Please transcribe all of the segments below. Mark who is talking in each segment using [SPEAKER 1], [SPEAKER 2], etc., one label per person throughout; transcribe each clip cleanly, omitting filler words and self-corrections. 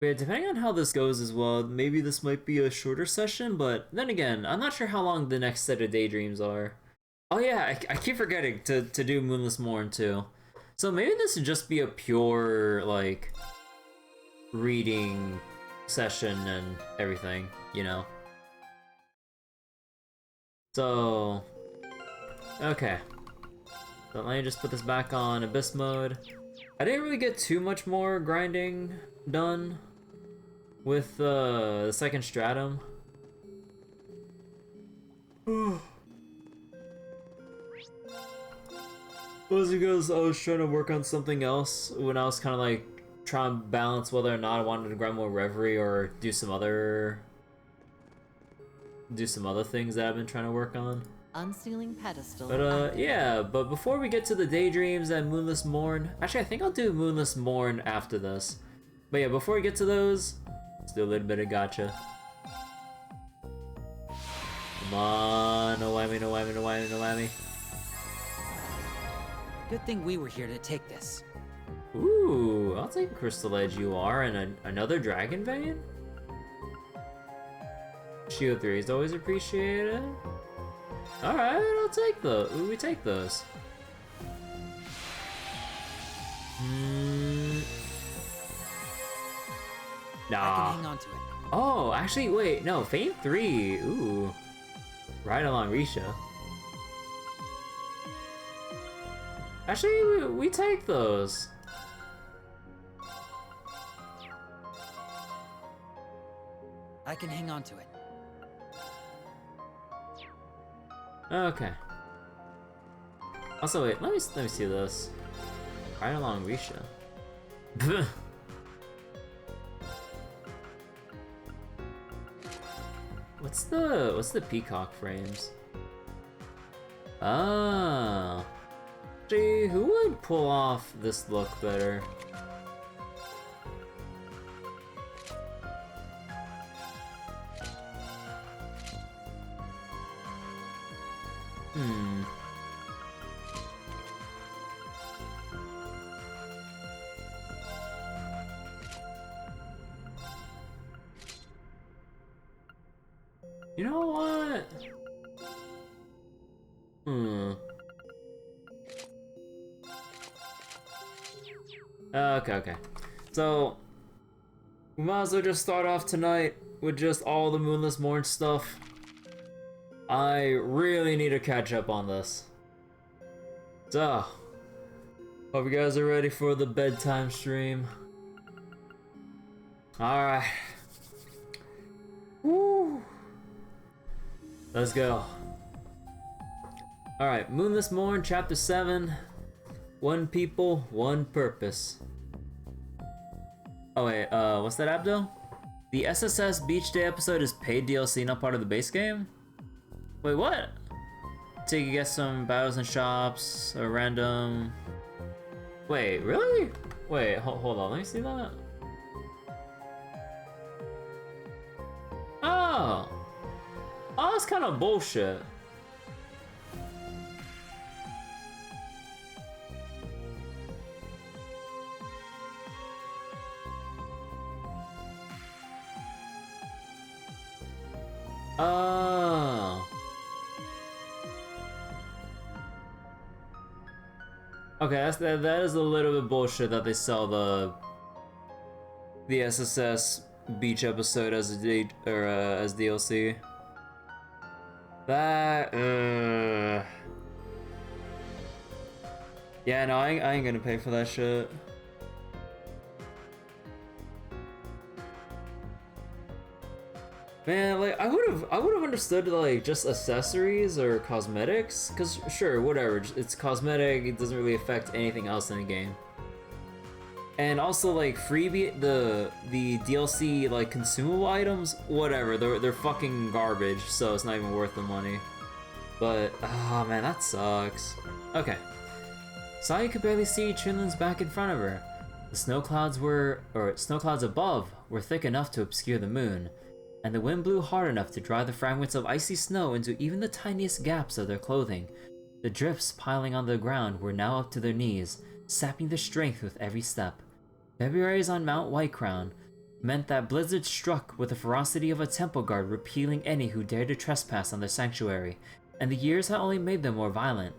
[SPEAKER 1] Yeah, depending on how this goes as well, maybe this might be a shorter session, but then again, I'm not sure how long the next set of Daydreams are. Oh yeah, I keep forgetting to do Moonless Morn too. So maybe this would just be a pure, like, reading session and everything, you know? So, okay. So let me just put this back on Abyss mode. I didn't really get too much more grinding done with the second stratum. Mostly because I was trying to work on something else when I was kind of like trying to balance whether or not I wanted to grind more Reverie or do some other things that I've been trying to work on.
[SPEAKER 2] Unsealing pedestal.
[SPEAKER 1] But yeah, but before we get to the Daydreams and Moonless Morn, actually I think I'll do Moonless Morn after this. But yeah, before we get to those, let's do a little bit of gacha. Come on, no whammy, no whammy, no whammy, no whammy.
[SPEAKER 3] Good thing we were here to take this.
[SPEAKER 1] Ooh, I'll take Crystal Edge you are, and another Dragon Vein? Shield 3 is always appreciated. Alright, I'll take those. We take those. Nah.
[SPEAKER 3] I can hang on to it.
[SPEAKER 1] Oh, actually, wait, no, Fame 3. Ooh. Right along Risha. Actually, we take those.
[SPEAKER 3] I can hang on to it.
[SPEAKER 1] Okay. Also, wait, let me see this. Right along Risha. What's the peacock frames? Ah. Gee, who would pull off this look better? You know what? Okay. So, we might as well just start off tonight with just all the Moonless Morn stuff. I really need to catch up on this. So, hope you guys are ready for the bedtime stream. Alright. Woo! Let's go. Alright, Moonless Morn, Chapter 7. One people, one purpose. Oh wait, what's that, Abdul? The SSS Beach Day episode is paid DLC, not part of the base game? Wait, what? Take a guess some battles and shops, or random... Wait, really? Wait, hold on, let me see that. Oh! Oh, that's kind of bullshit. Oh. Okay, that is a little bit bullshit that they sell the SSS beach episode as as DLC. That yeah, no, I ain't gonna pay for that shit. Man, like I would have understood like just accessories or cosmetics, cause sure, whatever, it's cosmetic. It doesn't really affect anything else in the game. And also like freebie the DLC like consumable items, whatever. They're fucking garbage, so it's not even worth the money. But oh man, that sucks. Okay. Saya could barely see Chinlin's back in front of her. The snow clouds above were thick enough to obscure the moon, and the wind blew hard enough to dry the fragments of icy snow into even the tiniest gaps of their clothing. The drifts piling on the ground were now up to their knees, sapping their strength with every step. February is on Mount Whitecrown. meant that blizzards struck with the ferocity of a temple guard repealing any who dared to trespass on their sanctuary, and the years had only made them more violent.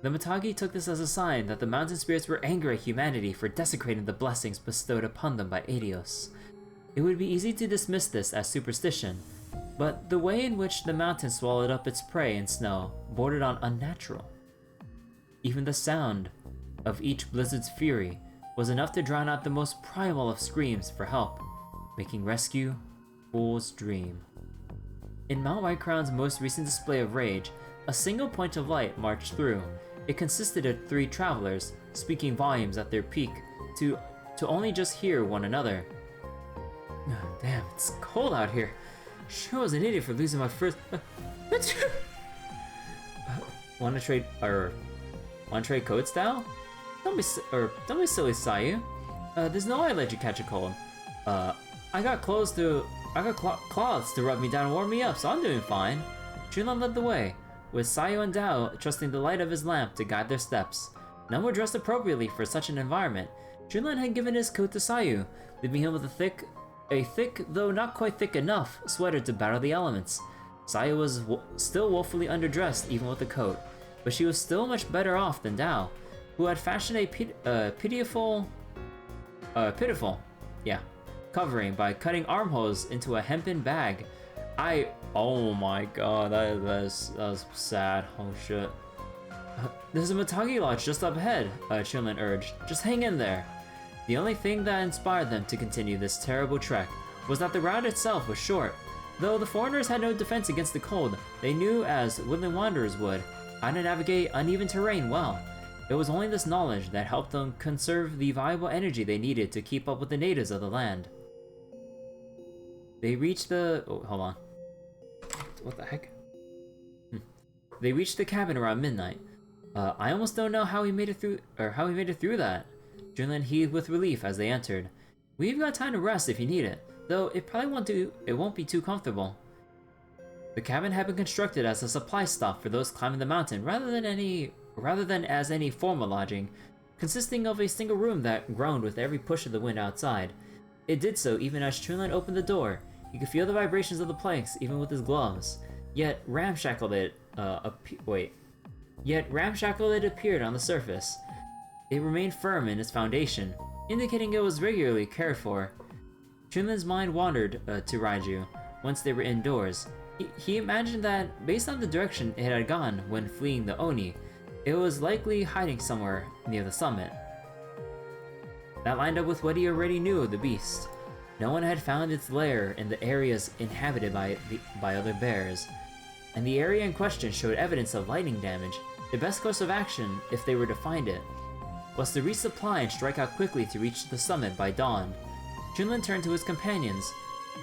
[SPEAKER 1] The Mitagi took this as a sign that the mountain spirits were angry at humanity for desecrating the blessings bestowed upon them by Adios. It would be easy to dismiss this as superstition, but the way in which the mountain swallowed up its prey in snow bordered on unnatural. Even the sound of each blizzard's fury was enough to drown out the most primal of screams for help, making rescue fool's dream. In Mount Whitecrown's most recent display of rage, a single point of light marched through. It consisted of 3 travelers, speaking volumes at their peak, to only just hear one another. Damn, it's cold out here. Sure was an idiot for losing my first... wanna trade code style? Don't be silly, Sayu. There's no way I'd let you catch a cold. I got clothes to rub me down and warm me up, so I'm doing fine. Junlan led the way, with Sayu and Dao trusting the light of his lamp to guide their steps. None were dressed appropriately for such an environment. Junlan had given his coat to Sayu, leaving him with a thick, though not quite thick enough, sweater to battle the elements. Sayu was still woefully underdressed even with the coat, but she was still much better off than Dao, who had fashioned a pitiful covering by cutting armholes into a hempen bag. Oh my god, that was sad. Oh shit. There's a Mitagi lodge just up ahead, Chunlin urged. Just hang in there. The only thing that inspired them to continue this terrible trek was that the route itself was short. Though the foreigners had no defense against the cold, they knew, as woodland wanderers would, how to navigate uneven terrain well. It was only this knowledge that helped them conserve the valuable energy they needed to keep up with the natives of the land. They reached the... oh, hold on. What the heck? They reached the cabin around midnight. I almost don't know how he made it through that. Junlin heaved with relief as they entered. We've got time to rest if you need it, though it won't be too comfortable. The cabin had been constructed as a supply stop for those climbing the mountain rather than as any formal lodging, consisting of a single room that groaned with every push of the wind outside. It did so even as Chunlin opened the door. He could feel the vibrations of the planks even with his gloves. Yet ramshackled it appeared on the surface. It remained firm in its foundation, indicating it was regularly cared for. Chunlin's mind wandered to Raiju once they were indoors. He imagined that, based on the direction it had gone when fleeing the Oni, it was likely hiding somewhere near the summit. That lined up with what he already knew of the beast. No one had found its lair in the areas inhabited by other bears, and the area in question showed evidence of lightning damage. The best course of action, if they were to find it, was to resupply and strike out quickly to reach the summit by dawn. Chunlin turned to his companions.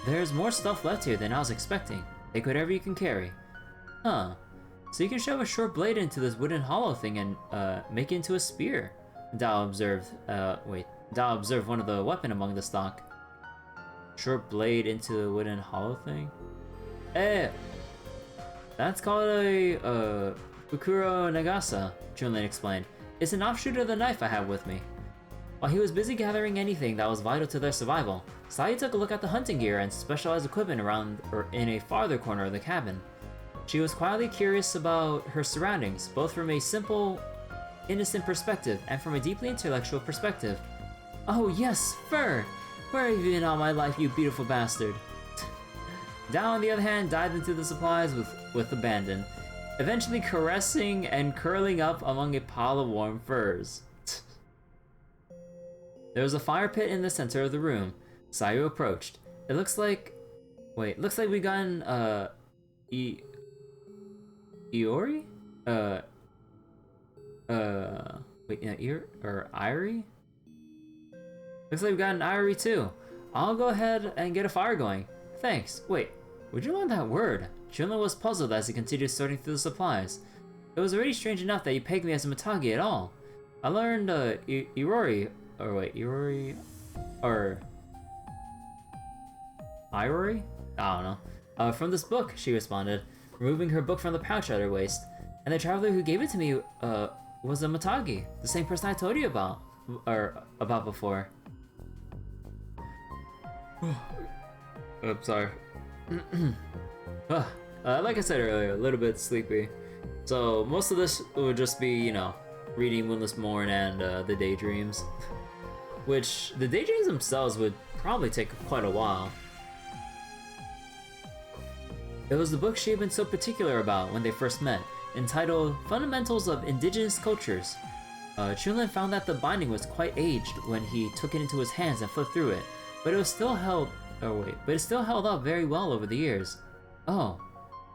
[SPEAKER 1] There's more stuff left here than I was expecting. Take whatever you can carry. Huh. So you can shove a short blade into this wooden hollow thing and make it into a spear. Dao observed one of the weapon among the stock. Short blade into the wooden hollow thing? That's called a Bukuro Nagasa, Chunlin explained. It's an offshoot of the knife I have with me. While he was busy gathering anything that was vital to their survival, Sayu took a look at the hunting gear and specialized equipment in a farther corner of the cabin. She was quietly curious about her surroundings, both from a simple, innocent perspective and from a deeply intellectual perspective. Oh yes, fur! Where have you been all my life, you beautiful bastard? Dao, on the other hand, dived into the supplies with abandon, eventually caressing and curling up among a pile of warm furs. There was a fire pit in the center of the room. Sayu approached. It looks like we got an, Iori? Irie? Looks like we got an Irie too. I'll go ahead and get a fire going. Thanks. Wait, where'd you learn that word? Chunlin was puzzled as he continued sorting through the supplies. It was already strange enough that you pegged me as a Mitagi at all. I learned, Iori, I don't know. From this book, she responded, removing her book from the pouch at her waist. And the traveler who gave it to me, was a Mitagi, the same person I told you about before. I'm sorry. Like I said earlier, a little bit sleepy. So most of this would just be, you know, reading Moonless Morn and the Daydreams. Which, the Daydreams themselves would probably take quite a while. It was the book she had been so particular about when they first met, entitled Fundamentals of Indigenous Cultures. Chunlin found that the binding was quite aged when he took it into his hands and flipped through it, but it still held up very well over the years. Oh,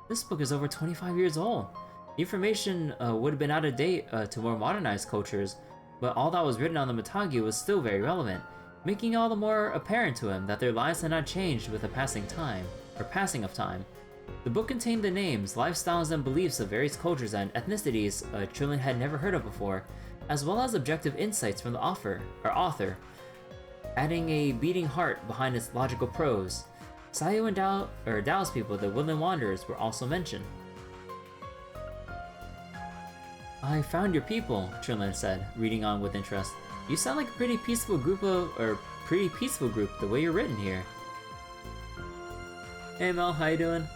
[SPEAKER 1] this book is over 25 years old. The information would have been out of date to more modernized cultures, but all that was written on the Matagi was still very relevant, making it all the more apparent to him that their lives had not changed with the passing of time. The book contained the names, lifestyles, and beliefs of various cultures and ethnicities Chunlin had never heard of before, as well as objective insights from the author, adding a beating heart behind its logical prose. Sayu and Dao's people, the Woodland Wanderers, were also mentioned. I found your people, Chunlin said, reading on with interest. You sound like a pretty peaceful group the way you're written here. Hey Mel, how you doing?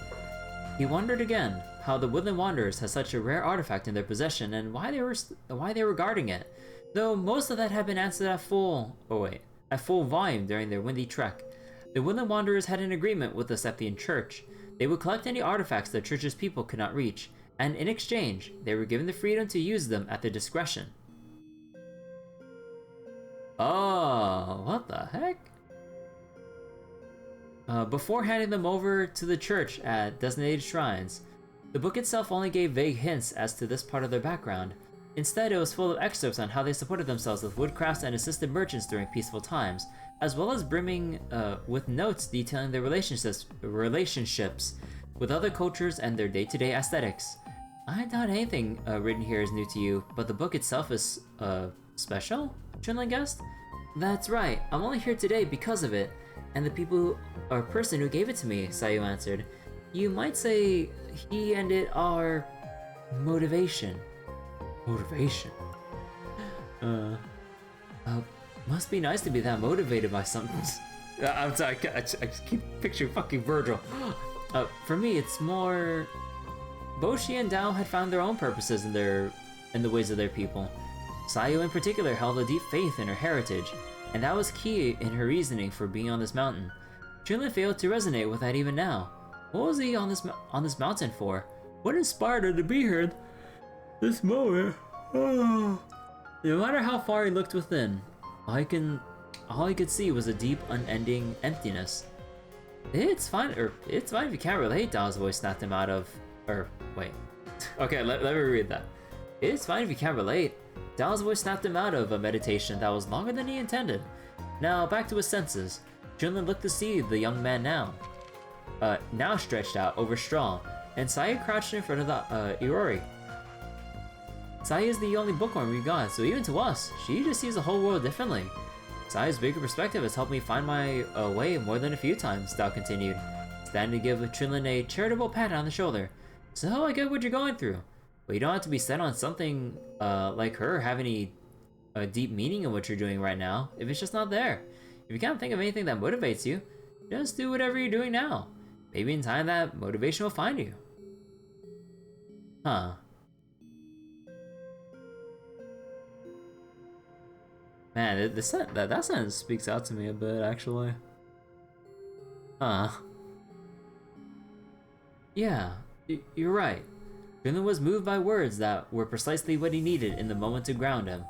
[SPEAKER 1] He wondered again how the Woodland Wanderers had such a rare artifact in their possession and why they were guarding it, though most of that had been answered at full volume during their windy trek. The Woodland Wanderers had an agreement with the Septian Church. They would collect any artifacts the Church's people could not reach, and in exchange, they were given the freedom to use them at their discretion. Oh, what the heck? Before handing them over to the church at designated shrines, the book itself only gave vague hints as to this part of their background. Instead, it was full of excerpts on how they supported themselves with woodcrafts and assisted merchants during peaceful times, as well as brimming with notes detailing their relationships with other cultures and their day-to-day aesthetics. I doubt anything written here is new to you, but the book itself is special? Chunlin guessed. That's right, I'm only here today because of it, and the person who gave it to me, Sayu answered. You might say he and it are motivation. Motivation? Must be nice to be that motivated by something. I'm sorry, I just keep picturing fucking Virgil. For me, it's more... Boshi and Dao had found their own purposes in the ways of their people. Sayu in particular held a deep faith in her heritage, and that was key in her reasoning for being on this mountain. Chunlin failed to resonate with that even now. What was he on this mountain for? What inspired her to be here at this moment? No matter how far he looked within, all he could see was a deep, unending emptiness. It's fine if you can't relate, Dao's voice snapped him out of... Okay, let me read that. It's fine if you can't relate. Dao's voice snapped him out of a meditation that was longer than he intended. Now, back to his senses. Chunlin looked to see the young man now stretched out over straw, and Sayu crouched in front of the Irori. Sayu is the only bookworm we got, so even to us, she just sees the whole world differently. Sayu's bigger perspective has helped me find my way more than a few times, Dao continued, standing to give Chunlin a charitable pat on the shoulder. So I get what you're going through, but you don't have to be set on something like her having a deep meaning in what you're doing right now, if it's just not there. If you can't think of anything that motivates you, just do whatever you're doing now. Maybe in time that motivation will find you. Huh. Man, that sentence speaks out to me a bit, actually. Huh. Yeah, you're right. Chunlin was moved by words that were precisely what he needed in the moment to ground him.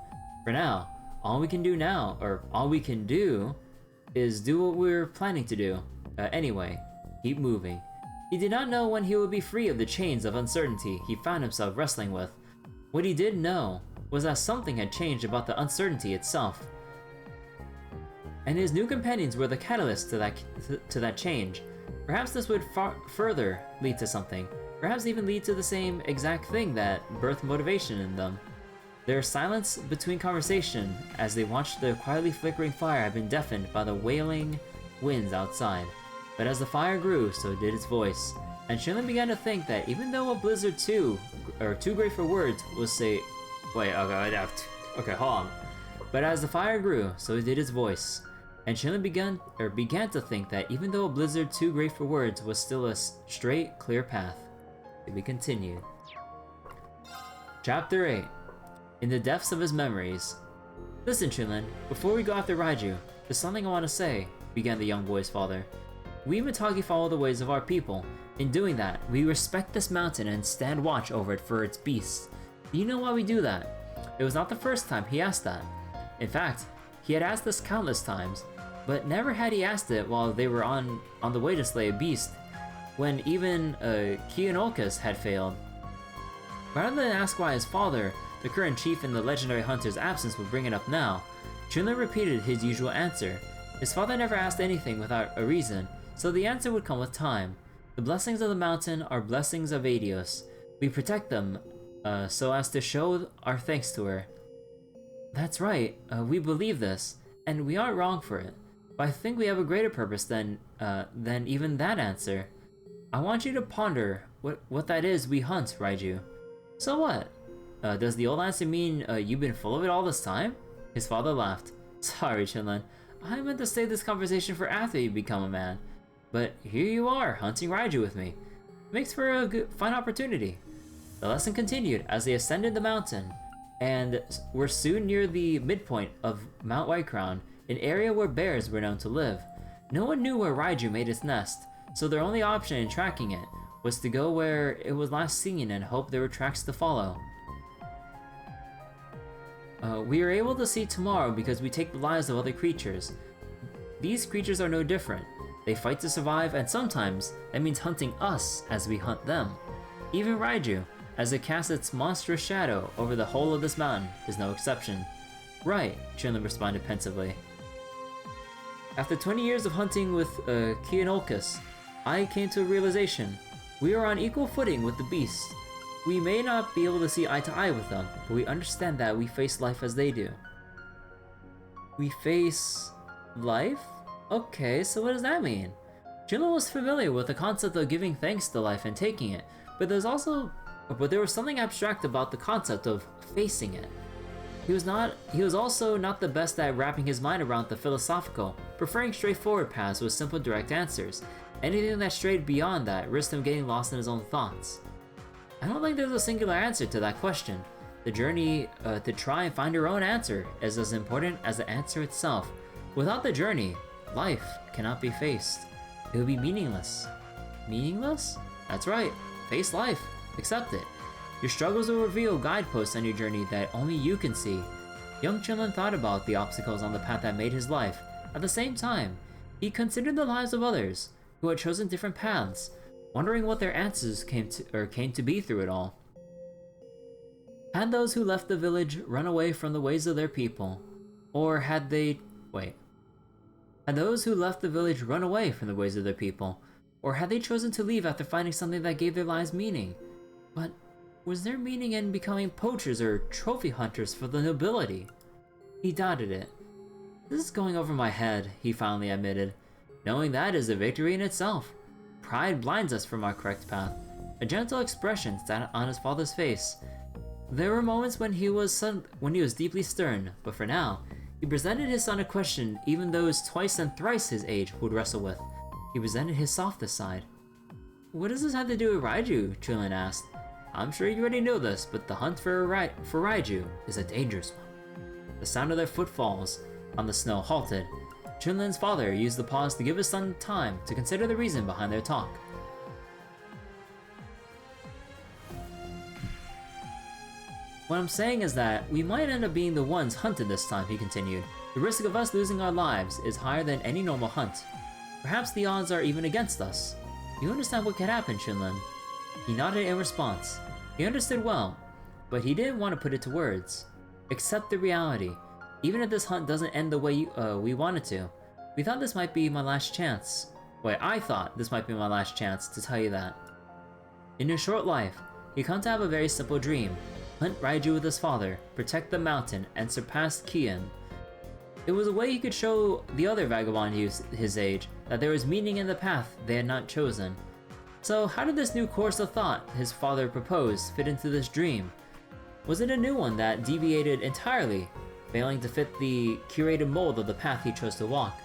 [SPEAKER 1] For now, all we can do is do what we're planning to do. Anyway, keep moving. He did not know when he would be free of the chains of uncertainty he found himself wrestling with. What he did know was that something had changed about the uncertainty itself. And his new companions were the catalyst to that change. Perhaps this would further lead to something. Perhaps even lead to the same exact thing that birthed motivation in them. Their silence between conversation as they watched the quietly flickering fire had been deafened by the wailing winds outside. But as the fire grew, so did its voice, and Chunlin began to think that even though a blizzard too great for words was say... Wait, okay, hold on. But as the fire grew, so did its voice, and Chilin began to think that even though a blizzard too great for words was still a straight, clear path. To be continued. Chapter 8. In the depths of his memories. Listen, Chilin, before we go after Raiju, there's something I want to say, began the young boy's father. We Mitagi follow the ways of our people. In doing that, we respect this mountain and stand watch over it for its beasts. Do you know why we do that? It was not the first time he asked that. In fact, he had asked this countless times, but never had he asked it while they were on the way to slay a beast, when even Kianolcus had failed. Rather than ask why his father, the current chief in the legendary hunter's absence, would bring it up now, Chunlin repeated his usual answer. His father never asked anything without a reason, so the answer would come with time. The blessings of the mountain are blessings of Adios. We protect them, so as to show our thanks to her. That's right, we believe this, and we aren't wrong for it. But I think we have a greater purpose than even that answer. I want you to ponder what that is we hunt, Raiju. So what? Does the old answer mean you've been full of it all this time? His father laughed. Sorry, Chunlin. I meant to save this conversation for after you become a man. But here you are, hunting Raiju with me. Makes for a fun opportunity. The lesson continued as they ascended the mountain, and were soon near the midpoint of Mount Whitecrown, an area where bears were known to live. No one knew where Raiju made its nest, so their only option in tracking it was to go where it was last seen and hope there were tracks to follow. We are able to see tomorrow because we take the lives of other creatures. These creatures are no different. They fight to survive, and sometimes that means hunting us as we hunt them. Even Raiju, as it casts its monstrous shadow over the whole of this mountain, is no exception. Right, Chunlin responded pensively. After 20 years of hunting with Kianolcus, I came to a realization. We are on equal footing with the beasts. We may not be able to see eye to eye with them, but we understand that we face life as they do. We face life? Okay, so what does that mean? Chunlin was familiar with the concept of giving thanks to life and taking it, but there was something abstract about the concept of facing it. He was also not the best at wrapping his mind around the philosophical, preferring straightforward paths with simple direct answers. Anything that strayed beyond that risked him getting lost in his own thoughts. I don't think there's a singular answer to that question. The journey to try and find your own answer is as important as the answer itself. Without the journey, life cannot be faced. It would be meaningless. Meaningless? That's right. Face life. Accept it. Your struggles will reveal guideposts on your journey that only you can see. Young Chunlin thought about the obstacles on the path that made his life. At the same time, he considered the lives of others who had chosen different paths, wondering what their answers came to be through it all. Had those who left the village run away from the ways of their people? Or had they... Had those who left the village run away from the ways of their people? Or had they chosen to leave after finding something that gave their lives meaning? But was there meaning in becoming poachers or trophy hunters for the nobility? He doubted it. This is going over my head, he finally admitted. Knowing that is a victory in itself. Pride blinds us from our correct path. A gentle expression sat on his father's face. There were moments when he was deeply stern, but for now, he presented his son a question even those twice and thrice his age would wrestle with. He presented his softest side. What does this have to do with Raiju? Chunlin asked. I'm sure you already know this, but the hunt for Raiju is a dangerous one. The sound of their footfalls on the snow halted. Chunlin's father used the pause to give his son time to consider the reason behind their talk. What I'm saying is that we might end up being the ones hunted this time, he continued. The risk of us losing our lives is higher than any normal hunt. Perhaps the odds are even against us. You understand what could happen, Chunlin? He nodded in response. He understood well, but he didn't want to put it to words. Accept the reality. Even if this hunt doesn't end the way we want it to, we thought this might be my last chance. I thought this might be my last chance to tell you that. In his short life, he come to have a very simple dream. Hunt Raiju with his father, protect the mountain, and surpass Kian. It was a way he could show the other vagabond his age that there was meaning in the path they had not chosen. So how did this new course of thought his father proposed fit into this dream? Was it a new one that deviated entirely, failing to fit the curated mold of the path he chose to walk?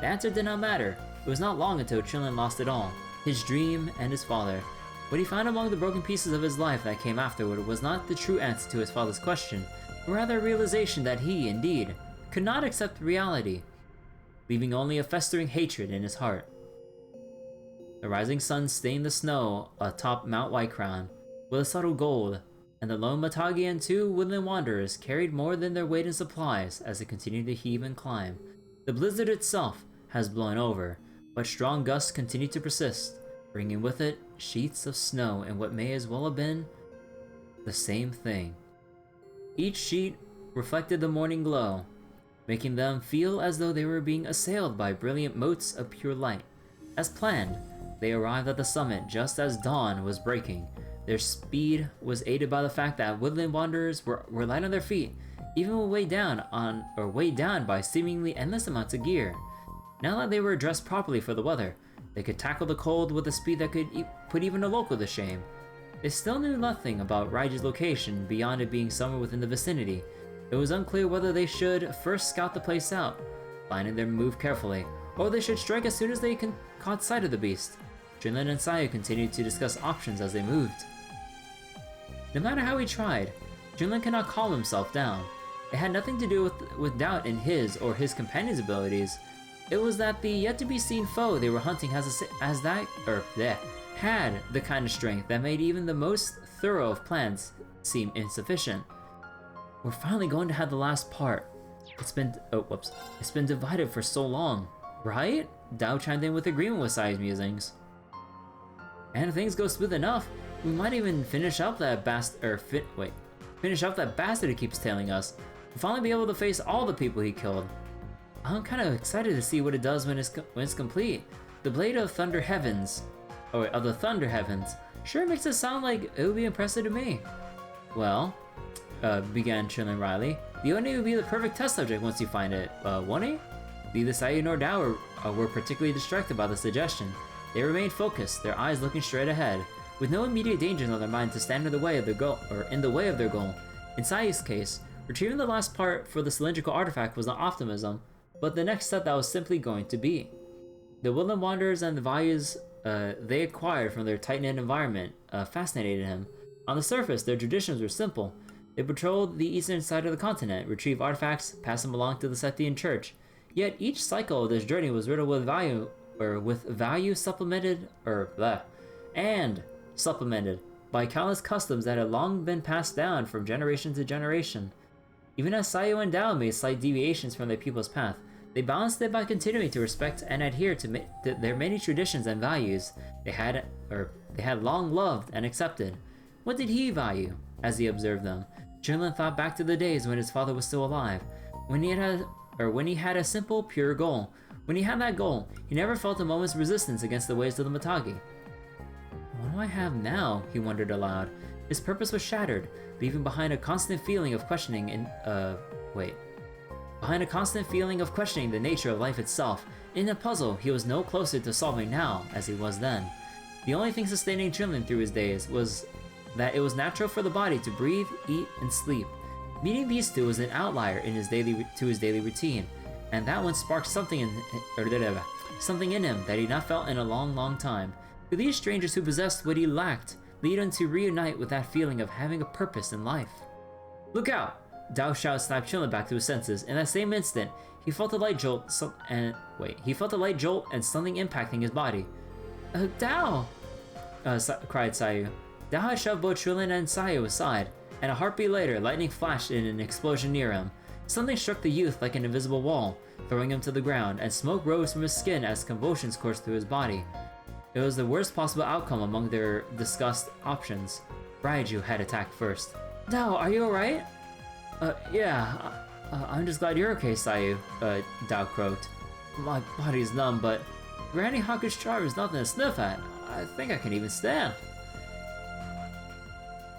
[SPEAKER 1] The answer did not matter. It was not long until Chunlin lost it all. His dream and his father. What he found among the broken pieces of his life that came afterward was not the true answer to his father's question, but rather a realization that he, indeed, could not accept reality, leaving only a festering hatred in his heart. The rising sun stained the snow atop Mount Whitecrown with a subtle gold, and the lone Matagi and 2 woodland wanderers carried more than their weight in supplies as they continued to heave and climb. The blizzard itself has blown over, but strong gusts continue to persist, bringing with it sheets of snow and what may as well have been the same thing. Each sheet reflected the morning glow, making them feel as though they were being assailed by brilliant motes of pure light. As planned, they arrived at the summit just as dawn was breaking. Their speed was aided by the fact that woodland wanderers were light on their feet, even when weighed down by seemingly endless amounts of gear. Now that they were dressed properly for the weather, they could tackle the cold with a speed that could put even a local to shame. They still knew nothing about Raiju's location beyond it being somewhere within the vicinity. It was unclear whether they should first scout the place out, planning their move carefully, or they should strike as soon as they caught sight of the beast. Junlin and Sayu continued to discuss options as they moved. No matter how he tried, Junlin could not calm himself down. It had nothing to do with doubt in his or his companion's abilities. It was that the yet-to-be-seen foe they were hunting had the kind of strength that made even the most thorough of plans seem insufficient. We're finally going to have the last part. It's been divided for so long, right? Dao chimed in with agreement with Sai's musings. And if things go smooth enough, we might even finish up that bastard who keeps tailing us. We'll finally be able to face all the people he killed. I'm kind of excited to see what it does when it's complete. The Blade of Thunder Heavens, of the Thunder Heavens, sure makes it sound like it would be impressive to me. Well, began Chunlin Riley, the Oni would be the perfect test subject once you find it, won't he? Neither Sayu nor Dao were particularly distracted by the suggestion. They remained focused, their eyes looking straight ahead, with no immediate dangers on their mind to stand in the way of their goal. In Sayu's case, retrieving the last part for the cylindrical artifact was not optimism, but the next step that was simply going to be. The woodland wanderers and the values they acquired from their tight-knit environment fascinated him. On the surface, their traditions were simple. They patrolled the eastern side of the continent, retrieved artifacts, passed them along to the Sethian Church. Yet each cycle of this journey was riddled with value supplemented by countless customs that had long been passed down from generation to generation. Even as Sayu and Dao made slight deviations from their people's path, they balanced it by continuing to respect and adhere to their many traditions and values they had long loved and accepted. What did he value as he observed them? Junlin thought back to the days when his father was still alive, when he had a simple, pure goal. When he had that goal, he never felt a moment's resistance against the ways of the Matagi. What do I have now? He wondered aloud. His purpose was shattered, leaving behind a constant feeling of questioning the nature of life itself. In a puzzle he was no closer to solving now as he was then. The only thing sustaining Junlin through his days was that it was natural for the body to breathe, eat, and sleep. Meeting these two was an outlier in his daily routine, and that one sparked something in him that he had not felt in a long, long time. To these strangers who possessed what he lacked, lead him to reunite with that feeling of having a purpose in life. Look out! Dao shouted, snapped Chunlin back to his senses. In that same instant, he felt a light jolt and something impacting his body. Dao! Cried Sayu. Dao had shoved both Chunlin and Sayu aside, and a heartbeat later, lightning flashed in an explosion near him. Something struck the youth like an invisible wall, throwing him to the ground, and smoke rose from his skin as convulsions coursed through his body. It was the worst possible outcome among their discussed options. Raiju had attacked first. Dao, are you alright? Yeah, I'm just glad you're okay, Sayu, Dao croaked. My body's numb, but Granny Haku's charm is nothing to sniff at. I think I can even stand.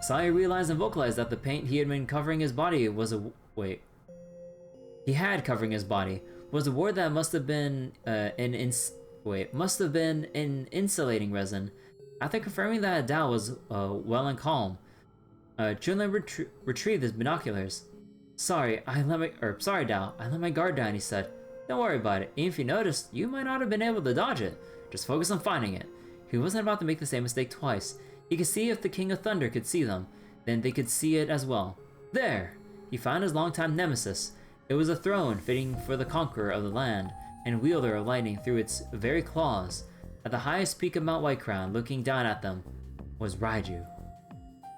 [SPEAKER 1] Sayu realized and vocalized that the paint he had been covering his body was a ward that must have been an insulating resin. After confirming that Dao was well and calm, Chunlin retrieved his binoculars. Sorry, Dao, I let my guard down, he said. Don't worry about it. Even if you noticed, you might not have been able to dodge it. Just focus on finding it. He wasn't about to make the same mistake twice. He could see if the King of Thunder could see them, then they could see it as well. There! He found his longtime nemesis. It was a throne fitting for the conqueror of the land, and wielder of lightning through its very claws. At the highest peak of Mount Whitecrown, looking down at them, was Raiju.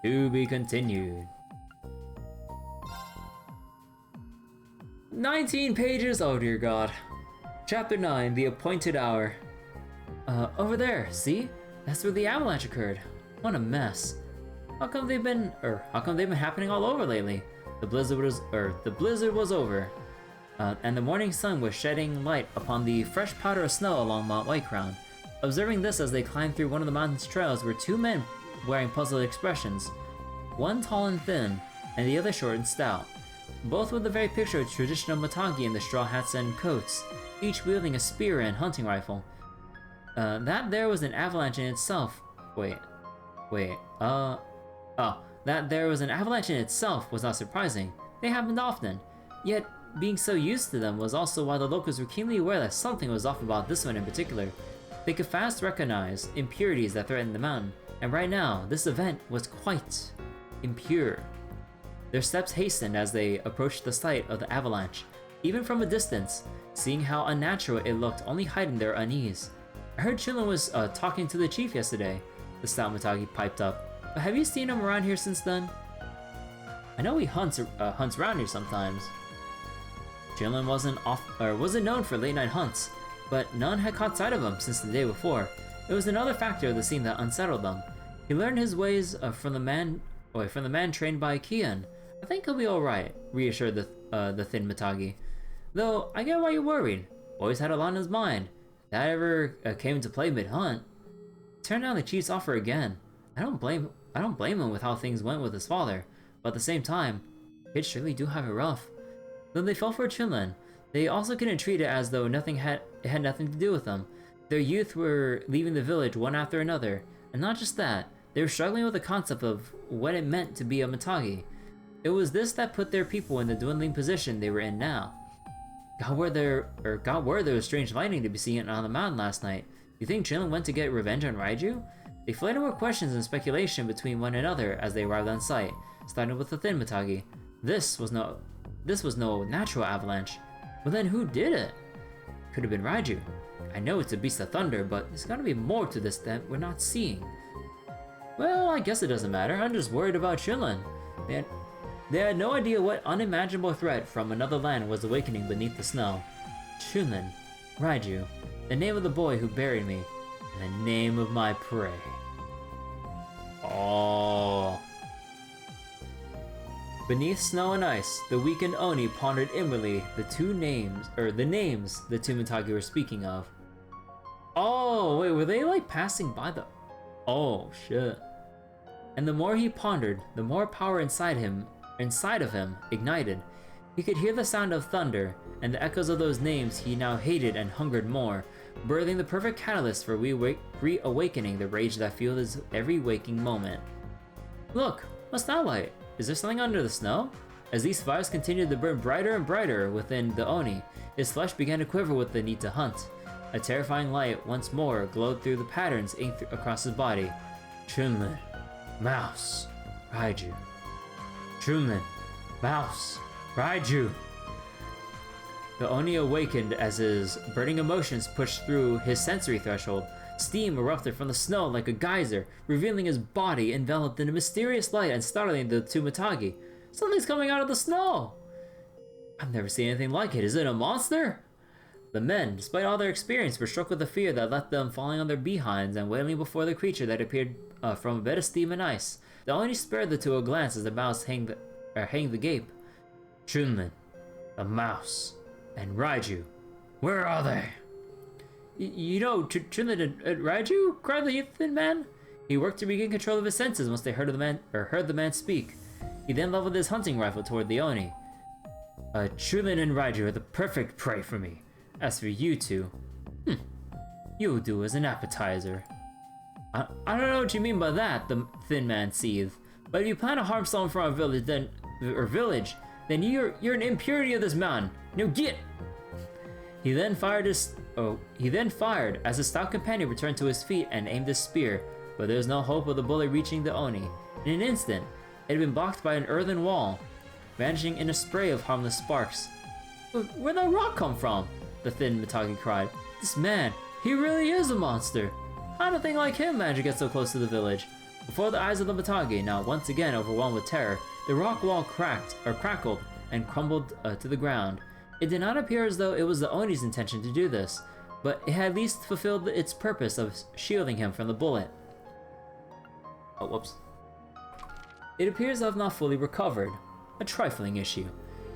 [SPEAKER 1] To be continued. 19 pages? Oh dear god. Chapter 9, The Appointed Hour. Over there, see? That's where the avalanche occurred. What a mess. How come they've been happening all over lately? The blizzard was over. And the morning sun was shedding light upon the fresh powder of snow along Mount Whitecrown. Observing this as they climbed through one of the mountain's trails were two men wearing puzzled expressions. One tall and thin, and the other short and stout. Both with the very picture of traditional Matagi in the straw hats and coats, each wielding a spear and hunting rifle. That there was an avalanche in itself. That there was an avalanche in itself was not surprising. They happened often. Yet, being so used to them was also why the locals were keenly aware that something was off about this one in particular. They could fast recognize impurities that threatened the mountain, and right now, this event was quite impure. Their steps hastened as they approached the site of the avalanche. Even from a distance, seeing how unnatural it looked only heightened their unease. I heard Chillin was talking to the chief yesterday, the stout Matagi piped up. But have you seen him around here since then? I know he hunts around here sometimes. Chillin wasn't known for late night hunts, but none had caught sight of him since the day before. It was another factor of the scene that unsettled them. He learned his ways from the man trained by Kian. I think he'll be alright, reassured the thin Matagi. Though, I get why you're worried. Boy's had a lot on his mind. If that ever came to play mid-hunt. Turned down the chief's offer again. I don't blame him with how things went with his father, but at the same time, kids surely do have it rough. Though they fell for Chillin, they also couldn't treat it as though it had nothing to do with them. Their youth were leaving the village one after another, and not just that, they were struggling with the concept of what it meant to be a Matagi. It was this that put their people in the dwindling position they were in now. Got word there was strange lightning to be seen on the mountain last night. You think Chillin went to get revenge on Raiju? They fled more questions and speculation between one another as they arrived on site, starting with the thin Matagi. This was no natural avalanche. But then who did it? Could have been Raiju. I know it's a beast of thunder, but there's gotta be more to this that we're not seeing. Well, I guess it doesn't matter. I'm just worried about Chillin. They had no idea what unimaginable threat from another land was awakening beneath the snow. Chillin, Raiju, the name of the boy who buried me, and the name of my prey. Oh. Beneath snow and ice, the weakened Oni pondered inwardly the names the two Matagi were speaking of. Oh, wait, were they like passing by the... Oh, shit. And the more he pondered, the more power inside of him ignited. He could hear the sound of thunder, and the echoes of those names he now hated and hungered more, birthing the perfect catalyst for reawakening the rage that fueled his every waking moment. Look, what's that light? Is there something under the snow? As these fires continued to burn brighter and brighter within the Oni, his flesh began to quiver with the need to hunt. A terrifying light once more glowed through the patterns inked across his body. Chunlin, Mouse, Raiju. Chunlin, Mouse, Raiju. The Oni awakened as his burning emotions pushed through his sensory threshold. Steam erupted from the snow like a geyser, revealing his body enveloped in a mysterious light and startling the two Matagi. Something's coming out of the snow! I've never seen anything like it. Is it a monster? The men, despite all their experience, were struck with the fear that left them falling on their behinds and wailing before the creature that appeared from a bed of steam and ice. They only spared the two a glance as the mouse hanged the gape. Chunlin, the mouse, and Raiju, where are they? You know, Chunlin and Raiju? Cried the thin man. He worked to regain control of his senses once they heard the man speak. He then leveled his hunting rifle toward the Oni. Chunlin and Raiju are the perfect prey for me. As for you two, you'll do as an appetizer. I don't know what you mean by that, the thin man seethed. But if you plan to harm someone from our village, then you're an impurity of this mountain. Now get! He then fired as his stout companion returned to his feet and aimed his spear, but there was no hope of the bullet reaching the Oni. In an instant, it had been blocked by an earthen wall, vanishing in a spray of harmless sparks. Where'd that rock come from? The thin Mitagi cried. This man, he really is a monster! How did a thing like him manage to get so close to the village? Before the eyes of the Mitagi, now once again overwhelmed with terror, the rock wall crackled and crumbled to the ground. It did not appear as though it was the Oni's intention to do this, but it had at least fulfilled its purpose of shielding him from the bullet. Oh, whoops. It appears to have not fully recovered. A trifling issue.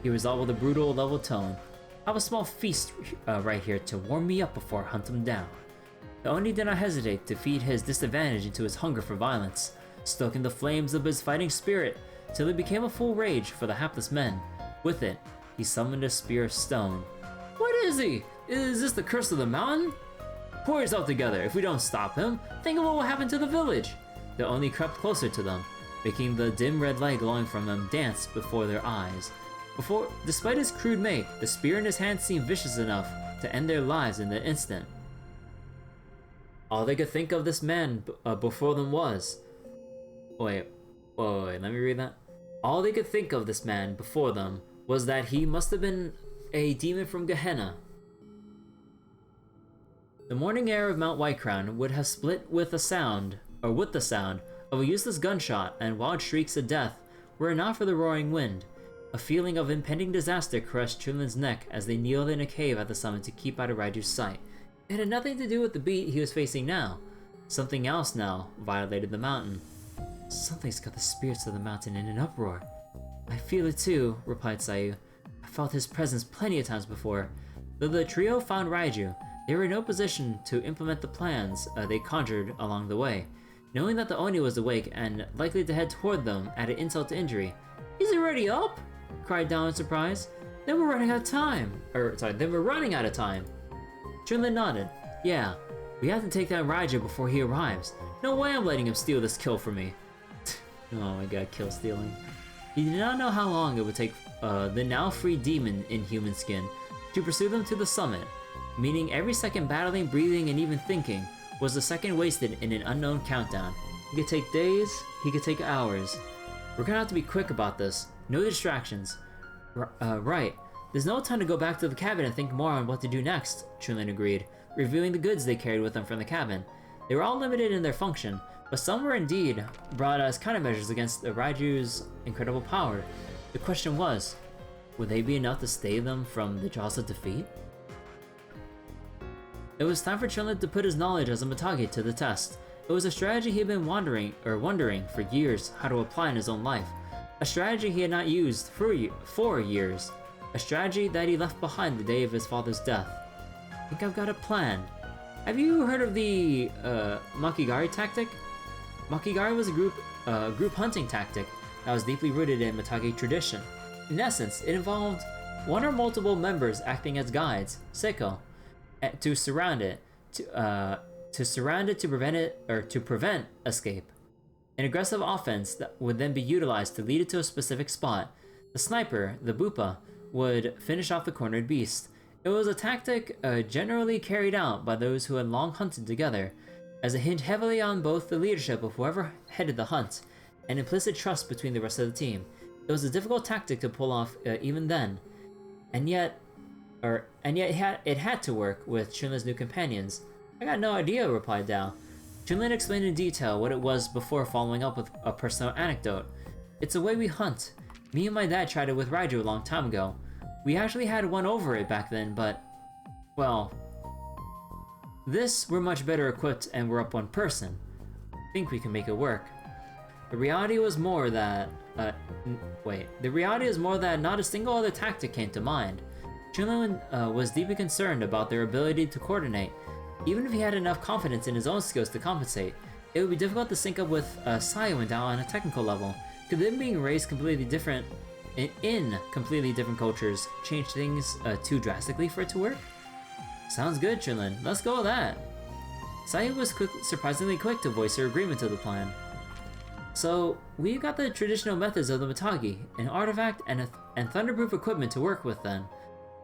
[SPEAKER 1] He resolved with a brutal, level tone. I have a small feast right here to warm me up before I hunt him down. The Oni did not hesitate to feed his disadvantage into his hunger for violence, stoking the flames of his fighting spirit till it became a full rage for the hapless men. With it, he summoned a spear of stone. What is he? Is this the curse of the mountain? Pull yourself together. If we don't stop him, think of what will happen to the village. The Oni crept closer to them, making the dim red light glowing from them dance before their eyes. Despite his crude make, the spear in his hand seemed vicious enough to end their lives in an instant. All they could think of this man before them was... Wait, let me read that. All they could think of this man before them was that he must have been a demon from Gehenna. The morning air of Mount Whitecrown would have split with the sound of a useless gunshot and wild shrieks of death were it not for the roaring wind. A feeling of impending disaster caressed Chunlin's neck as they kneeled in a cave at the summit to keep out of Raiju's sight. It had nothing to do with the beat he was facing now. Something else now violated the mountain. Something's got the spirits of the mountain in an uproar. I feel it too, replied Sayu. I felt his presence plenty of times before. Though the trio found Raiju, they were in no position to implement the plans they conjured along the way. Knowing that the Oni was awake and likely to head toward them added insult to injury. Is it already up? Cried Dao in surprise. Then we're running out of time. Then we're running out of time. Chunlin nodded. Yeah, we have to take down Raiju before he arrives. No way I'm letting him steal this kill from me. Oh my god, kill stealing. He did not know how long it would take the now free demon in human skin to pursue them to the summit, meaning every second battling, breathing, and even thinking was a second wasted in an unknown countdown. He could take days, he could take hours. We're gonna have to be quick about this. No distractions. Right. There's no time to go back to the cabin and think more on what to do next, Chunlin agreed, reviewing the goods they carried with them from the cabin. They were all limited in their function, but some were indeed brought as countermeasures against the Raiju's incredible power. The question was, would they be enough to stay them from the jaws of defeat? It was time for Chunlin to put his knowledge as a Mitagi to the test. It was a strategy he had been wondering for years how to apply in his own life. A strategy he had not used for years. A strategy that he left behind the day of his father's death. I think I've got a plan. Have you heard of the Makigari tactic? Makigari was a group hunting tactic that was deeply rooted in Mitagi tradition. In essence, it involved one or multiple members acting as guides, Seiko, to surround it to prevent escape. An aggressive offense that would then be utilized to lead it to a specific spot. The sniper, the Bupa, would finish off the cornered beast. It was a tactic generally carried out by those who had long hunted together, as it hinged heavily on both the leadership of whoever headed the hunt and implicit trust between the rest of the team. It was a difficult tactic to pull off even then, and yet it had to work with Chunlin's new companions. I got no idea, replied Dao. Chunlin explained in detail what it was before following up with a personal anecdote. It's a way we hunt. Me and my dad tried it with Raiju a long time ago. We actually had one over it back then, but... well... we're much better equipped and we're up one person. I think we can make it work. The reality was more that... The reality is more that not a single other tactic came to mind. Chunlin was deeply concerned about their ability to coordinate. Even if he had enough confidence in his own skills to compensate, it would be difficult to sync up with Sayu and Dao on a technical level. Could them being raised completely different in completely different cultures change things too drastically for it to work? Sounds good, Chunlin. Let's go with that. Sayu was surprisingly quick to voice her agreement to the plan. So, we've got the traditional methods of the Mitagi, an artifact, and thunderproof equipment to work with then.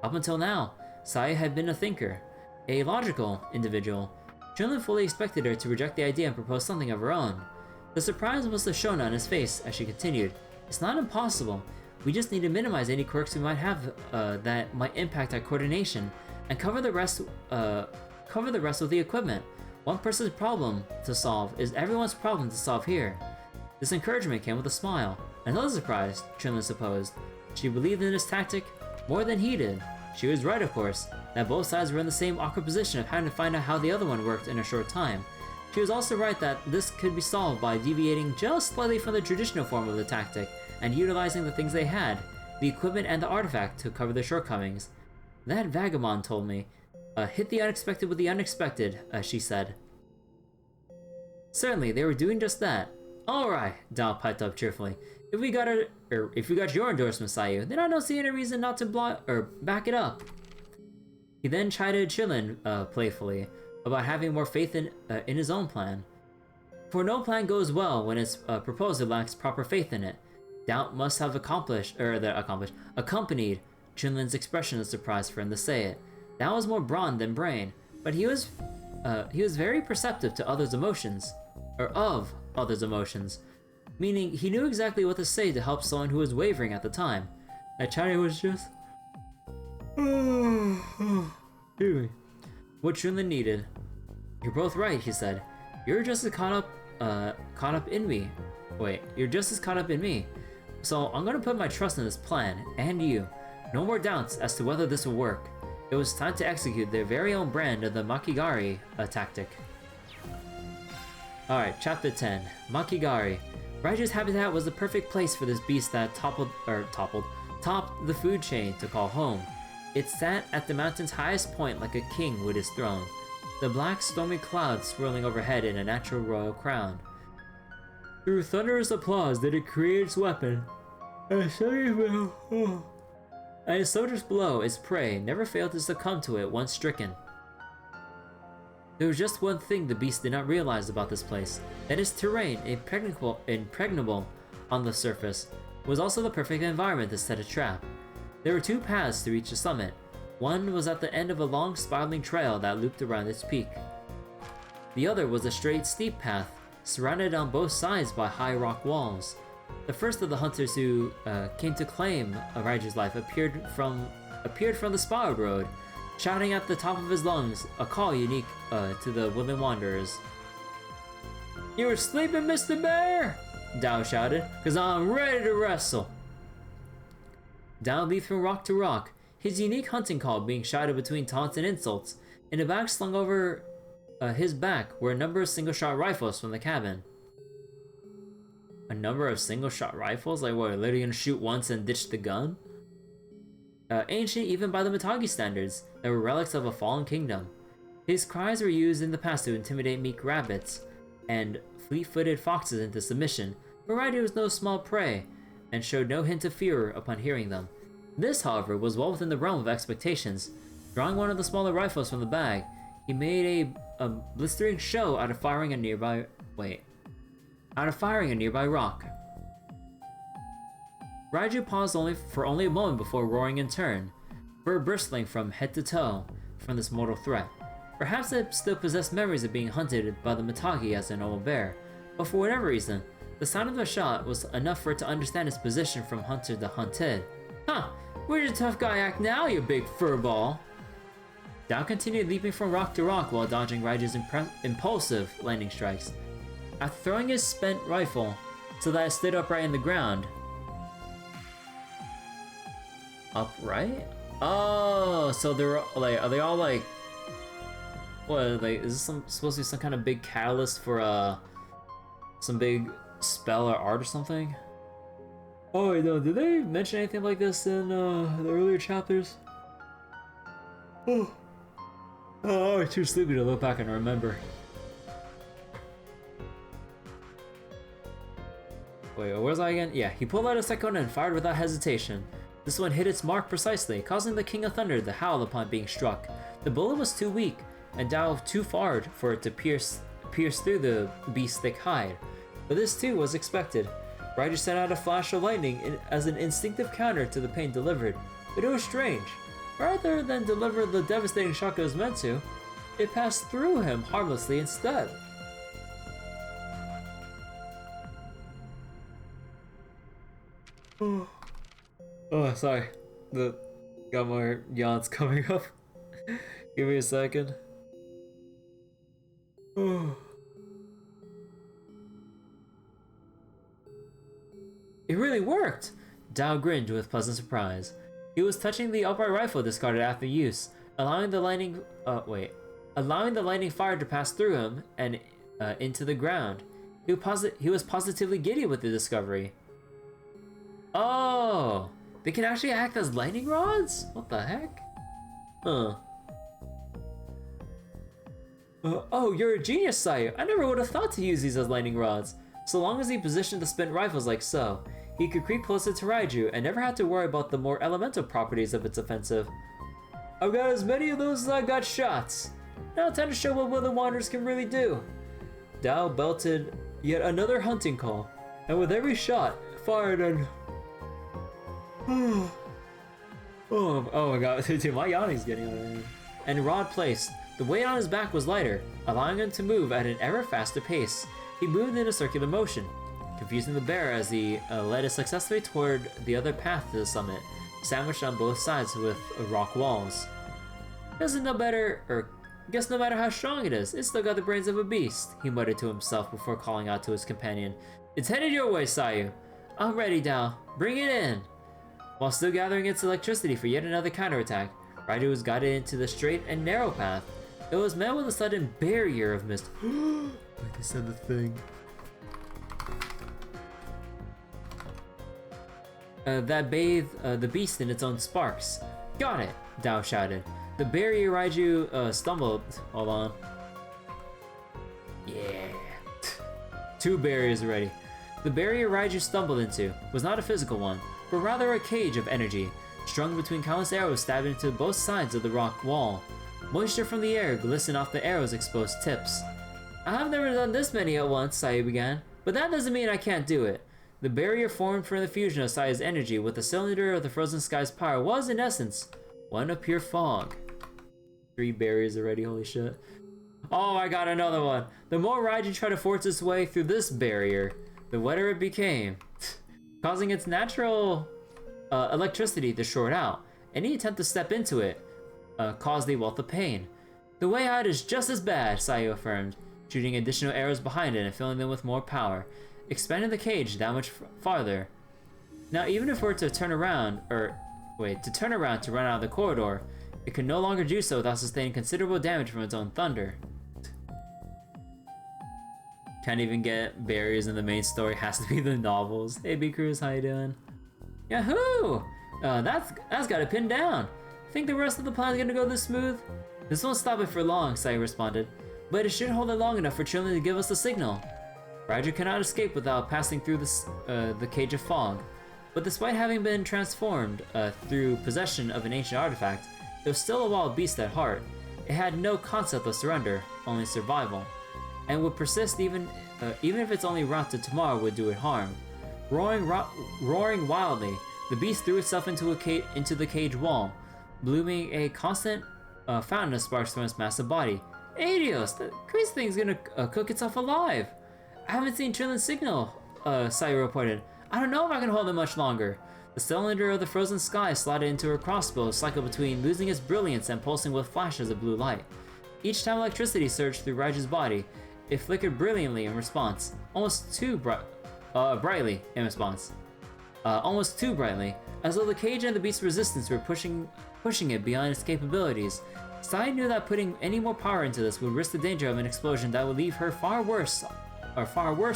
[SPEAKER 1] Up until now, Saya had been a thinker, a logical individual. Chunlin fully expected her to reject the idea and propose something of her own. The surprise was shown on his face as she continued. It's not impossible. We just need to minimize any quirks we might have that might impact our coordination, and cover the rest with the equipment. One person's problem to solve is everyone's problem to solve here. This encouragement came with a smile. Another surprise, Chunlin supposed. She believed in this tactic more than he did. She was right, of course, that both sides were in the same awkward position of having to find out how the other one worked in a short time. She was also right that this could be solved by deviating just slightly from the traditional form of the tactic, and utilizing the things they had, the equipment and the artifact, to cover their shortcomings. That vagabond told me. Hit the unexpected with the unexpected, she said. Certainly, they were doing just that. Alright, Dao piped up cheerfully. If we got your endorsement, Sayu, then I don't see any reason not to back it up. He then chided Chilin, playfully, about having more faith in his own plan. For no plan goes well when its proposer lacks proper faith in it. Doubt must have accompanied Chunlin's expression of surprise for him to say it. That was more brawn than brain, but he was very perceptive to others' emotions, or of others' emotions, meaning he knew exactly what to say to help someone who was wavering at the time. That China was just what Chunlin needed. You're both right, he said. You're just as caught up in me. You're just as caught up in me. So I'm gonna put my trust in this plan, and you. No more doubts as to whether this will work. It was time to execute their very own brand of the Makigari tactic. Alright, Chapter 10. Makigari. Raiju's habitat was the perfect place for this beast that topped the food chain to call home. It sat at the mountain's highest point like a king with his throne, the black stormy clouds swirling overhead in a natural royal crown. Through thunderous applause did it create its weapon, and its soldiers below, its prey, never failed to succumb to it once stricken. There was just one thing the beast did not realize about this place, that its terrain, impregnable on the surface, was also the perfect environment to set a trap. There were two paths to reach the summit. One was at the end of a long spiraling trail that looped around its peak. The other was a straight, steep path, surrounded on both sides by high rock walls. The first of the hunters who came to claim Raiju's life appeared from the spiral road, shouting at the top of his lungs, a call unique to the woodland wanderers. "You were sleeping, Mr. Bear?" Dao shouted, "'cause I'm ready to wrestle." Dao leaped from rock to rock, his unique hunting call being shouted between taunts and insults. In a bag slung over his back were a number of single-shot rifles from the cabin. A number of single-shot rifles? Like what, literally gonna shoot once and ditch the gun? Ancient even by the Mitagi standards, that were relics of a fallen kingdom. His cries were used in the past to intimidate meek rabbits and fleet-footed foxes into submission, but Raiju was no small prey, and showed no hint of fear upon hearing them. This, however, was well within the realm of expectations. Drawing one of the smaller rifles from the bag, he made a blistering show out of firing a nearby rock. Raiju paused for only a moment before roaring in turn, fur bristling from head to toe from this mortal threat. Perhaps it still possessed memories of being hunted by the Mitagi as a normal bear, but for whatever reason, the sound of the shot was enough for it to understand its position from hunter to hunted. "Huh, where'd your tough guy act now, you big furball?" Dao continued leaping from rock to rock while dodging Raiju's impulsive landing strikes. After throwing his spent rifle so that it stood upright in the ground. Upright? Oh, so they're like, are they all like, what, like, is this supposed to be some kind of big catalyst for some big spell or art or something? Oh wait, no, did they mention anything like this in the earlier chapters? Oh, I was too sleepy to look back and remember. Wait, where was I again? Yeah, he pulled out a second and fired without hesitation. This one hit its mark precisely, causing the King of Thunder to howl upon being struck. The bullet was too weak, and Dao too far for it to pierce through the beast's thick hide. But this too was expected. Raiju sent out a flash of lightning as an instinctive counter to the pain delivered. But it was strange. Rather than deliver the devastating shock it was meant to, it passed through him harmlessly instead. Oh, sorry. Got more yawns coming up. Give me a second. It really worked! Dao grinned with pleasant surprise. He was touching the upright rifle discarded after use, allowing the lightning fire to pass through him and into the ground. He was positively giddy with the discovery. Oh! They can actually act as lightning rods? What the heck? Huh. Oh, you're a genius, sire. I never would have thought to use these as lightning rods. So long as he positioned the spent rifles like so, he could creep closer to Raiju and never had to worry about the more elemental properties of its offensive. I've got as many of those as I got shots. Now time to show what Wither Wanderers can really do. Dao belted yet another hunting call, and with every shot, fired and... oh my god, dude, my yawning's getting on it. And Rod placed. The weight on his back was lighter, allowing him to move at an ever faster pace. He moved in a circular motion, confusing the bear as he led it successfully toward the other path to the summit, sandwiched on both sides with rock walls. Guess no matter how strong it is, it's still got the brains of a beast, he muttered to himself before calling out to his companion. It's headed your way, Sayu. I'm ready, Dao. Bring it in. While still gathering its electricity for yet another counterattack, Raiju was guided into the straight and narrow path. It was met with a sudden barrier of mist. Like they said the thing. That bathed the beast in its own sparks. Got it! Dao shouted. The barrier Raiju stumbled. Hold on. Yeah. 2 barriers already. The barrier Raiju stumbled into was not a physical one, but rather a cage of energy, strung between countless arrows stabbed into both sides of the rock wall. Moisture from the air glistened off the arrows' exposed tips. I've never done this many at once, Sayu began, but that doesn't mean I can't do it. The barrier formed from the fusion of Sayu's energy with the cylinder of the frozen sky's power was, in essence, one of pure fog. 3 barriers already, holy shit. Oh, I got another one! The more Raiju tried to force its way through this barrier, the wetter it became, causing its natural electricity to short out. Any attempt to step into it caused a wealth of pain. The way out is just as bad, Sayu affirmed, shooting additional arrows behind it and filling them with more power, expanding the cage that much farther. Now, even if it were to turn around to run out of the corridor, it could no longer do so without sustaining considerable damage from its own thunder. Can't even get barriers in the main story, has to be the novels. Hey B Cruz, how you doing? Yahoo! That's got it pinned down. Think the rest of the plan's gonna go this smooth? This won't stop it for long, Sayu responded, but it should hold it long enough for Chilling to give us the signal. Raiju cannot escape without passing through the cage of fog, but despite having been transformed through possession of an ancient artifact, it was still a wild beast at heart. It had no concept of surrender, only survival, and would persist even if its only route to tomorrow would do it harm. Roaring wildly, the beast threw itself into the cage wall, blooming a constant fountain of sparks from its massive body. Adios! The crazy thing's gonna cook itself alive! I haven't seen Trillin's signal, Sayu reported. I don't know if I can hold it much longer. The cylinder of the frozen sky slotted into her crossbow, cycled between losing its brilliance and pulsing with flashes of blue light. Each time electricity surged through Raiju's body, it flickered brilliantly in response, almost too brightly, as though the cage and the beast's resistance were pushing it beyond its capabilities. Sayu knew that putting any more power into this would risk the danger of an explosion that would leave her far worse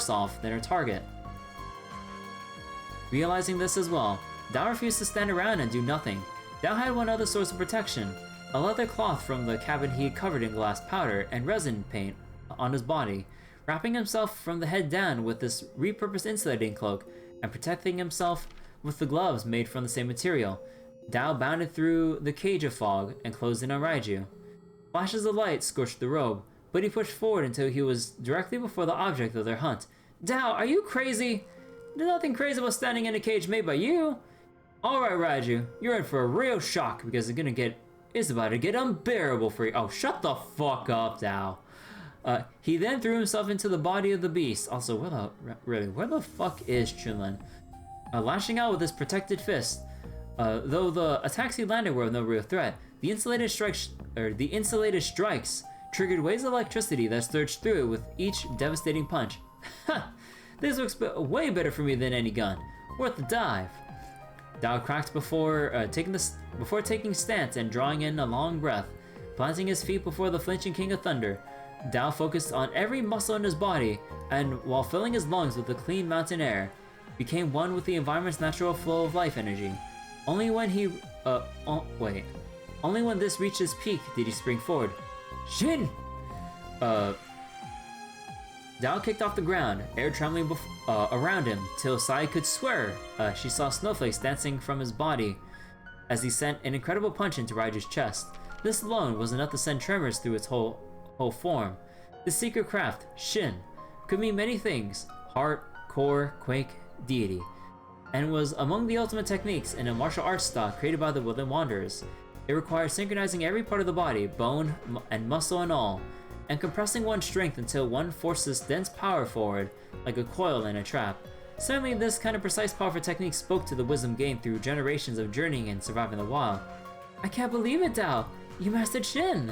[SPEAKER 1] off than her target. Realizing this as well, Dao refused to stand around and do nothing. Dao had one other source of protection, a leather cloth from the cabin he had covered in glass powder and resin paint on his body, wrapping himself from the head down with this repurposed insulating cloak and protecting himself with the gloves made from the same material. Dao bounded through the cage of fog and closed in on Raiju. Flashes of light scorched the robe, but he pushed forward until he was directly before the object of their hunt. Dao, are you crazy? There's nothing crazy about standing in a cage made by you. Alright, Raiju, you're in for a real shock because it's about to get unbearable for you. Oh, shut the fuck up, Dao. He then threw himself into the body of the beast. Also, where the fuck is Chunlin? Lashing out with his protected fist. Though the attacks he landed were of no real threat, the insulated strikes triggered waves of electricity that surged through it with each devastating punch. Ha! This looks way better for me than any gun. Worth the dive. Dao cracked before taking stance and drawing in a long breath, planting his feet before the flinching King of Thunder. Dao focused on every muscle in his body, and while filling his lungs with the clean mountain air, became one with the environment's natural flow of life energy. Only when this reached its peak did he spring forward. Shin! Dao kicked off the ground, air trembling around him, till Sai could swear she saw snowflakes dancing from his body as he sent an incredible punch into Raiju's chest. This alone was enough to send tremors through its whole form. This secret craft, Shin, could mean many things: heart, core, quake, deity, and was among the ultimate techniques in a martial arts style created by the Woodland Wanderers. It required synchronizing every part of the body, bone and muscle and all, and compressing one's strength until one forces dense power forward, like a coil in a trap. Certainly this kind of precise, powerful technique spoke to the wisdom gained through generations of journeying and surviving the wild. I can't believe it, Dao! You mastered Shin!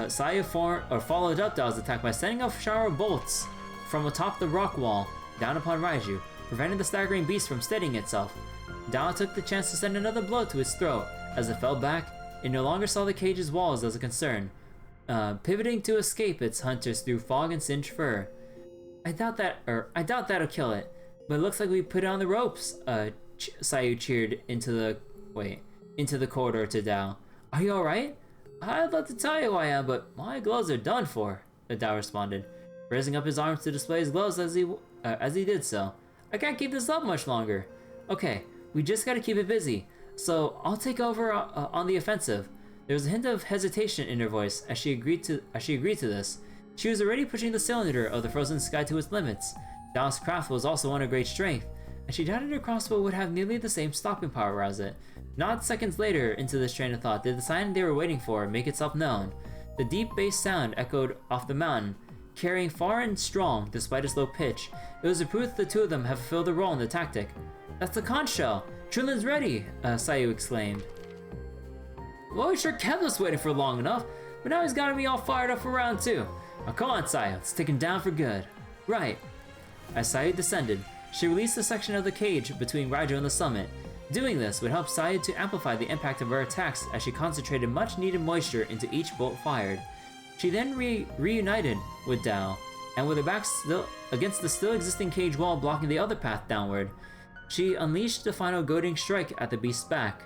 [SPEAKER 1] Saya followed up Dao's attack by sending a shower of bolts from atop the rock wall down upon Raiju, preventing the staggering beast from steadying itself. Dao took the chance to send another blow to its throat. As it fell back, it no longer saw the cage's walls as a concern, pivoting to escape its hunters through fog and singed fur. I doubt that'll kill it, but it looks like we put it on the ropes. Sayu cheered into the corridor to Dao. Are you alright? I'd love to tell you I am, but my gloves are done for, Dao responded, raising up his arms to display his gloves as he did so. I can't keep this up much longer. Okay, we just gotta keep it busy, so I'll take over on the offensive. There was a hint of hesitation in her voice as she agreed to this. She was already pushing the cylinder of the frozen sky to its limits. Dao's craft was also one of great strength, and she doubted her crossbow would have nearly the same stopping power as it. Not seconds later into this train of thought did the sign they were waiting for make itself known. The deep bass sound echoed off the mountain, carrying far and strong despite its low pitch. It was a proof that the two of them have fulfilled their role in the tactic. That's the conch shell! Chunlin's ready! Sayu exclaimed. Well, we sure kept us waiting for long enough, but now he's got me all fired up for round 2. Now come on, Sayu, let's take him down for good. Right. As Sayu descended, she released a section of the cage between Raiju and the summit. Doing this would help Sayu to amplify the impact of her attacks as she concentrated much needed moisture into each bolt fired. She then reunited with Dao, and with her back still against the still existing cage wall blocking the other path downward, she unleashed the final goading strike at the beast's back.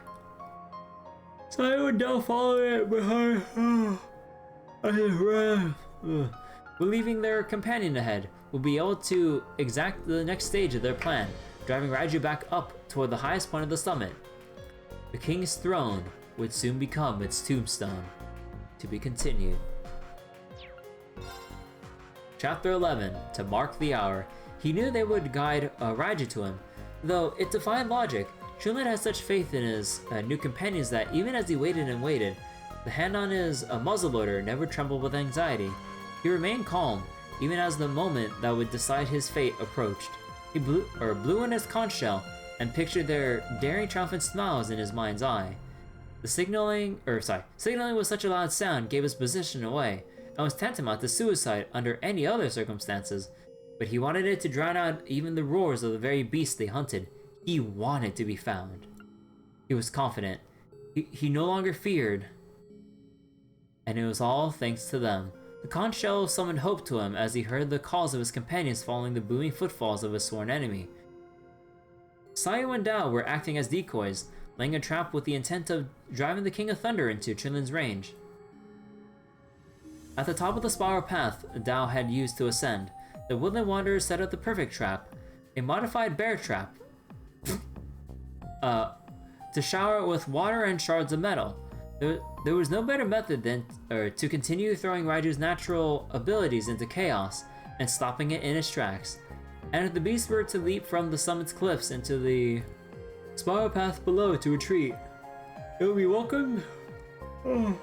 [SPEAKER 1] Sayu and Dao followed it behind. Believing their companion ahead would be able to exact the next stage of their plan, driving Raiju back up toward the highest point of the summit. The king's throne would soon become its tombstone. To be continued. Chapter 11. To mark the hour. He knew they would guide Raiju to him, though it defied logic. Chunlin had such faith in his new companions that even as he waited and waited, the hand on his muzzleloader never trembled with anxiety. He remained calm, even as the moment that would decide his fate approached. He blew in his conch shell and pictured their daring, triumphant smiles in his mind's eye. The signaling with such a loud sound gave his position away and was tantamount to suicide under any other circumstances. But he wanted it to drown out even the roars of the very beast they hunted. He wanted to be found. He was confident. He no longer feared. And it was all thanks to them. The conch shell summoned hope to him as he heard the calls of his companions following the booming footfalls of his sworn enemy. Sayu and Dao were acting as decoys, laying a trap with the intent of driving the King of Thunder into Chunlin's range. At the top of the spiral path Dao had used to ascend, the Woodland Wanderers set up the perfect trap, a modified bear trap, to shower it with water and shards of metal. There was no better method than to continue throwing Raiju's natural abilities into chaos and stopping it in its tracks. And if the beast were to leap from the summit's cliffs into the spiral path below to retreat. It will be welcome. Oh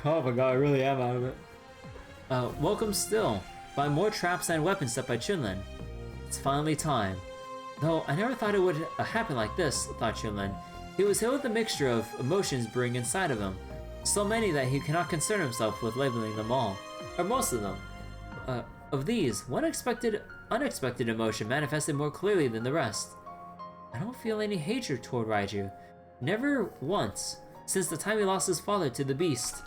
[SPEAKER 1] my god, I really am out of it. Welcome still, by more traps and weapons set by Chunlin. It's finally time. Though I never thought it would happen like this, thought Chunlin. He was hit with a mixture of emotions brewing inside of him. So many that he cannot concern himself with labeling them all, or most of them. Of these, one unexpected emotion manifested more clearly than the rest. I don't feel any hatred toward Raiju. Never once, since the time he lost his father to the beast.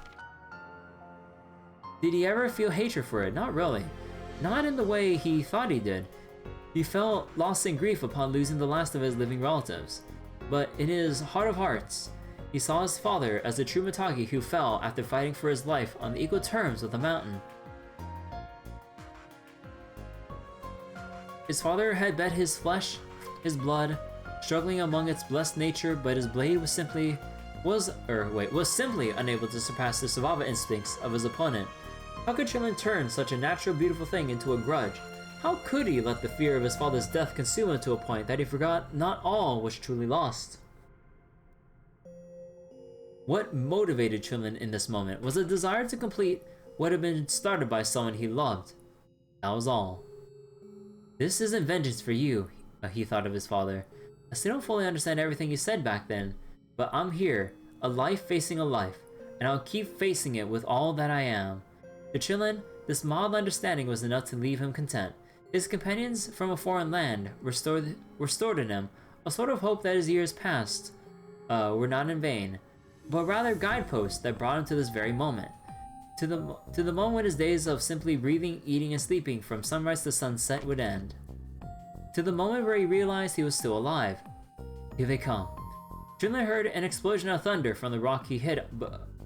[SPEAKER 1] Did he ever feel hatred for it? Not really. Not in the way he thought he did. He felt loss and grief upon losing the last of his living relatives. But in his heart of hearts, he saw his father as the true Mitagi who fell after fighting for his life on the equal terms with the mountain. His father had bet his flesh, his blood, struggling among its blessed nature, but his blade was simply unable to surpass the survival instincts of his opponent. How could Chunlin turn such a natural, beautiful thing into a grudge? How could he let the fear of his father's death consume him to a point that he forgot not all was truly lost? What motivated Chunlin in this moment was a desire to complete what had been started by someone he loved. That was all. This isn't vengeance for you, he thought of his father. I still don't fully understand everything you said back then, but I'm here, a life facing a life, and I'll keep facing it with all that I am. To Chunlin, this mild understanding was enough to leave him content. His companions from a foreign land restored in him a sort of hope that his years past were not in vain, but rather guideposts that brought him to this very moment. To the moment when his days of simply breathing, eating, and sleeping from sunrise to sunset would end. To the moment where he realized he was still alive. Here they come. Chunlin heard an explosion of thunder from the rock he hid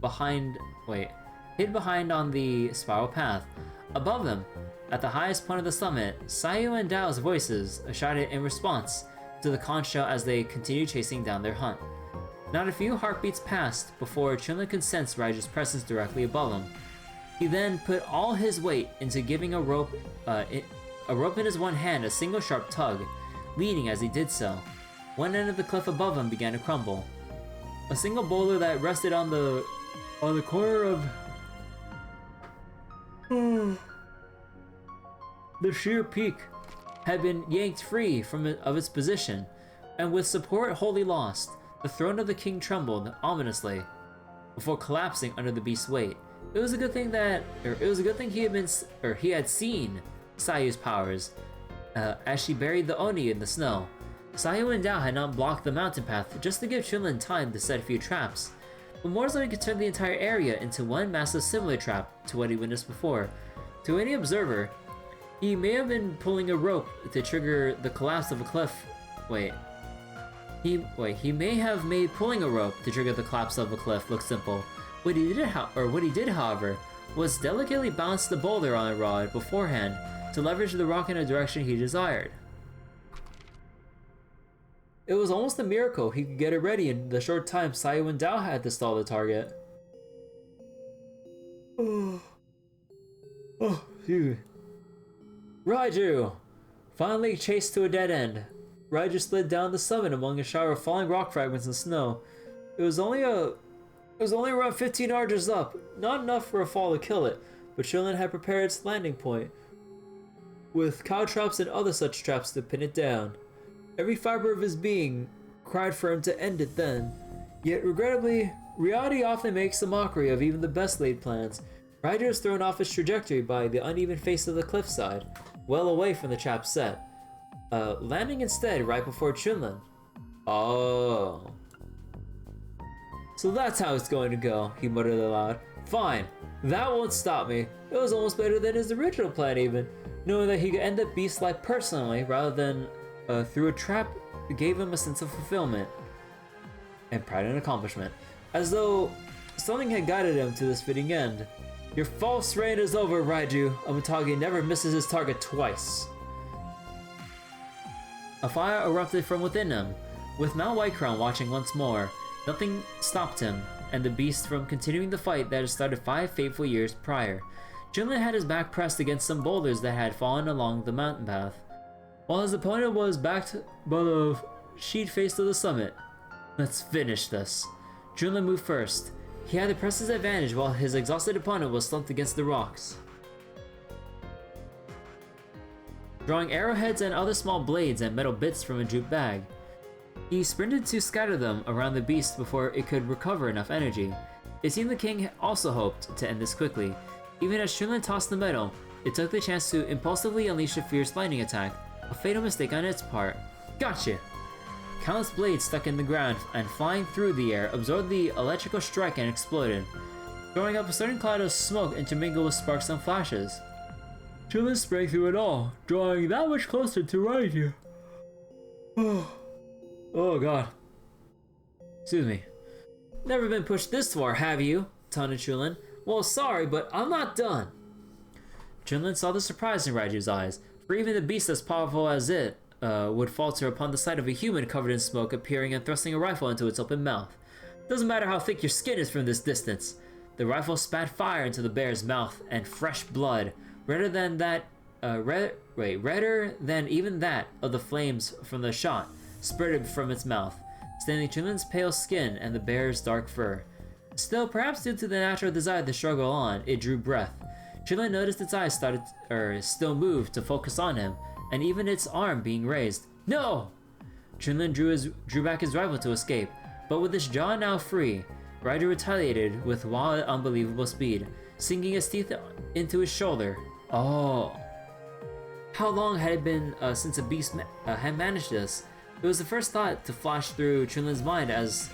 [SPEAKER 1] behind on the spiral path. Above them, at the highest point of the summit, Sayu and Dao's voices shouted in response to the conch shell as they continued chasing down their hunt. Not a few heartbeats passed before Chunlin could sense Raiju's presence directly above him. He then put all his weight into giving a rope in his one hand a single sharp tug, leading as he did so. One end of the cliff above him began to crumble. A single boulder that rested on the corner of the sheer peak had been yanked free of its position, and with support wholly lost, the throne of the king trembled ominously before collapsing under the beast's weight. It was a good thing he had seen Sayu's powers as she buried the Oni in the snow. Sayu and Dao had not blocked the mountain path just to give Chunlin time to set a few traps, but more so he could turn the entire area into one massive similar trap to what he witnessed before. To any observer, he may have been pulling a rope to trigger the collapse of a cliff. He may have made pulling a rope to trigger the collapse of a cliff look simple. What he did, however, was delicately balance the boulder on a rod beforehand to leverage the rock in a direction he desired. It was almost a miracle he could get it ready in the short time Sayu and Dao had to stall the target. Phew. Raiju! Finally chased to a dead end. Raiju slid down the summit among a shower of falling rock fragments and snow. It was only around 15 arches up, not enough for a fall to kill it, but Chunlin had prepared its landing point, with cow traps and other such traps to pin it down. Every fiber of his being cried for him to end it then. Yet regrettably, reality often makes a mockery of even the best laid plans. Raiju was thrown off his trajectory by the uneven face of the cliffside, well away from the trap set, landing instead right before Chunlin. Oh. So that's how it's going to go, he muttered aloud. Fine, that won't stop me. It was almost better than his original plan even, knowing that he could end up beast life personally rather than through a trap gave him a sense of fulfillment and pride and accomplishment, as though something had guided him to this fitting end. Your false reign is over, Raiju. A Mitagi never misses his target twice. A fire erupted from within him, with Mount Whitecrown watching once more. Nothing stopped him and the beast from continuing the fight that had started 5 fateful years prior. Chunlin had his back pressed against some boulders that had fallen along the mountain path. While his opponent was backed by the she'd face to the summit. Let's finish this. Junlin moved first. He had to press his advantage while his exhausted opponent was slumped against the rocks. Drawing arrowheads and other small blades and metal bits from a jute bag, he sprinted to scatter them around the beast before it could recover enough energy. It seemed the king also hoped to end this quickly. Even as Junlin tossed the metal, it took the chance to impulsively unleash a fierce lightning attack, a fatal mistake on its part. Gotcha! Countless blades stuck in the ground and flying through the air absorbed the electrical strike and exploded, throwing up a certain cloud of smoke intermingled with sparks and flashes. Junlin sprang through it all, drawing that much closer to Raiju. Oh god. Excuse me. Never been pushed this far, have you? Taunted Junlin. Well, sorry, but I'm not done. Junlin saw the surprise in Raiju's eyes, for even the beast as powerful as it would falter upon the sight of a human covered in smoke appearing and thrusting a rifle into its open mouth. Doesn't matter how thick your skin is from this distance. The rifle spat fire into the bear's mouth, and fresh blood, redder than even that of the flames from the shot, spurted from its mouth, staining Junlin's pale skin and the bear's dark fur. Still, perhaps due to the natural desire to struggle on, it drew breath. Junlin noticed its eyes still moved to focus on him, and even its arm being raised. No! Junlin drew back his rifle to escape, but with his jaw now free, Raiju retaliated with wild, unbelievable speed, sinking his teeth into his shoulder. Oh. How long had it been since a beast had managed this? It was the first thought to flash through Junlin's mind as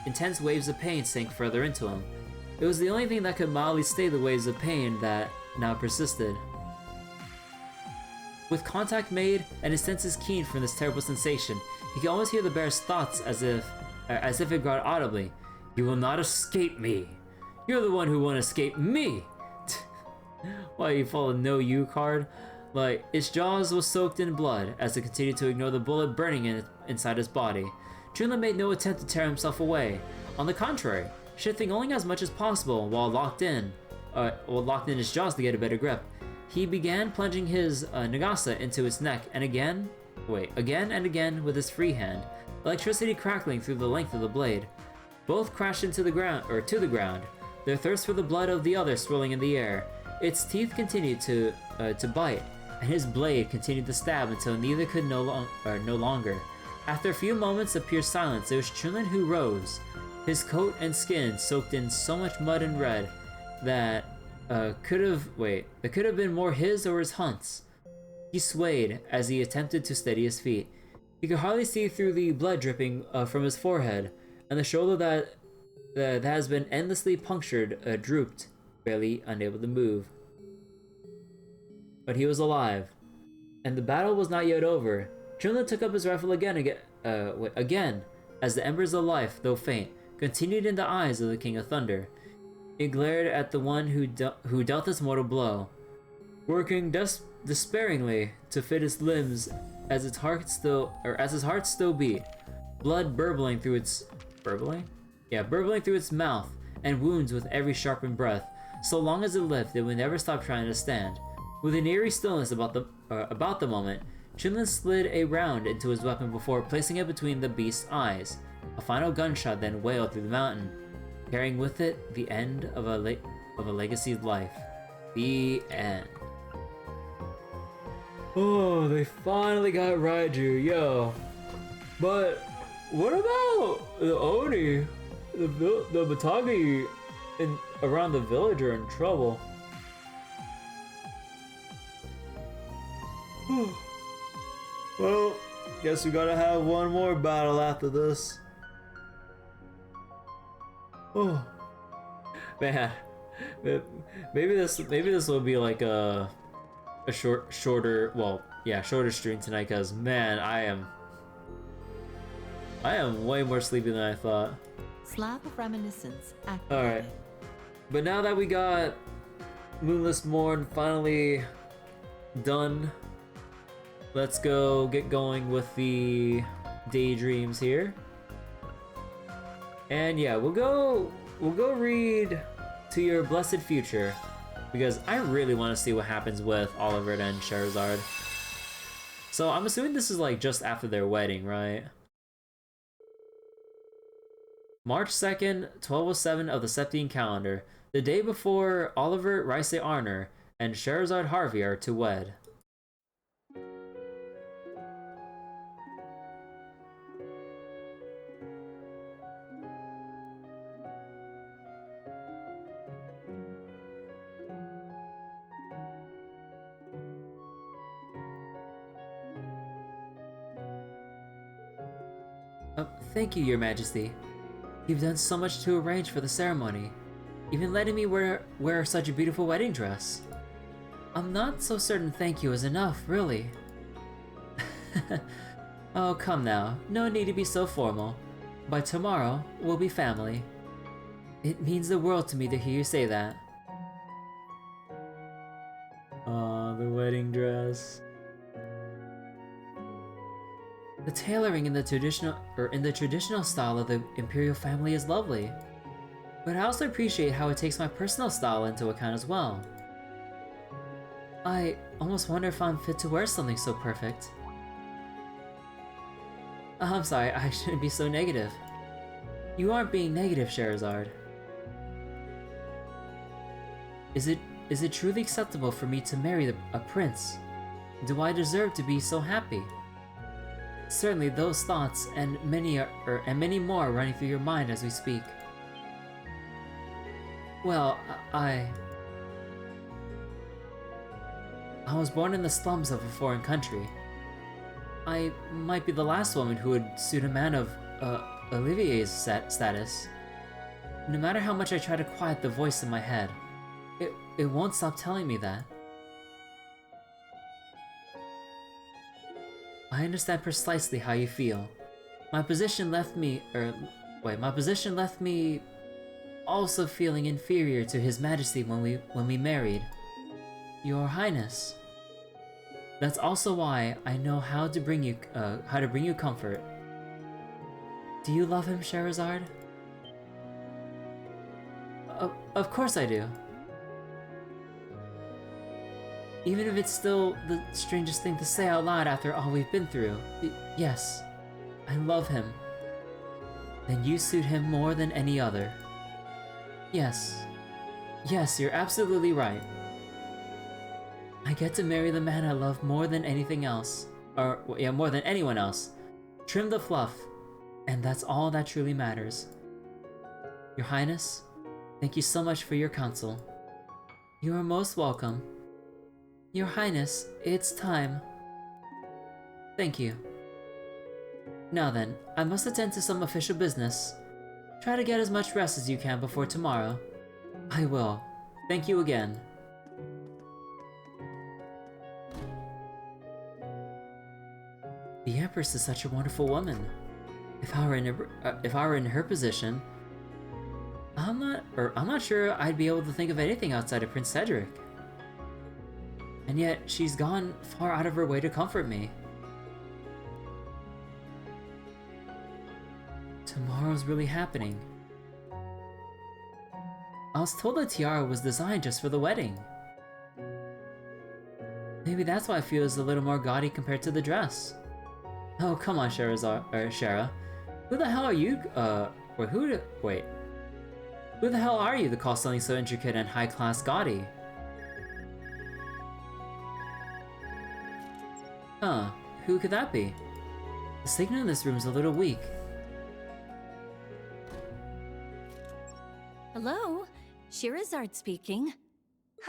[SPEAKER 1] intense waves of pain sank further into him. It was the only thing that could mildly stay the waves of pain that now persisted. With contact made and his senses keen from this terrible sensation, he could almost hear the bear's thoughts as if it growled audibly. You will not escape me. You're the one who won't escape me. Why, you pull a no you card? Like, its jaws was soaked in blood as it continued to ignore the bullet burning inside his body. Junlin made no attempt to tear himself away. On the contrary, shifting only as much as possible while locked in his jaws to get a better grip. He began plunging his Nagasa into its neck again and again with his free hand, electricity crackling through the length of the blade. Both crashed to the ground, their thirst for the blood of the other swirling in the air. Its teeth continued to bite, and his blade continued to stab until neither could no longer. After a few moments of pure silence, it was Junlin who rose, his coat and skin soaked in so much mud and red that it could have been more his or his hunt's. He swayed as he attempted to steady his feet. He could hardly see through the blood dripping from his forehead, and the shoulder that has been endlessly punctured drooped, barely unable to move. But he was alive, and the battle was not yet over. Junlin took up his rifle again, as the embers of life, though faint, continued in the eyes of the King of Thunder. It glared at the one who dealt this mortal blow, working despairingly to fit his limbs as his heart still beat, blood burbling through its mouth and wounds with every sharpened breath. So long as it lived, it would never stop trying to stand. With an eerie stillness about the moment, Junlin slid a round into his weapon before placing it between the beast's eyes. A final gunshot then wailed through the mountain, carrying with it the end of a legacy's life. The end. Oh, they finally got Raiju, yo. But what about the Oni? The Batagi around the village are in trouble. Well, guess we gotta have one more battle after this. Oh man, maybe this will be like a shorter stream tonight, cause man, I am way more sleepy than I thought.
[SPEAKER 2] Slab of reminiscence activated.
[SPEAKER 1] All right, but now that we got Moonless Morn finally done, let's go get going with the Daydreams here. And yeah, we'll go read To Your Blessed Future, because I really want to see what happens with Oliver and Charizard. So I'm assuming this is like just after their wedding, right? March 2nd, 1207 of the Septine calendar, the day before Oliver Rice Arner and Sherazade Harvey are to wed. Thank you, Your Majesty. You've done so much to arrange for the ceremony, even letting me wear such a beautiful wedding dress. I'm not so certain thank you is enough, really. Oh, come now, no need to be so formal. By tomorrow, we'll be family. It means the world to me to hear you say that. Aw, the wedding dress. The tailoring in the traditional style of the imperial family is lovely, but I also appreciate how it takes my personal style into account as well. I almost wonder if I'm fit to wear something so perfect. I'm sorry, I shouldn't be so negative. You aren't being negative, Sherazade. Is it truly acceptable for me to marry a prince? Do I deserve to be so happy? Certainly those thoughts and many more are running through your mind as we speak. Well, I was born in the slums of a foreign country. I might be the last woman who would suit a man of Olivier's status. No matter how much I try to quiet the voice in my head, it won't stop telling me that. I understand precisely how you feel. My position left me also feeling inferior to His Majesty when we married. Your Highness. That's also why I know how to bring you comfort. Do you love him, Sherazade? Of course I do. Even if it's still the strangest thing to say out loud after all we've been through. Yes, I love him. Then you suit him more than any other. Yes, you're absolutely right. I get to marry the man I love more than anything else. More than anyone else. Trim the fluff, and that's all that truly matters. Your Highness, thank you so much for your counsel. You are most welcome. Your Highness, it's time. Thank you. Now then, I must attend to some official business. Try to get as much rest as you can before tomorrow. I will. Thank you again. The Empress is such a wonderful woman. If I were in her position, I'm not sure I'd be able to think of anything outside of Prince Cedric. And yet, she's gone far out of her way to comfort me. Tomorrow's really happening. I was told the tiara was designed just for the wedding. Maybe that's why it feels a little more gaudy compared to the dress. Oh, come on, Shara. Who the hell are you, who the hell are you to call something so intricate and high-class gaudy? Huh, who could that be? The signal in this room is a little weak.
[SPEAKER 2] Hello, Sherazade speaking.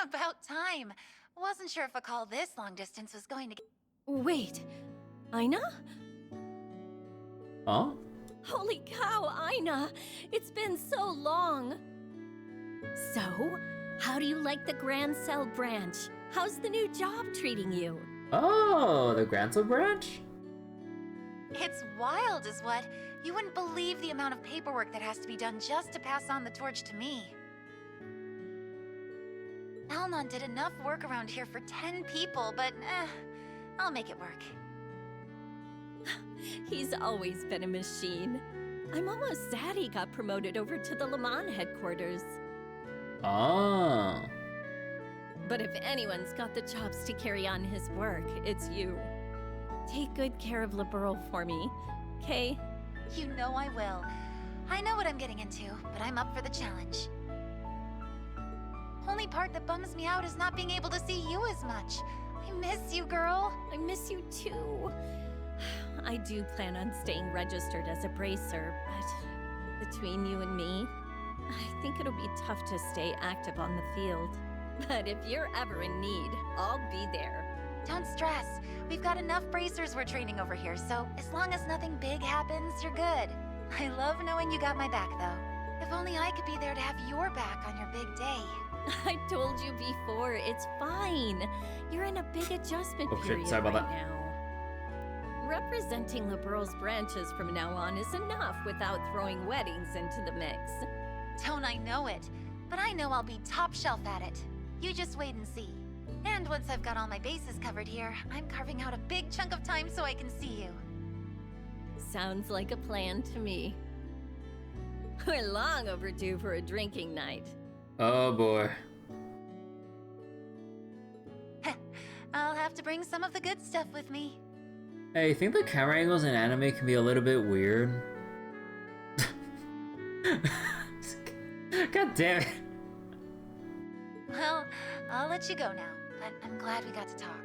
[SPEAKER 4] About time. Wasn't sure if a call this long distance was going to get...
[SPEAKER 2] Wait, Aina?
[SPEAKER 1] Oh?
[SPEAKER 2] Holy cow, Aina! It's been so long! So, how do you like the Grand Cell branch? How's the new job treating you?
[SPEAKER 1] Oh, the Grantel branch?
[SPEAKER 4] It's wild is what. You wouldn't believe the amount of paperwork that has to be done just to pass on the torch to me. Alnon did enough work around here for 10 people, but I'll make it work.
[SPEAKER 2] He's always been a machine. I'm almost sad he got promoted over to the Le Mans headquarters.
[SPEAKER 1] Oh.
[SPEAKER 2] But if anyone's got the chops to carry on his work, it's you. Take good care of Liberal for me, okay?
[SPEAKER 4] You know I will. I know what I'm getting into, but I'm up for the challenge. Only part that bums me out is not being able to see you as much. I miss you, girl.
[SPEAKER 2] I miss you too. I do plan on staying registered as a bracer, but between you and me, I think it'll be tough to stay active on the field. But if you're ever in need, I'll be there.
[SPEAKER 4] Don't stress. We've got enough bracers we're training over here, so as long as nothing big happens, you're good. I love knowing you got my back, though. If only I could be there to have your back on your big day.
[SPEAKER 2] I told you before, it's fine. You're in a big adjustment period
[SPEAKER 1] sorry about
[SPEAKER 2] right
[SPEAKER 1] that.
[SPEAKER 2] now. Representing Liberal's branches from now on is enough without throwing weddings into the mix.
[SPEAKER 4] Don't I know it? But I know I'll be top shelf at it. You just wait and see. And once I've got all my bases covered here, I'm carving out a big chunk of time so I can see you.
[SPEAKER 2] Sounds like a plan to me. We're long overdue for a drinking night.
[SPEAKER 1] Oh boy.
[SPEAKER 4] I'll have to bring some of the good stuff with me.
[SPEAKER 1] Hey, I think the camera angles in anime can be a little bit weird. God damn it.
[SPEAKER 4] Well, I'll let you go now, but I'm glad we got to talk.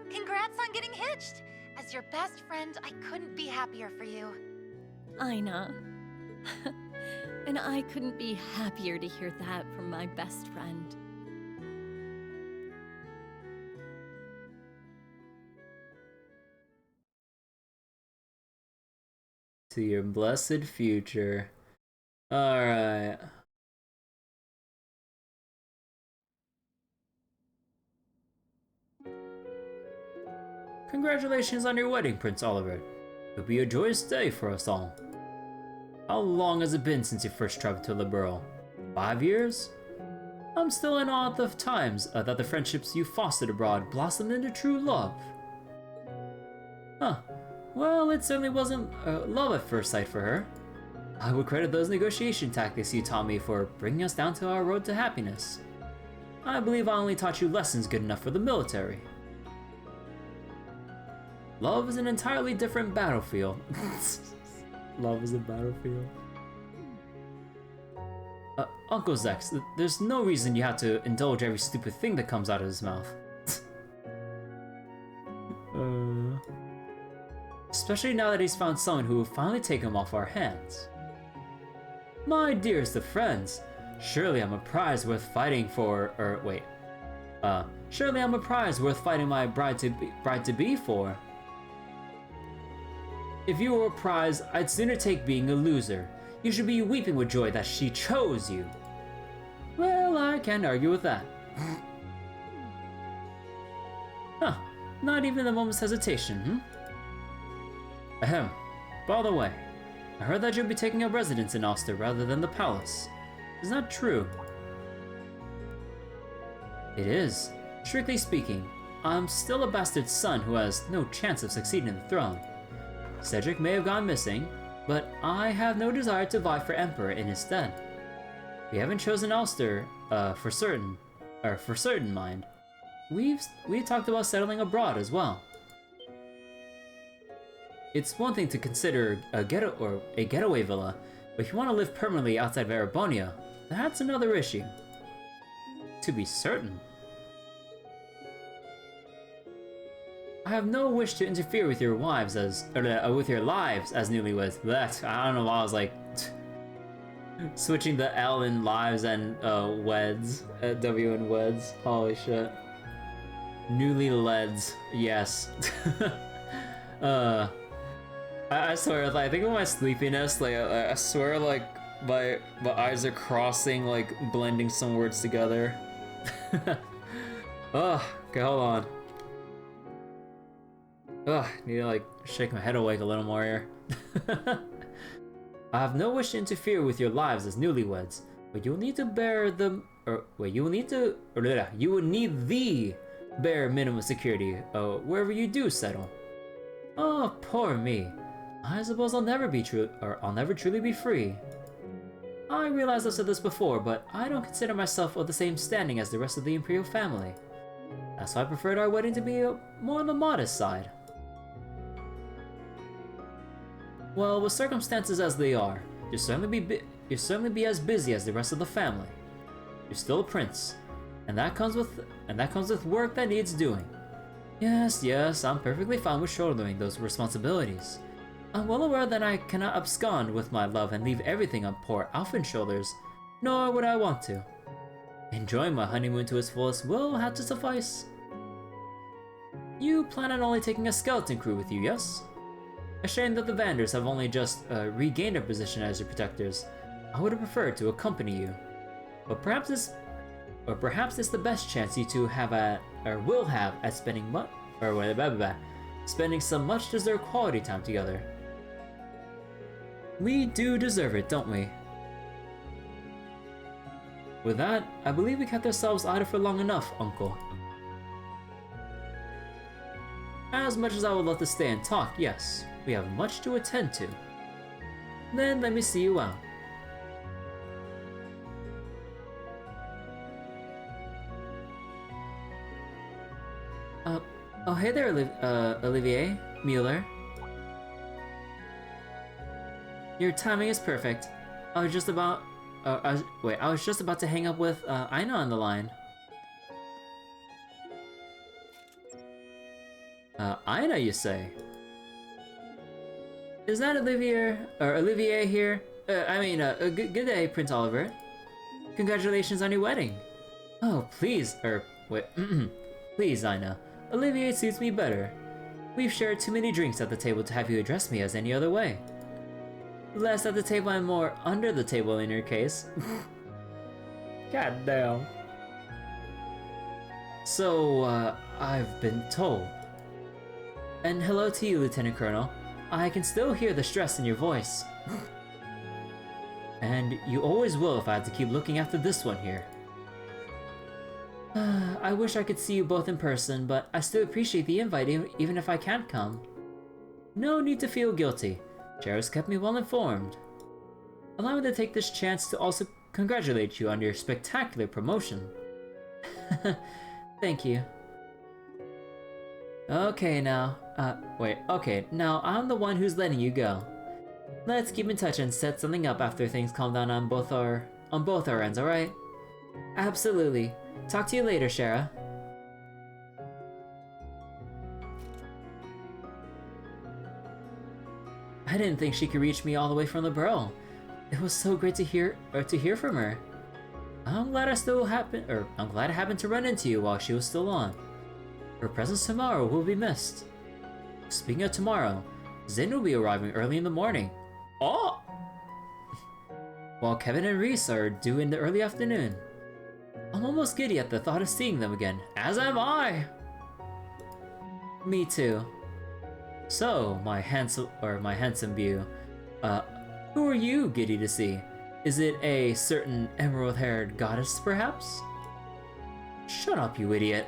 [SPEAKER 4] Congrats on getting hitched! As your best friend, I couldn't be happier for you.
[SPEAKER 2] Aina. And I couldn't be happier to hear that from my best friend.
[SPEAKER 1] To your blessed future. Alright. Congratulations on your wedding, Prince Oliver. It'll be a joyous day for us all. How long has it been since you first traveled to Liberal? 5 years? I'm still in awe of the times that the friendships you fostered abroad blossomed into true love. Huh. Well, it certainly wasn't love at first sight for her. I would credit those negotiation tactics you taught me for bringing us down to our road to happiness. I believe I only taught you lessons good enough for the military. Love is an entirely different battlefield. Love is a battlefield. Uncle Zex, there's no reason you have to indulge every stupid thing that comes out of his mouth. Especially now that he's found someone who will finally take him off our hands. My dearest of friends, surely I'm a prize worth fighting for, surely I'm a prize worth fighting my bride-to-be for. If you were a prize, I'd sooner take being a loser. You should be weeping with joy that she chose you. Well, I can't argue with that. Huh, not even a moment's hesitation, Ahem, by the way, I heard that you'll be taking up residence in Oster rather than the palace. Is that true? It is. Strictly speaking, I'm still a bastard son who has no chance of succeeding in the throne. Cedric may have gone missing, but I have no desire to vie for Emperor in his stead. We haven't chosen Ulster, for certain, mind. We talked about settling abroad as well. It's one thing to consider a getaway villa, but if you want to live permanently outside of Erebonia, that's another issue. To be certain. I have no wish to interfere with your lives as newlyweds. Blech, I don't know why I was like switching the L in lives and weds, W in weds. Holy shit. Newlyweds, yes. I swear, like, I think of my sleepiness, like, I swear, like, my eyes are crossing, like, blending some words together. Ugh, okay, hold on. Ugh, need to, like, shake my head awake a little more here. I have no wish to interfere with your lives as newlyweds, but you will need to bear the, you will need the bare minimum security, wherever you do settle. Oh, poor me. I suppose I'll never truly be free. I realize I've said this before, but I don't consider myself of the same standing as the rest of the Imperial family. That's why I preferred our wedding to be more on the modest side. Well, with circumstances as they are, You'll certainly be as busy as the rest of the family. You're still a prince, and that comes with work that needs doing. Yes, I'm perfectly fine with shouldering those responsibilities. I'm well aware that I cannot abscond with my love and leave everything on poor Alphin's shoulders, nor would I want to. Enjoying my honeymoon to its fullest will have to suffice. You plan on only taking a skeleton crew with you, yes? A shame that the Vanders have only just regained their position as your protectors. I would have preferred to accompany you. But perhaps it's the best chance you two have at, or will have, at spending some much deserved quality time together. We do deserve it, don't we? With that, I believe we kept ourselves idle for long enough, Uncle. As much as I would love to stay and talk, yes, we have much to attend to. Then let me see you out. Oh hey there, Olivier Mueller. Your timing is perfect. I was just about to hang up with Aina on the line. Aina, you say? Is that Olivier here? Good day, Prince Oliver. Congratulations on your wedding. Oh, please, please, Aina. Olivier suits me better. We've shared too many drinks at the table to have you address me as any other way. Less at the table and more under the table in your case. God damn. So, I've been told. And hello to you, Lieutenant Colonel. I can still hear the stress in your voice. And you always will if I have to keep looking after this one here. I wish I could see you both in person, but I still appreciate the invite even if I can't come. No need to feel guilty. Chera's kept me well informed. Allow me to take this chance to also congratulate you on your spectacular promotion. Thank you. Okay, now I'm the one who's letting you go. Let's keep in touch and set something up after things calm down on both our ends, alright? Absolutely. Talk to you later, Chera. I didn't think she could reach me all the way from the Burrow. It was so great to hear from her. I'm glad it happened to run into you while she was still on. Her presence tomorrow will be missed. Speaking of tomorrow, Zin will be arriving early in the morning. Oh! While Kevin and Reese are due in the early afternoon. I'm almost giddy at the thought of seeing them again, as am I! Me too. So, my handsome beau, who are you giddy to see? Is it a certain emerald-haired goddess, perhaps? Shut up, you idiot.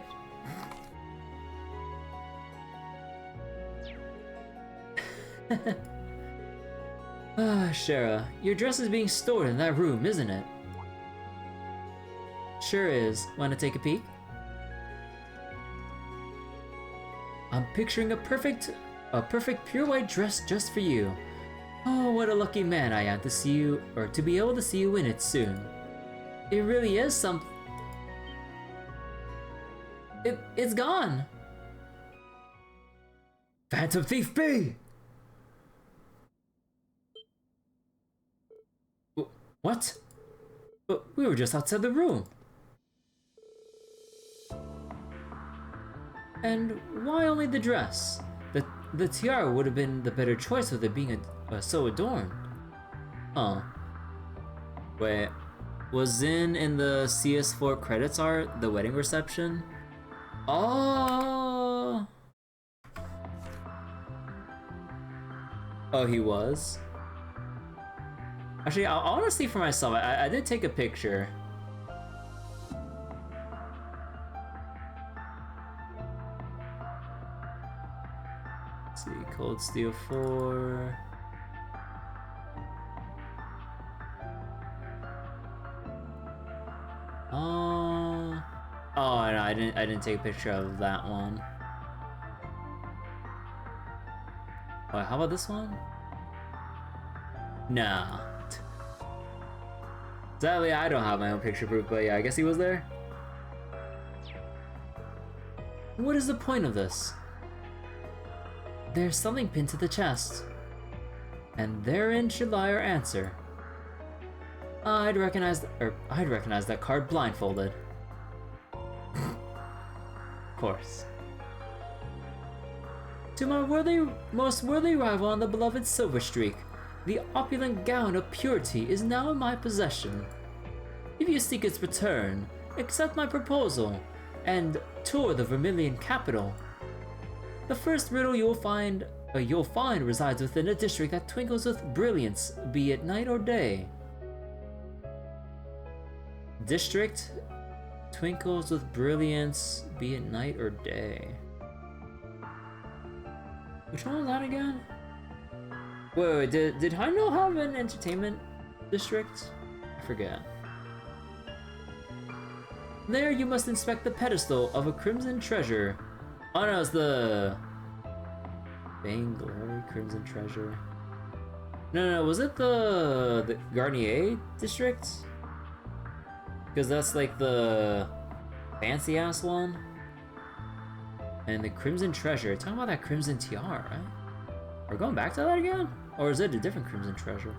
[SPEAKER 1] Chera, your dress is being stored in that room, isn't it? Sure is. Wanna take a peek? I'm picturing a perfect pure white dress just for you. Oh, what a lucky man I am to see you, or to be able to see you in it soon. It really is something. It's gone! Phantom Thief B! What? But we were just outside the room. And why only the dress? The tiara would have been the better choice with it being so adorned. Huh. Wait, was Zin in the CS4 credits art, the wedding reception? Oh! Oh, he was? Actually, I want to see for myself. I did take a picture. Let's see, Cold Steel 4. Oh no, I didn't take a picture of that one. Wait, how about this one? Nah. Sadly, I don't have my own picture proof, but yeah, I guess he was there. What is the point of this? There's something pinned to the chest, and therein should lie our answer. I'd recognize that card blindfolded. Of course. To my most worthy rival on the beloved Silver Streak, the opulent gown of purity is now in my possession. If you seek its return, accept my proposal and tour the Vermilion capital. The first riddle you'll find resides within a district that twinkles with brilliance, be it night or day. District twinkles with brilliance, be it night or day. Which one was that again? Wait, did Heimdall have an entertainment district? I forget. There you must inspect the pedestal of a crimson treasure. Oh no, it's the Vainglory Crimson Treasure. No, was it the Garnier district? Because that's like the fancy ass one. And the Crimson Treasure. Talking about that Crimson Tiara, right? We're going back to that again? Or is it a different Crimson Treasure?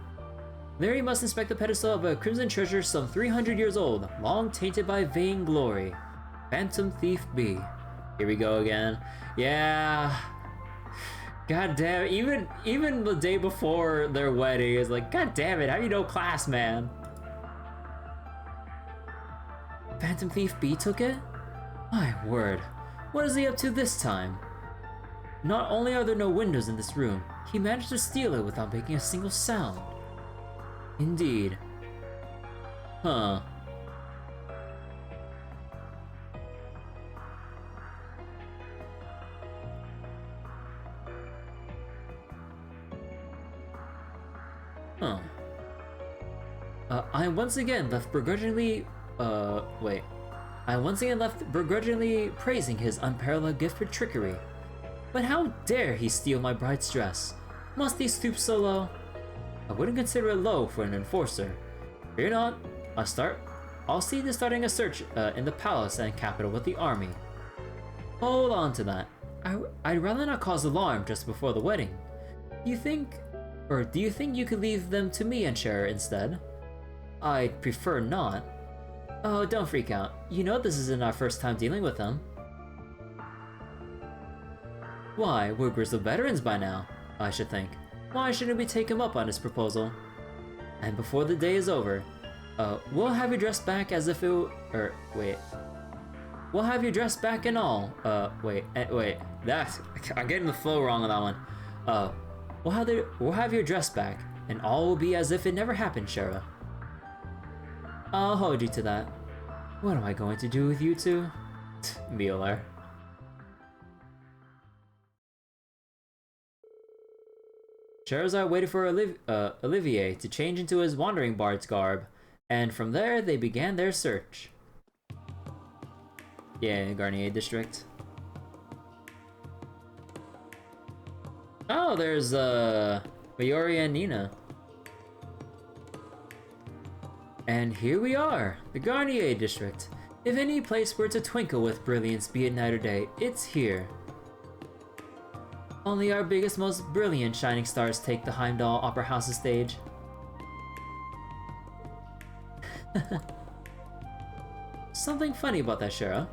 [SPEAKER 1] There you must inspect the pedestal of a Crimson Treasure some 300 years old, long tainted by vainglory. Phantom Thief B. Here we go again. Yeah. God damn, even the day before their wedding is like, god damn it, how do you know class, man? Phantom Thief B took it? My word. What is he up to this time? Not only are there no windows in this room, he managed to steal it without making a single sound. Indeed. Huh. Huh. I once again left begrudgingly praising his unparalleled gift for trickery. But how dare he steal my bride's dress? Must he stoop so low? I wouldn't consider it low for an enforcer. Fear not, I'll see to starting a search in the palace and capital with the army. Hold on to that. I'd rather not cause alarm just before the wedding. Do you think you could leave them to me and share instead? I'd prefer not. Oh, don't freak out. You know this isn't our first time dealing with them. Why, we're grizzled veterans by now, I should think. Why shouldn't we take him up on his proposal? And before the day is over, we'll have you dressed back as if it We'll have you dressed back and all. I'm getting the flow wrong on that one. We'll have your dress back, and all will be as if it never happened, Shara. I'll hold you to that. What am I going to do with you two? Mueller. Charizard waited for Olivier to change into his wandering bard's garb, and from there they began their search. Yeah, Garnier District. Oh, there's Mayuri and Nina. And here we are, the Garnier District. If any place were to twinkle with brilliance, be it night or day, it's here. Only our biggest, most brilliant shining stars take the Heimdall Opera House's stage. Something funny about that, Shara.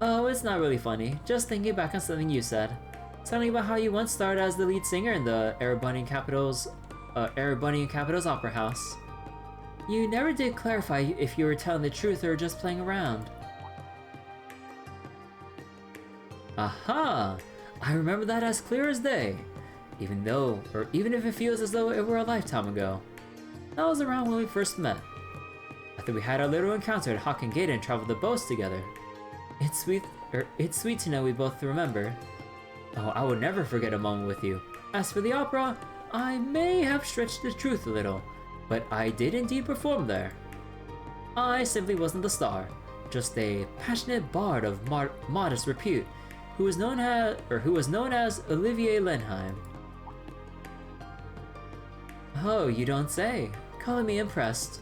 [SPEAKER 1] Oh, it's not really funny. Just thinking back on something you said. Something about how you once starred as the lead singer in the Erebonian Capital's Opera House. You never did clarify if you were telling the truth or just playing around. Aha! I remember that as clear as day. Even if it feels as though it were a lifetime ago. That was around when we first met. After we had our little encounter at Hawken Gate and traveled the boats together. It's sweet to know we both remember. Oh, I would never forget a moment with you. As for the opera, I may have stretched the truth a little, but I did indeed perform there. I simply wasn't the star, just a passionate bard of modest repute, who was known as Olivier Lenheim. Oh, you don't say. calling me impressed.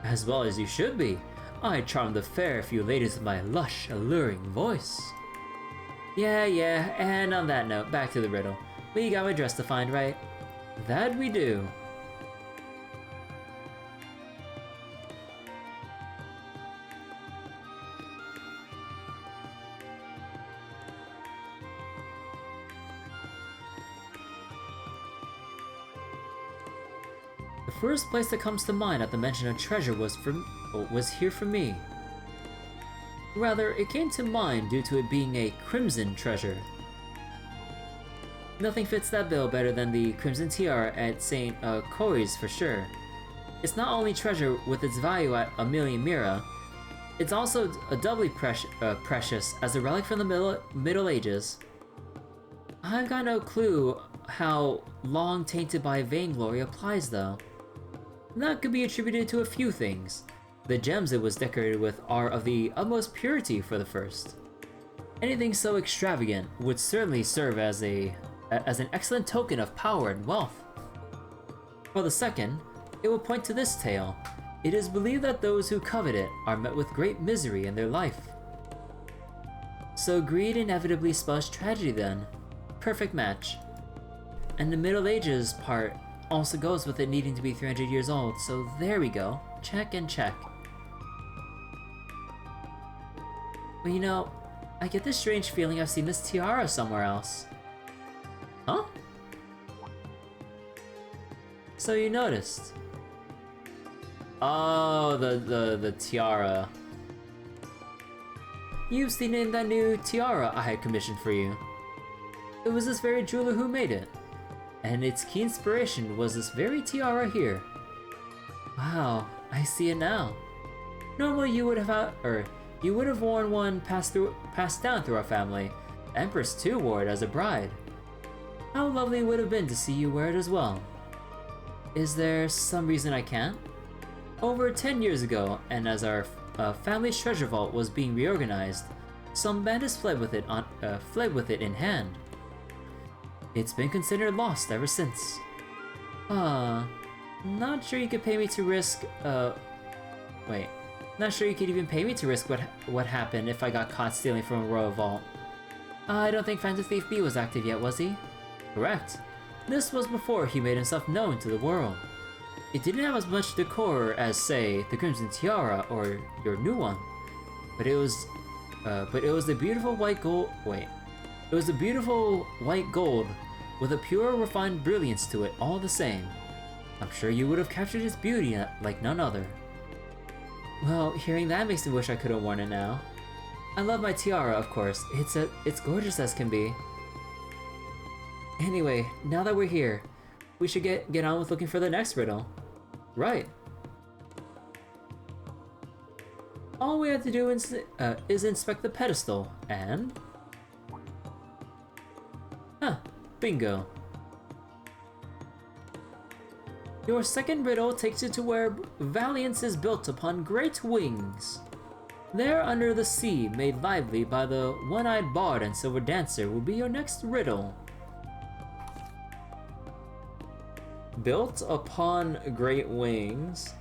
[SPEAKER 1] As well as you should be. I charm the fair few ladies with my lush, alluring voice. Yeah, and on that note, back to the riddle. We got my dress to find, right? That we do. The first place that comes to mind at the mention of treasure was here for me. Rather, it came to mind due to it being a crimson treasure. Nothing fits that bill better than the crimson tiara at St. Corey's for sure. It's not only treasure with its value at a million mira, it's also a doubly precious as a relic from the Middle Ages. I've got no clue how long tainted by vainglory applies though. That could be attributed to a few things. The gems it was decorated with are of the utmost purity for the first. Anything so extravagant would certainly serve as an excellent token of power and wealth. For the second, it will point to this tale. It is believed that those who covet it are met with great misery in their life. So greed inevitably spells tragedy then. Perfect match. And the Middle Ages part also goes with it needing to be 300 years old, so there we go. Check and check. But you know, I get this strange feeling I've seen this tiara somewhere else. Huh? So you noticed. Oh, the tiara. You've seen it in that new tiara I had commissioned for you. It was this very jeweler who made it. And its key inspiration was this very tiara here. Wow, I see it now. Normally you would have worn one passed down through our family. The Empress too wore it as a bride. How lovely it would have been to see you wear it as well. Is there some reason I can't? Over 10 years ago, and as our family's treasure vault was being reorganized, some bandits fled with it in hand. It's been considered lost ever since. Not sure you could pay me to risk, not sure you could even pay me to risk what happened if I got caught stealing from a royal vault. I don't think Phantom Thief B was active yet, was he? Correct. This was before he made himself known to the world. It didn't have as much decor as, say, the Crimson Tiara or your new one, but it was the beautiful white gold. It was a beautiful white gold with a pure, refined brilliance to it all the same. I'm sure you would have captured its beauty like none other. Well, hearing that makes me wish I could have worn it now. I love my tiara, of course. It's gorgeous as can be. Anyway, now that we're here, we should get on with looking for the next riddle. Right. All we have to do is inspect the pedestal, and... Huh, bingo. Your second riddle takes you to where valiance is built upon great wings. There under the sea, made lively by the one-eyed bard and silver dancer, will be your next riddle. Built upon great wings.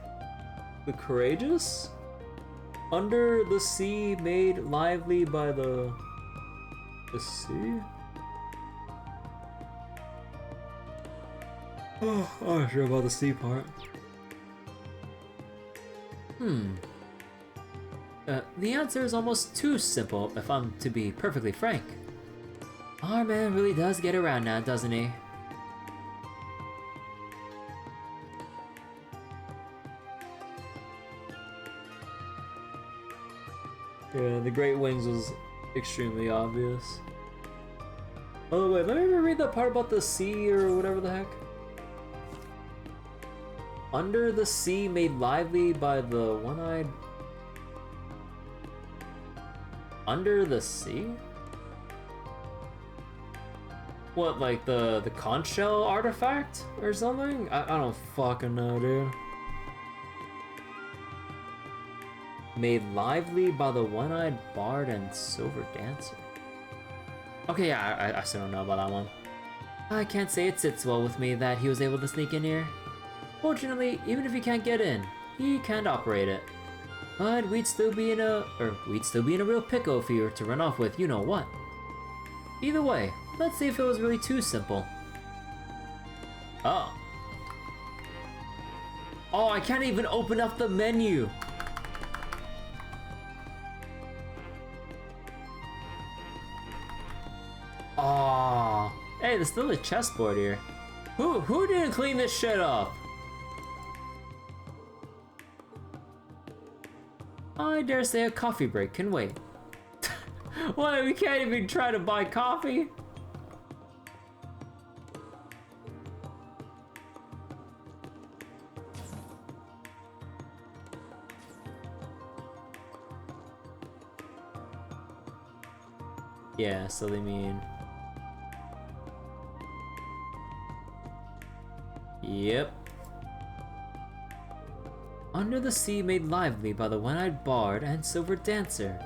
[SPEAKER 1] The courageous? Under the sea, made lively by the sea? Oh, I'm not sure about the sea part. The answer is almost too simple, if I'm to be perfectly frank. Our man really does get around now, doesn't he? Yeah, the Great Wings was extremely obvious. Oh wait, let me read that part about the sea or whatever the heck. Under the sea, made lively by the one-eyed... Under the sea? What, like the conch shell artifact or something? I don't fucking know, dude. Made lively by the one-eyed bard and silver dancer. Okay, yeah, I still don't know about that one. I can't say it sits well with me that he was able to sneak in here. Fortunately, even if he can't get in, he can't operate it. But we'd still be in a real pickle if he were to run off with you know what. Either way, let's see if it was really too simple. Oh. Oh, I can't even open up the menu. Oh. Hey, there's still a chessboard here. Who didn't clean this shit up? I dare say a coffee break can wait. What, we can't even try to buy coffee? Yeah, so they mean... Yep. Under the sea made lively by the one-eyed bard and silver dancer.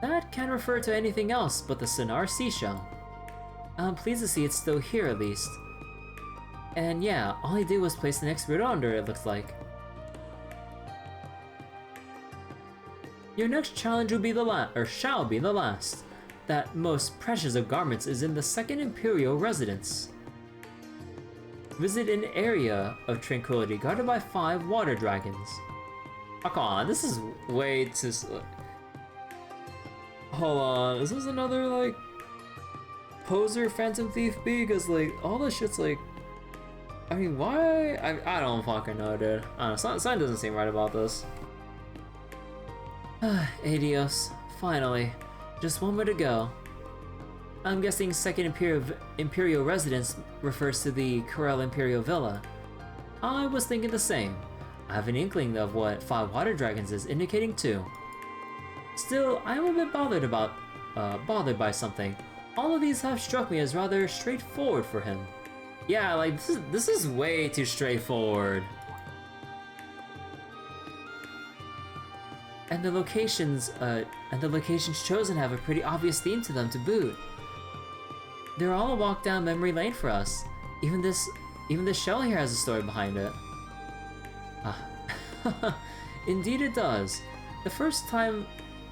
[SPEAKER 1] That can't refer to anything else but the Sonar seashell. I'm pleased to see it's still here at least. And yeah, all he did was place an expert under it looks like. Your next challenge will be the last, or shall be the last. That most precious of garments is in the second Imperial residence. Visit an area of tranquility guarded by 5 water dragons. Oh, come on, this is way too slow. Hold on, is this another, like, poser Phantom Thief B? Because, like, all this shit's, like... I mean, why? I don't fucking know, dude. I don't know, something doesn't seem right about this. Adios. Finally. Just one more to go. I'm guessing second Imperial residence refers to the Corel Imperial Villa. I was thinking the same. I have an inkling of what 5 water dragons is indicating too. Still, I am a bit bothered by something. All of these have struck me as rather straightforward for him. Yeah, like this is way too straightforward. And the locations chosen have a pretty obvious theme to them to boot. They're all a walk down memory lane for us. Even this shell here has a story behind it. Indeed it does. The first time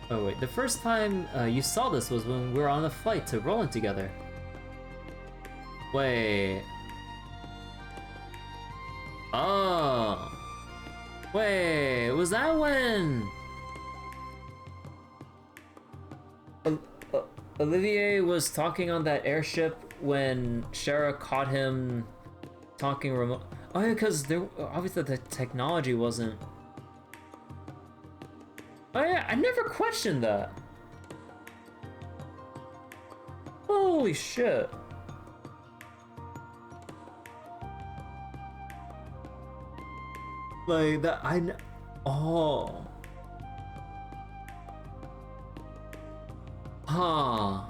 [SPEAKER 1] you saw this was when we were on the flight to Roland together. Wait. Oh. Wait, was that when... Olivier was talking on that airship when Shara caught him talking remote. Oh yeah, because there obviously the technology wasn't. Oh yeah, I never questioned that. Holy shit. Like that, oh. Huh.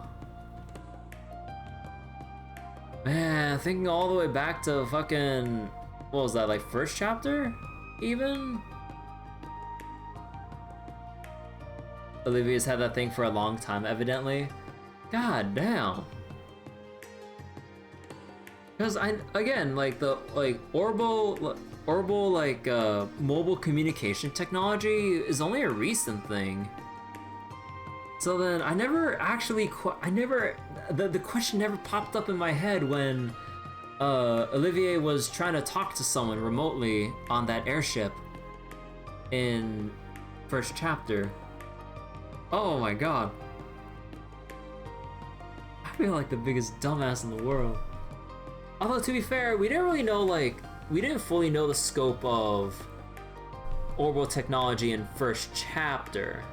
[SPEAKER 1] Man, thinking all the way back to fucking... What was that, like first chapter? Even? Olivia's had that thing for a long time, evidently. God damn. Because again, like the, Orbital, mobile communication technology is only a recent thing. So then I never actually, the question never popped up in my head when Olivier was trying to talk to someone remotely on that airship in first chapter. Oh my god. I feel like the biggest dumbass in the world. Although to be fair, we didn't really know, we didn't fully know the scope of orbital technology in first chapter.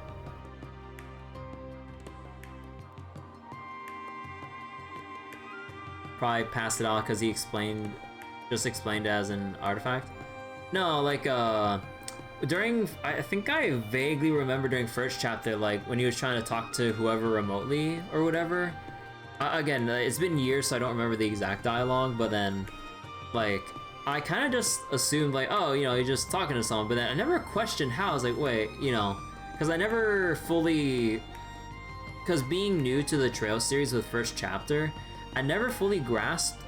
[SPEAKER 1] Probably passed it off because he just explained it as an artifact. No, I think I vaguely remember during first chapter, when he was trying to talk to whoever remotely or whatever. Again, it's been years, so I don't remember the exact dialogue, but then, I kind of just assumed, oh, he's just talking to someone, but then I never questioned how. I was like, wait, because I never fully, because being new to the Trail series with first chapter, I never fully grasped,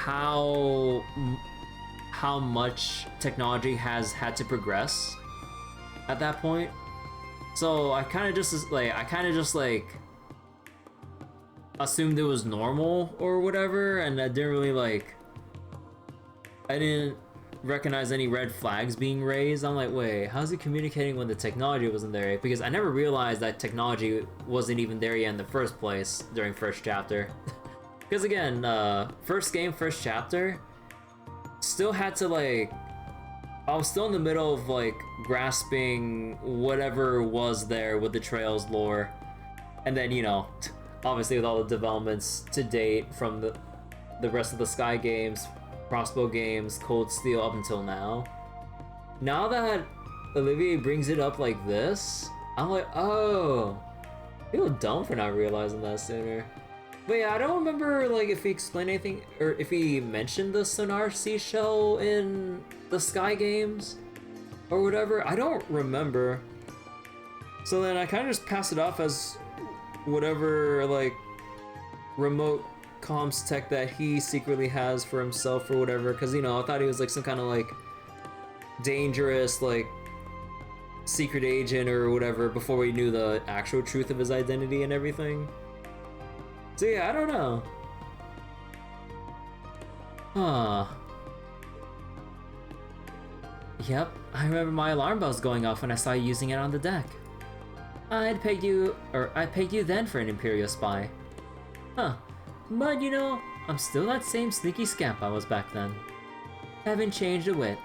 [SPEAKER 1] how much technology has had to progress at that point. So I kind of just assumed it was normal or whatever, and I didn't recognize any red flags being raised. I'm like, wait, how's he communicating when the technology wasn't there? Because I never realized that technology wasn't even there yet in the first place during first chapter. Because again, first game, first chapter, still had to I was still in the middle of grasping whatever was there with the Trails lore. And then, you know, obviously with all the developments to date from the rest of the Sky games, Crossbow games, Cold Steel up until now. Now that Olivier brings it up like this, I'm like, oh, I feel dumb for not realizing that sooner. But yeah, I don't remember if he explained anything or if he mentioned the Sonar Seashell in the Sky games or whatever. I don't remember. So then I kind of just pass it off as whatever remote comms tech that he secretly has for himself or whatever, because you know, I thought he was some kind of dangerous secret agent or whatever before we knew the actual truth of his identity and everything. So yeah, I don't know. Huh. Yep, I remember my alarm bells going off when I saw you using it on the deck. I pegged you then for an Imperial spy. Huh. But you know, I'm still that same sneaky scamp I was back then. Haven't changed a whit.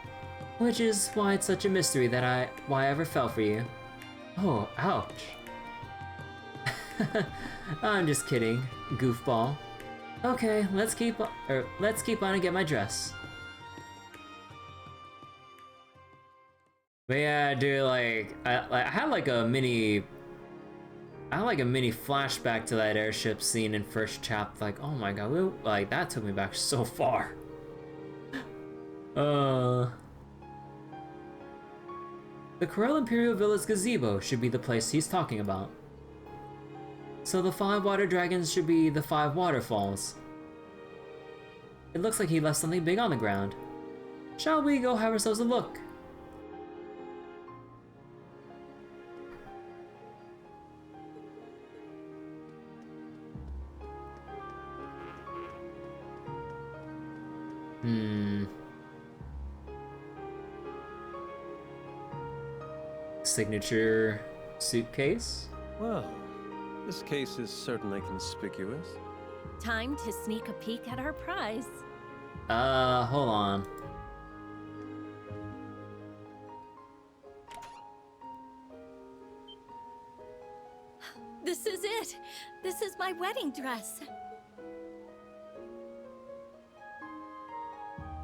[SPEAKER 1] Which is why it's such a mystery that why I ever fell for you. Oh, ouch. I'm just kidding, goofball. Okay, let's keep on and get my dress. But yeah, dude, I had a mini flashback to that airship scene in first chapter. Oh my god, that took me back so far. The Corel Imperial Villa's gazebo should be the place he's talking about. So the 5 water dragons should be the 5 waterfalls. It looks like he left something big on the ground. Shall we go have ourselves a look? Signature suitcase?
[SPEAKER 5] Well, this case is certainly conspicuous.
[SPEAKER 2] Time to sneak a peek at our prize.
[SPEAKER 1] Hold on.
[SPEAKER 2] This is it! This is my wedding dress!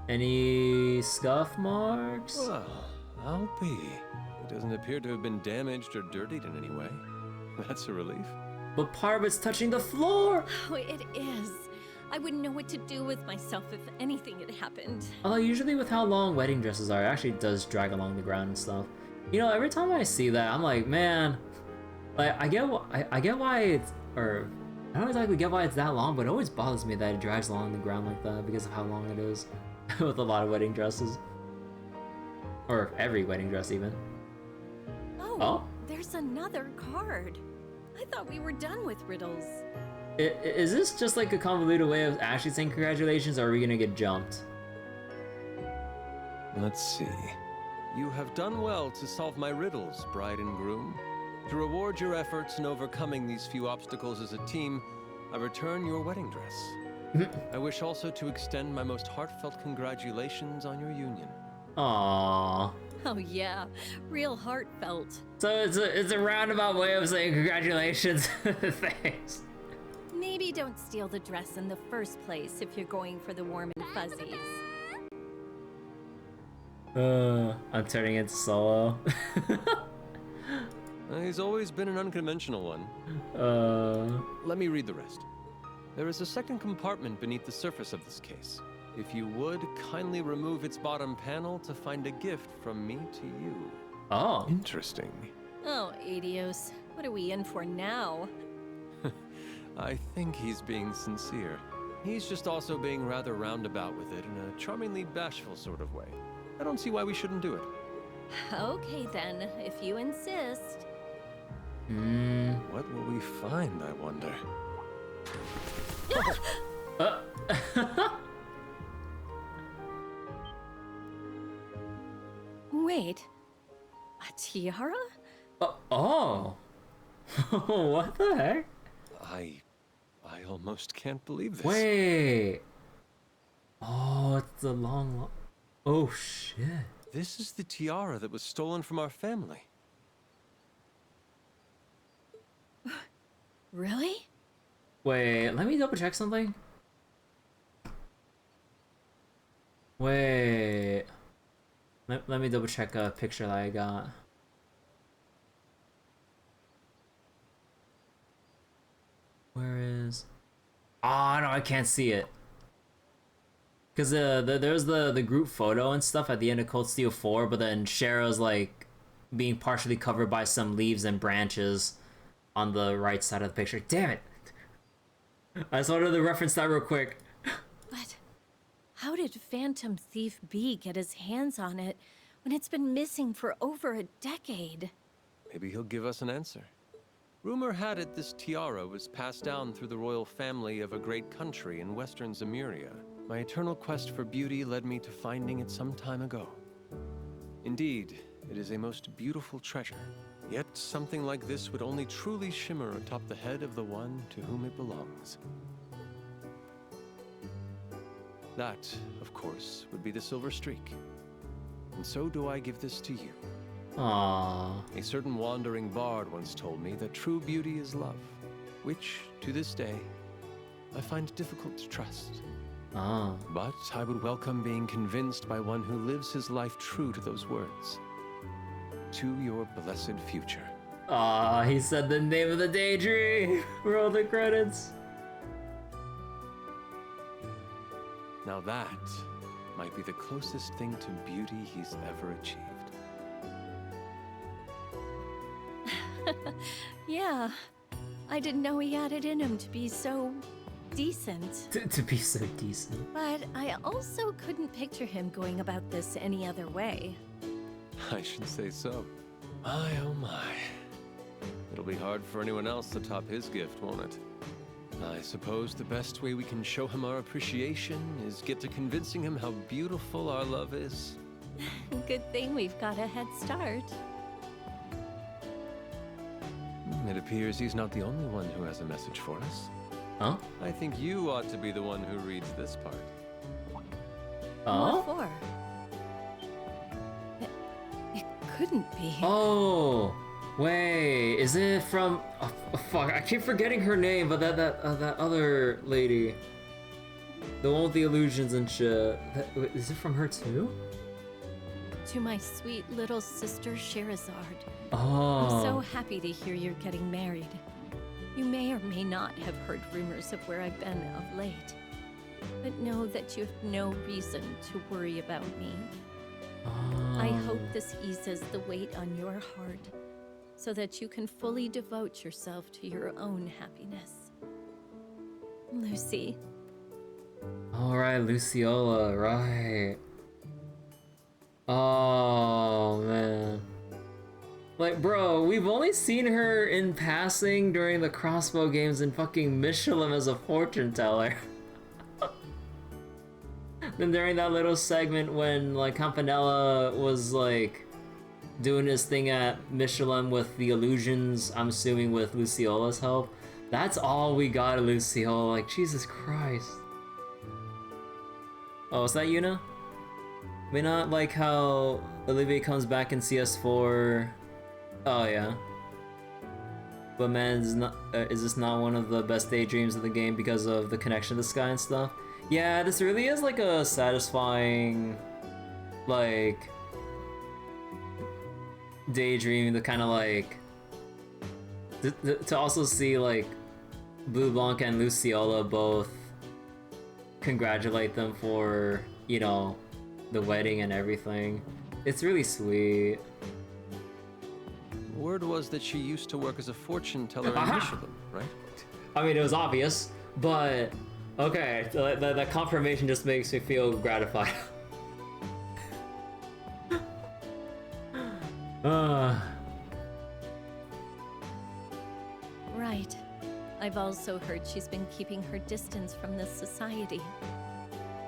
[SPEAKER 1] Any scuff marks?
[SPEAKER 5] Well, I'll be. It doesn't appear to have been damaged or dirtied in any way. That's a relief.
[SPEAKER 1] But part of it's touching the floor!
[SPEAKER 2] Oh, it is. I wouldn't know what to do with myself if anything had happened.
[SPEAKER 1] Although usually with how long wedding dresses are, it actually does drag along the ground and stuff. You know, every time I see that, I'm like, man, I get why it's, or I don't exactly get why it's that long, but it always bothers me that it drags along the ground like that because of how long it is with a lot of wedding dresses. Or every wedding dress even.
[SPEAKER 2] Oh, there's another card. I thought we were done with riddles.
[SPEAKER 1] Is this just a convoluted way of Ashley saying congratulations, or are we gonna get jumped?
[SPEAKER 5] Let's see. You have done well to solve my riddles, bride and groom. To reward your efforts in overcoming these few obstacles as a team, I return your wedding dress. I wish also to extend my most heartfelt congratulations on your union.
[SPEAKER 1] Aww.
[SPEAKER 2] Oh yeah, real heartfelt.
[SPEAKER 1] So it's a roundabout way of saying congratulations. Thanks.
[SPEAKER 2] Maybe don't steal the dress in the first place if you're going for the warm and fuzzies.
[SPEAKER 1] I'm turning into Solo.
[SPEAKER 5] He's always been an unconventional one. Let me read the rest. There is a second compartment beneath the surface of this case. If you would, kindly remove its bottom panel to find a gift from me to you.
[SPEAKER 1] Oh.
[SPEAKER 5] Interesting.
[SPEAKER 2] Oh, Adios. What are we in for now?
[SPEAKER 5] I think he's being sincere. He's just also being rather roundabout with it in a charmingly bashful sort of way. I don't see why we shouldn't do it.
[SPEAKER 2] Okay then, if you insist.
[SPEAKER 5] What will we find, I wonder?
[SPEAKER 2] Wait, a tiara?
[SPEAKER 1] Oh. What the heck?
[SPEAKER 5] I almost can't believe this.
[SPEAKER 1] Wait. Oh, it's the long. Oh shit.
[SPEAKER 5] This is the tiara that was stolen from our family.
[SPEAKER 2] Really?
[SPEAKER 1] Wait, let me double check something. Wait. Let me double check a picture that I got. Where is... Oh, no, I can't see it. Because there's the group photo and stuff at the end of Cold Steel 4, but then Shara's like being partially covered by some leaves and branches on the right side of the picture. Damn it! I just wanted to reference that real quick.
[SPEAKER 2] But how did Phantom Thief B get his hands on it when it's been missing for over a decade?
[SPEAKER 5] Maybe he'll give us an answer. Rumor had it this tiara was passed down through the royal family of a great country in western Zemuria. My eternal quest for beauty led me to finding it some time ago. Indeed, it is a most beautiful treasure. Yet something like this would only truly shimmer atop the head of the one to whom it belongs. That, of course, would be the silver streak. And so do I give this to you.
[SPEAKER 1] Aww.
[SPEAKER 5] A certain wandering bard once told me that true beauty is love, which, to this day, I find difficult to trust.
[SPEAKER 1] Oh.
[SPEAKER 5] But I would welcome being convinced by one who lives his life true to those words. To your blessed future.
[SPEAKER 1] Aw, he said the name of the Daydream. Roll the credits.
[SPEAKER 5] Now that might be the closest thing to beauty he's ever achieved.
[SPEAKER 2] Yeah, I didn't know he had it in him to be so decent.
[SPEAKER 1] To be so decent.
[SPEAKER 2] But I also couldn't picture him going about this any other way.
[SPEAKER 5] I should say so. My, oh my. It'll be hard for anyone else to top his gift, won't it? I suppose the best way we can show him our appreciation is get to convincing him how beautiful our love is.
[SPEAKER 2] Good thing we've got a head start.
[SPEAKER 5] It appears he's not the only one who has a message for us.
[SPEAKER 1] Huh?
[SPEAKER 5] I think you ought to be the one who reads this part.
[SPEAKER 1] Oh?
[SPEAKER 2] What for? It couldn't be.
[SPEAKER 1] Oh, wait, is it from? Oh, fuck, I keep forgetting her name, but that other lady, the one with the illusions and shit. Is it from her too?
[SPEAKER 2] To my sweet little sister Sherazard.
[SPEAKER 1] Oh.
[SPEAKER 2] I'm so happy to hear you're getting married. You may or may not have heard rumors of where I've been of late, but know that you have no reason to worry about me.
[SPEAKER 1] Oh.
[SPEAKER 2] I hope this eases the weight on your heart, so that you can fully devote yourself to your own happiness. Lucy.
[SPEAKER 1] All right, Luciola, right. Oh, man. Like, bro, we've only seen her in passing during the crossbow games in fucking Michelin as a fortune teller. Then during that little segment when, like, Campanella was, like, doing his thing at Michelin with the illusions, I'm assuming with Luciola's help. That's all we got of Luciola, like, Jesus Christ. Oh, is that Yuna? May not like how Olivier comes back in CS4. Oh yeah. But man, is this not one of the best daydreams of the game because of the connection to the sky and stuff? Yeah, this really is like a satisfying, like, daydream to kind of like, to also see like Blue Blanc and Luciola both congratulate them for, you know, the wedding and everything. It's really sweet.
[SPEAKER 5] Word was that she used to work as a fortune teller in Michelin, right?
[SPEAKER 1] I mean, it was obvious, but Okay, so that confirmation just makes me feel gratified.
[SPEAKER 2] Right. I've also heard she's been keeping her distance from this society.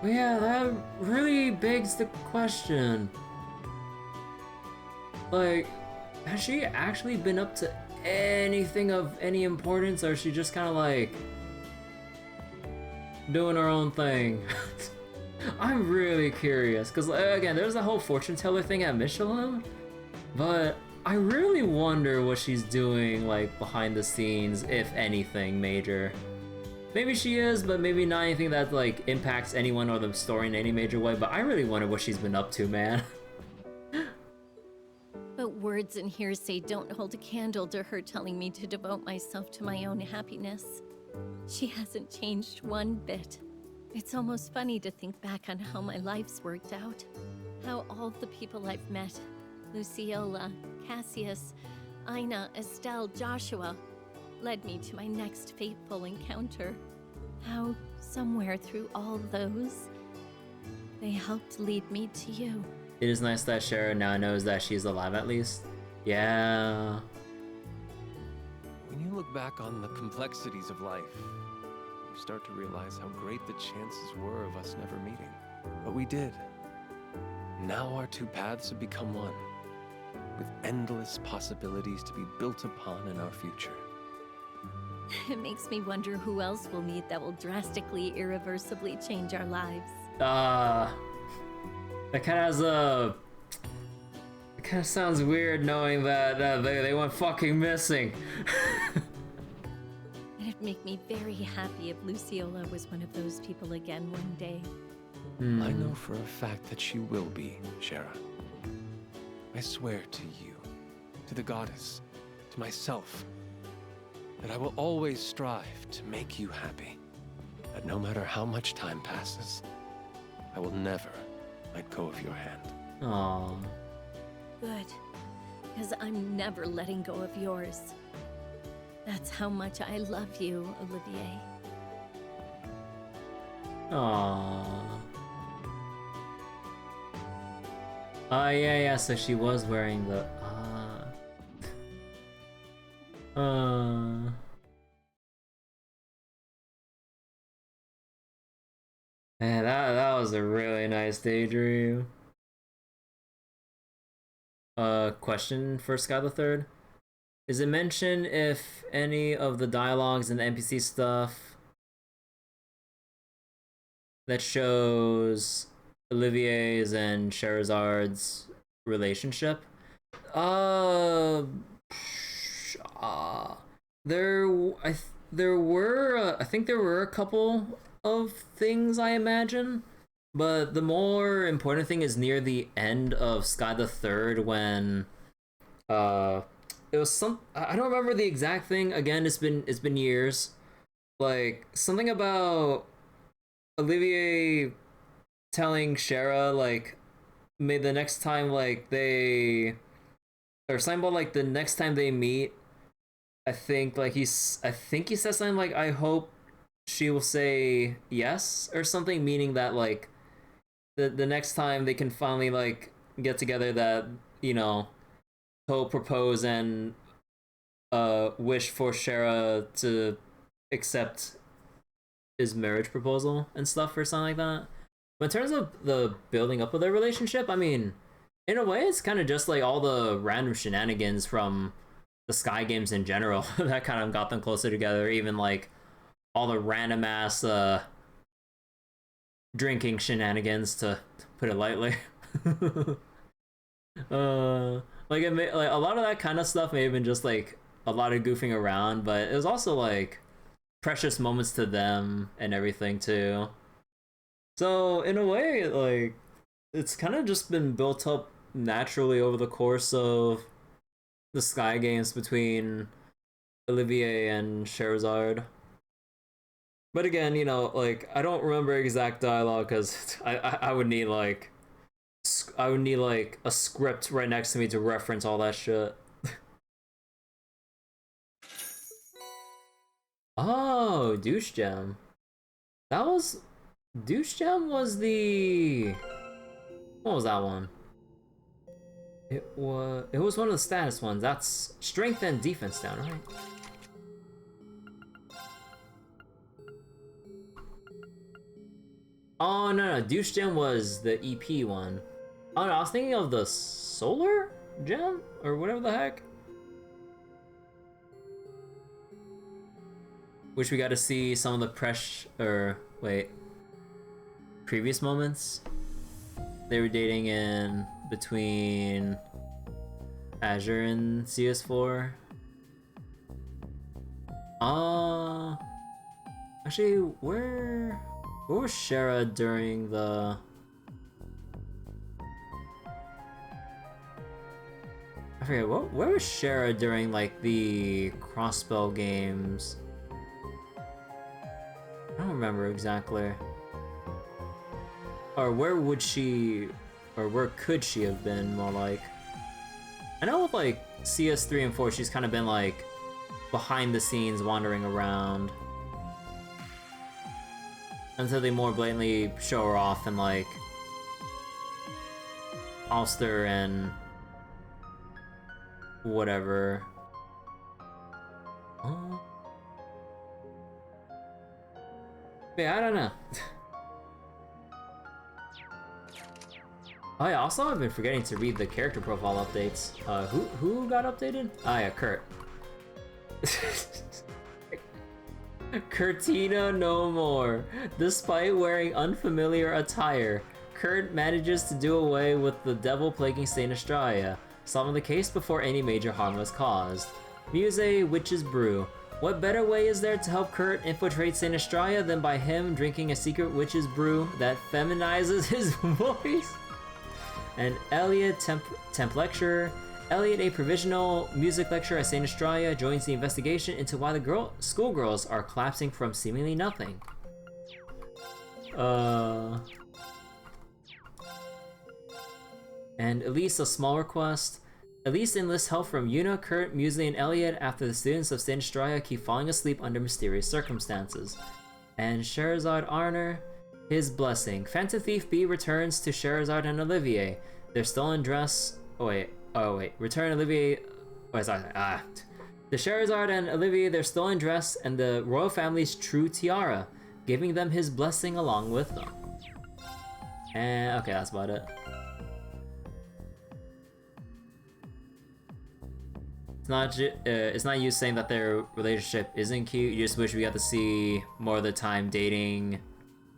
[SPEAKER 1] Well, yeah, that really begs the question. Like, has she actually been up to anything of any importance, or is she just kind of like doing her own thing? I'm really curious, because again, there's the whole fortune teller thing at Michelin, but I really wonder what she's doing, like, behind the scenes, if anything major. Maybe she is, but maybe not anything that, like, impacts anyone or the story in any major way, but I really wonder what she's been up to, man.
[SPEAKER 2] But words and hearsay don't hold a candle to her telling me to devote myself to my own happiness. She hasn't changed one bit. It's almost funny to think back on how my life's worked out. How all the people I've met, Luciola, Cassius, Ina, Estelle, Joshua, led me to my next fateful encounter. How, somewhere through all those, they helped lead me to you.
[SPEAKER 1] It is nice that Shara now knows that she's alive at least. Yeah.
[SPEAKER 5] When you look back on the complexities of life, you start to realize how great the chances were of us never meeting. But we did. Now our two paths have become one, with endless possibilities to be built upon in our future.
[SPEAKER 2] It makes me wonder who else we'll meet that will drastically, irreversibly change our lives.
[SPEAKER 1] That kind of has a... It kind of sounds weird knowing that they went fucking missing.
[SPEAKER 2] It'd make me very happy if Luciola was one of those people again one day.
[SPEAKER 5] I know for a fact that she will be, Shara. I swear to you, to the goddess, to myself, that I will always strive to make you happy. That no matter how much time passes, I will never let go of your hand.
[SPEAKER 1] Aww.
[SPEAKER 2] Good, because I'm never letting go of yours. That's how much I love you, Olivier.
[SPEAKER 1] Aww. Oh, yeah, so she was wearing the... Man, that was a really nice daydream. Question for Sky the Third. Is it mentioned if any of the dialogues and the NPC stuff that shows Olivier's and Sherazard's relationship? There were I think there were a couple of things, I imagine, but the more important thing is near the end of Sky the Third when it was some, I don't remember the exact thing. Again, it's been years. Like something about Olivier telling Shara like the next time like they, or something about like the next time they meet, I think he says something like, I hope she will say yes or something, meaning that like the next time they can finally like get together, that, you know, he'll propose and wish for Shara to accept his marriage proposal and stuff or something like that. But in terms of the building up of their relationship, I mean, in a way it's kind of just like all the random shenanigans from the Sky games in general that kind of got them closer together, even like all the random ass drinking shenanigans, to put it lightly. Like a lot of that kind of stuff may have been just like a lot of goofing around, but it was also like precious moments to them and everything too. So in a way, like it's kind of just been built up naturally over the course of the Sky games between Olivier and Sherazard. But again, you know, like I don't remember exact dialogue because I would need like a script right next to me to reference all that shit. Oh, douche gem. That was... Douche Gem was the... What was that one? It was one of the status ones. That's strength and defense down, right? Oh no, Douche Gem was the EP one. Oh no, I was thinking of the Solar Gem? Or whatever the heck. Which we got to see some of the previous moments. They were dating in between Azure and CS4. Actually, where was Shara during the... I forget, where was Shara during like the Crossbow games? I don't remember exactly. Or where would she, or where could she have been more like? I know with like CS3 and 4, she's kind of been like behind the scenes wandering around until they more blatantly show her off in like Ulster and whatever. Yeah, I don't know. Oh yeah, also I've been forgetting to read the character profile updates. Who got updated? Ah yeah, Kurt. Kurtina no more. Despite wearing unfamiliar attire, Kurt manages to do away with the devil plaguing Saint Estrella, solving the case before any major harm was caused. Muse Witch's Brew. What better way is there to help Kurt infiltrate Saint Estrella than by him drinking a secret witch's brew that feminizes his voice? And Elliot, temp lecturer. Elliot, a provisional music lecturer at Saint Estrella, joins the investigation into why the schoolgirls are collapsing from seemingly nothing. And Elise, a small request. Elise enlists help from Yuna, Kurt, Muesli, and Elliot after the students of Saint Estrella keep falling asleep under mysterious circumstances. And Scheherazade Arner, his blessing. Phantom Thief B returns to Scheherazade and Olivier. Their stolen dress... Return Olivier... To Scheherazade and Olivier, their stolen dress, and the royal family's true tiara, giving them his blessing along with them. And okay, that's about it. It's not you saying that their relationship isn't cute, you just wish we got to see more of the time dating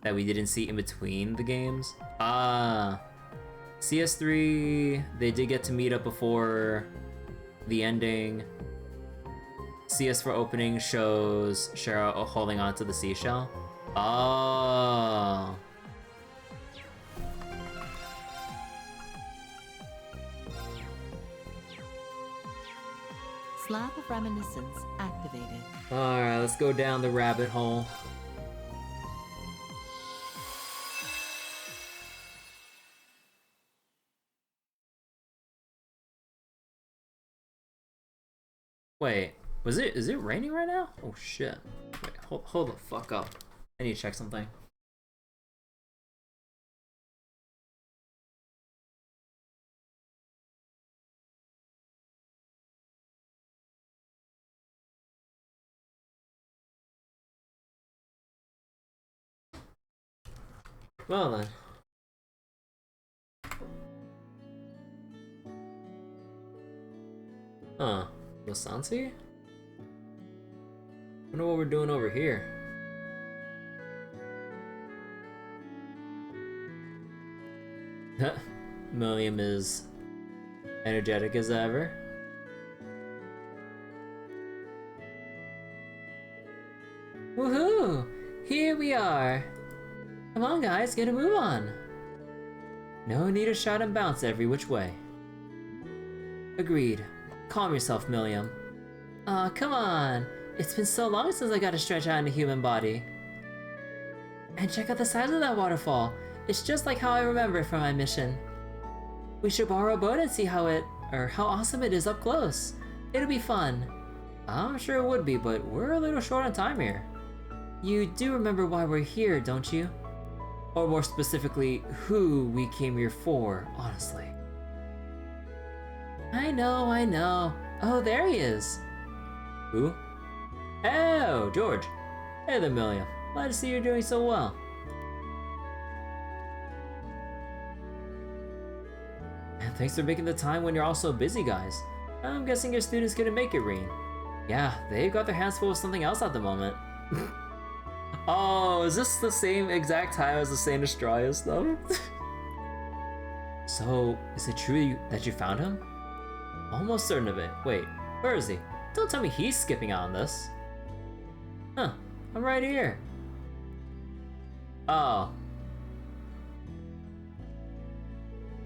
[SPEAKER 1] that we didn't see in between the games. CS3, they did get to meet up before the ending. CS4 opening shows Shara holding on to the seashell. Oh.
[SPEAKER 6] Slab of Reminiscence activated.
[SPEAKER 1] Alright, let's go down the rabbit hole. Wait, is it raining right now? Oh shit. Wait, hold the fuck up. I need to check something. Well then. Huh. Lasansi? Wonder what we're doing over here. Milliam is energetic as ever. Woohoo! Here we are! Come on guys, get a move on! No need to shout and bounce every which way. Agreed. Calm yourself, Milliam. Aw, come on! It's been so long since I got to stretch out in a human body. And check out the size of that waterfall. It's just like how I remember it from my mission. We should borrow a boat and see how awesome it is up close. It'll be fun. I'm sure it would be, but we're a little short on time here. You do remember why we're here, don't you? Or more specifically, who we came here for, honestly. I know. Oh, there he is. Who? Oh, George. Hey there, Milliam. Glad to see you're doing so well. And thanks for making the time when you're all so busy, guys. I'm guessing your students couldn't make it, Reen. Yeah, they've got their hands full with something else at the moment. Oh, is this the same exact time as the Saint Estrella stuff? So, is it true that you found him? Almost certain of it. Wait, where is he? Don't tell me he's skipping out on this. Huh, I'm right here. Oh.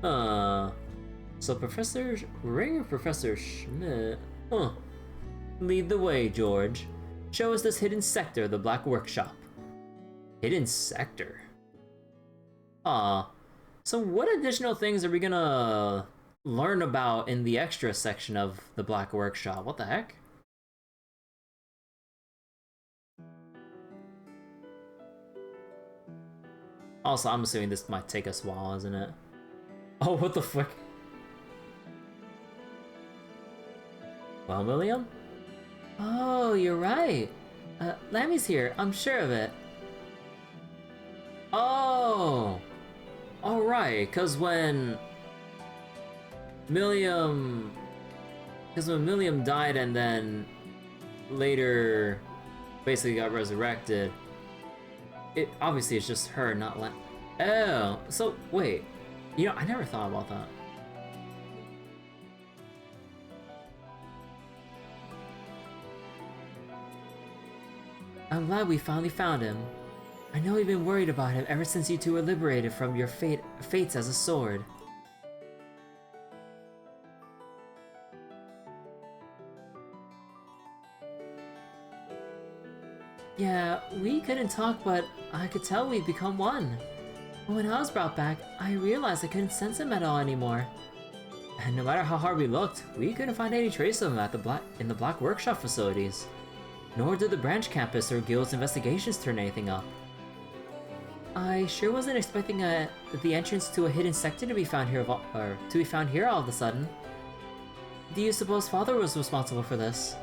[SPEAKER 1] So Professor Ring or Professor Schmidt? Huh. Lead the way, George. Show us this hidden sector of the Black Workshop. Hidden sector? Aw. So what additional things are we gonna learn about in the extra section of the Black Workshop? What the heck? Also, I'm assuming this might take us a while, isn't it? Oh, what the fuck? Well, William? Oh, you're right. Lammy's here, I'm sure of it. Oh! Alright, cause when Milliam died and then later basically got resurrected, it obviously it's just her, not Oh, so wait. You know, I never thought about that. I'm glad we finally found him. I know you've been worried about him ever since you two were liberated from your fates as a sword. Yeah, we couldn't talk, but I could tell we'd become one. But when I was brought back, I realized I couldn't sense him at all anymore. And no matter how hard we looked, we couldn't find any trace of him at in the Black Workshop facilities. Nor did the branch campus or guild's investigations turn anything up. I sure wasn't expecting the entrance to a hidden sector to be found here all of a sudden. Do you suppose Father was responsible for this?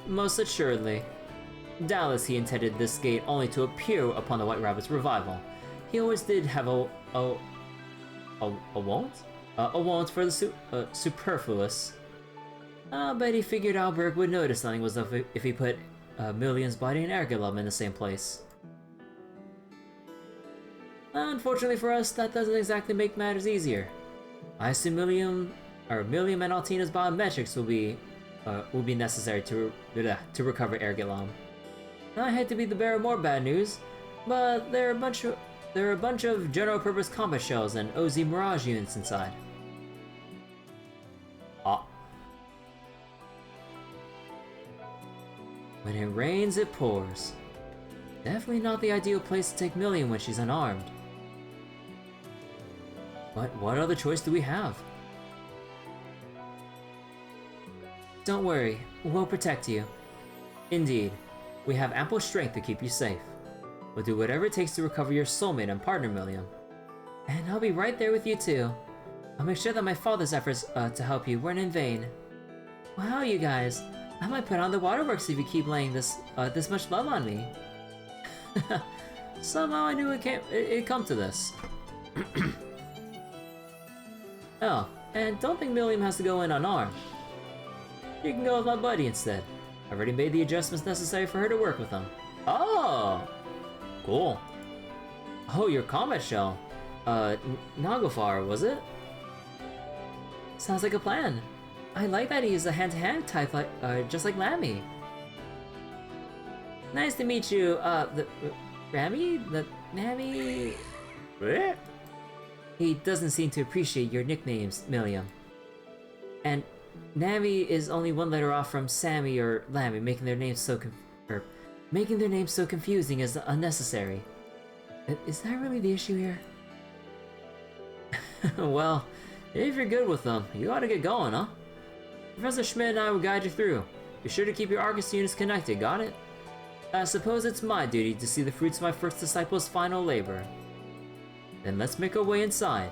[SPEAKER 1] Most assuredly. Doubtless he intended this gate only to appear upon the White Rabbit's revival. He always did have a wont for the superfluous. But he figured Albert would notice something was up if he put Milliam's body and Ergulum in the same place. Unfortunately for us, that doesn't exactly make matters easier. I assume Milliam and Altina's biometrics will be necessary to recover Ergulum. I hate to be the bearer of more bad news, but there are a bunch of general-purpose combat shells and OZ Mirage units inside. When it rains, it pours. Definitely not the ideal place to take Milliam when she's unarmed. But what other choice do we have? Don't worry, we'll protect you. Indeed, we have ample strength to keep you safe. We'll do whatever it takes to recover your soulmate and partner, Milliam. And I'll be right there with you too. I'll make sure that my father's efforts to help you weren't in vain. Wow, you guys, I might put on the waterworks if you keep laying this much love on me. Somehow I knew it'd come to this. Oh, and don't think Milliam has to go in unarmed. You can go with my buddy instead. I've already made the adjustments necessary for her to work with him. Oh! Cool. Oh, your combat shell. Nagofar, was it? Sounds like a plan. I like that he's a hand-to-hand type, just like Lammy. Nice to meet you, Rami? Nami? He doesn't seem to appreciate your nicknames, Milliam. And Nami is only one letter off from Sammy or Lammy, making their names so confusing is unnecessary. Is that really the issue here? Well, if you're good with them, you ought to get going, huh? Professor Schmidt and I will guide you through. Be sure to keep your Argus units connected, got it? I suppose it's my duty to see the fruits of my first disciple's final labor. Then let's make our way inside.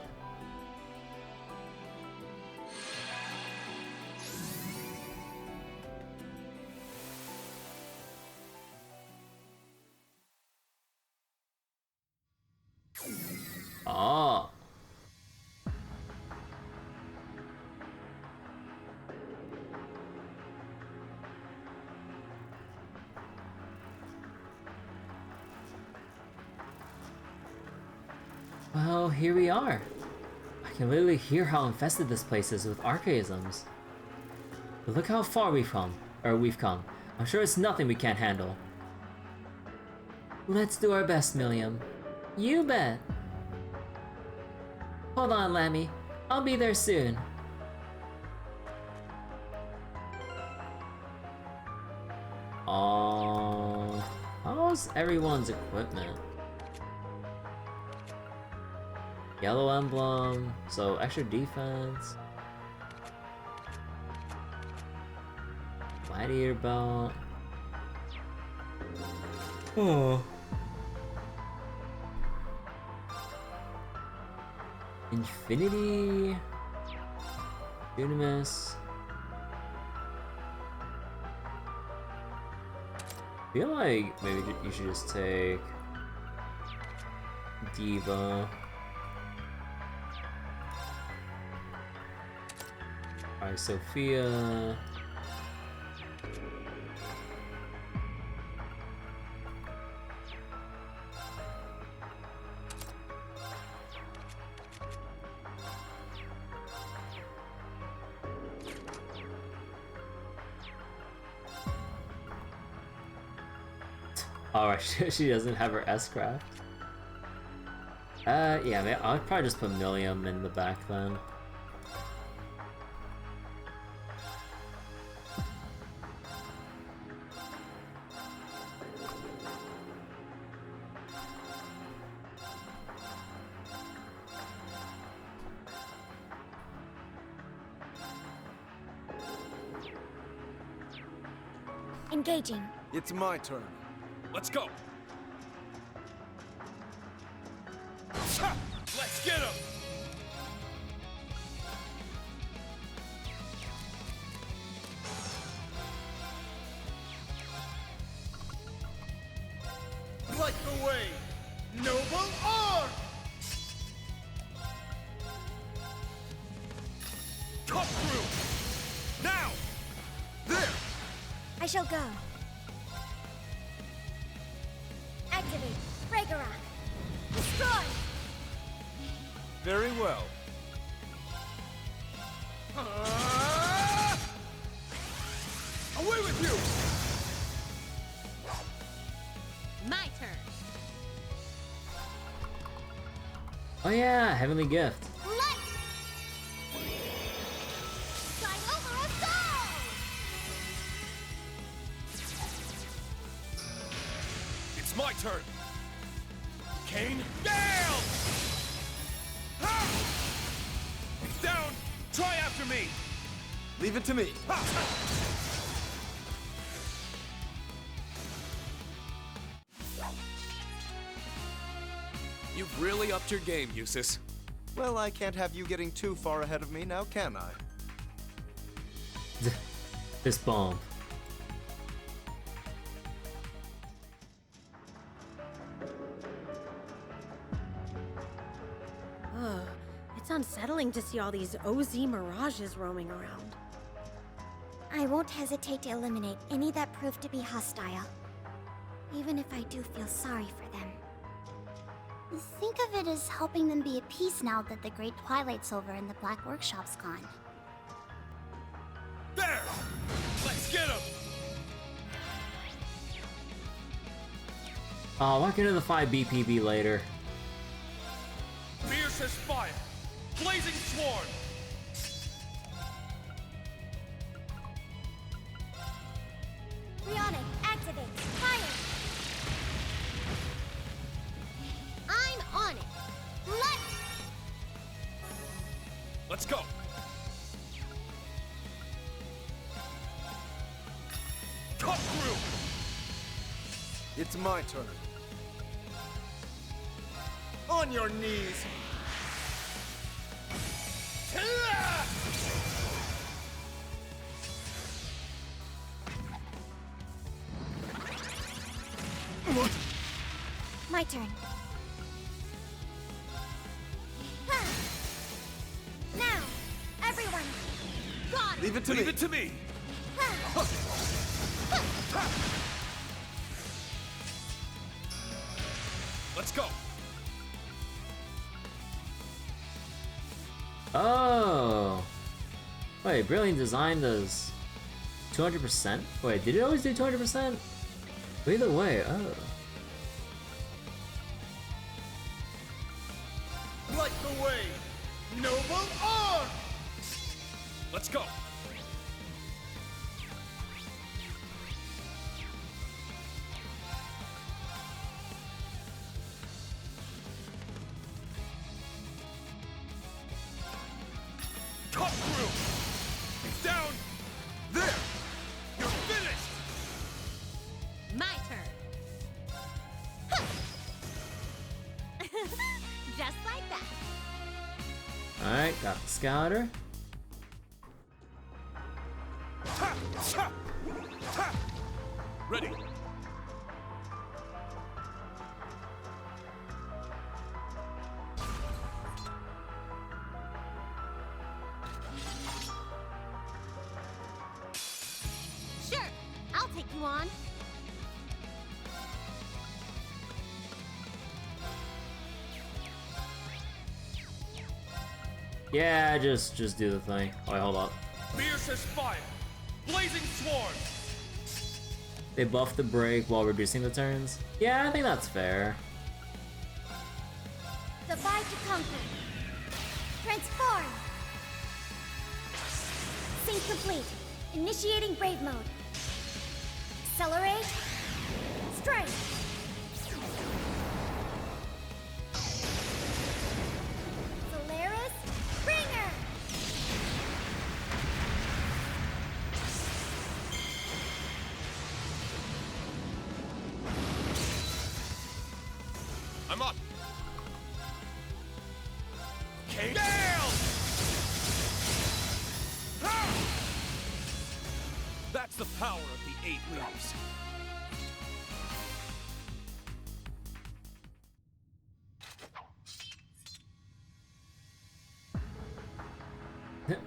[SPEAKER 1] Ah. Well, here we are. I can literally hear how infested this place is with archaisms. But look how far we've come. I'm sure it's nothing we can't handle. Let's do our best, Milliam. You bet. Hold on, Lammy. I'll be there soon. How's everyone's equipment? Yellow emblem, so extra defense. Gladiator belt. Oh. Infinity. Dunamis. I feel like maybe you should just take Diva. Alright, Sophia. Alright, she doesn't have her S-craft. Yeah, man, I'll probably just put Milliam in the back then.
[SPEAKER 7] Engaging.
[SPEAKER 8] It's my turn.
[SPEAKER 5] Let's go! Let's get him!
[SPEAKER 8] Light the way, noble arm!
[SPEAKER 5] Cut through! Now!
[SPEAKER 8] There!
[SPEAKER 7] I shall go. Activate. Ragnarok. Destroy!
[SPEAKER 8] Very well. Away with you!
[SPEAKER 2] My turn.
[SPEAKER 1] Oh yeah, Heavenly Gift.
[SPEAKER 7] Light! Slide over us all!
[SPEAKER 5] It's my turn! Kane, down! Ha! It's down! Try after me!
[SPEAKER 8] Leave it to me.
[SPEAKER 5] You've really upped your game, Eustace.
[SPEAKER 8] Well, I can't have you getting too far ahead of me now, can I?
[SPEAKER 1] This bomb.
[SPEAKER 9] Ugh, it's unsettling to see all these OZ mirages roaming around.
[SPEAKER 7] I won't hesitate to eliminate any that prove to be hostile, even if I do feel sorry for them. Think of it as helping them be at peace now that the Great Twilight's over and the Black Workshop's gone.
[SPEAKER 5] There! Let's get him!
[SPEAKER 1] Oh, why can't the 5 BPB later?
[SPEAKER 5] Fierce as fire! Blazing sworn!
[SPEAKER 7] Rionic, activate! Fire! I'm on it!
[SPEAKER 5] Let's go! Cut through!
[SPEAKER 8] It's my turn. On your knees!
[SPEAKER 7] My turn. Now, everyone, got it.
[SPEAKER 8] Leave it to me. Leave it to me. Let's go.
[SPEAKER 1] Oh. Wait, Brilliant Design does 200%? Wait, did it always do 200%? Either way, oh.
[SPEAKER 8] Light the way, noble arm! Let's go. Cut through! It's down! There! You're finished!
[SPEAKER 2] My turn. Just like that.
[SPEAKER 1] Alright, got the scouter.
[SPEAKER 8] Ready.
[SPEAKER 2] Sure, I'll take you on.
[SPEAKER 1] Yeah, just do the thing. Wait, hold up.
[SPEAKER 8] Fierce as fire! Blazing sworn!
[SPEAKER 1] They buff the break while reducing the turns? Yeah, I think that's fair.
[SPEAKER 7] Divide to conquer. Transform. Sync complete. Initiating brave mode. Accelerate. Strike. Solaris. Bringer.
[SPEAKER 8] I'm up! Gale! That's the power of the 8 leaves.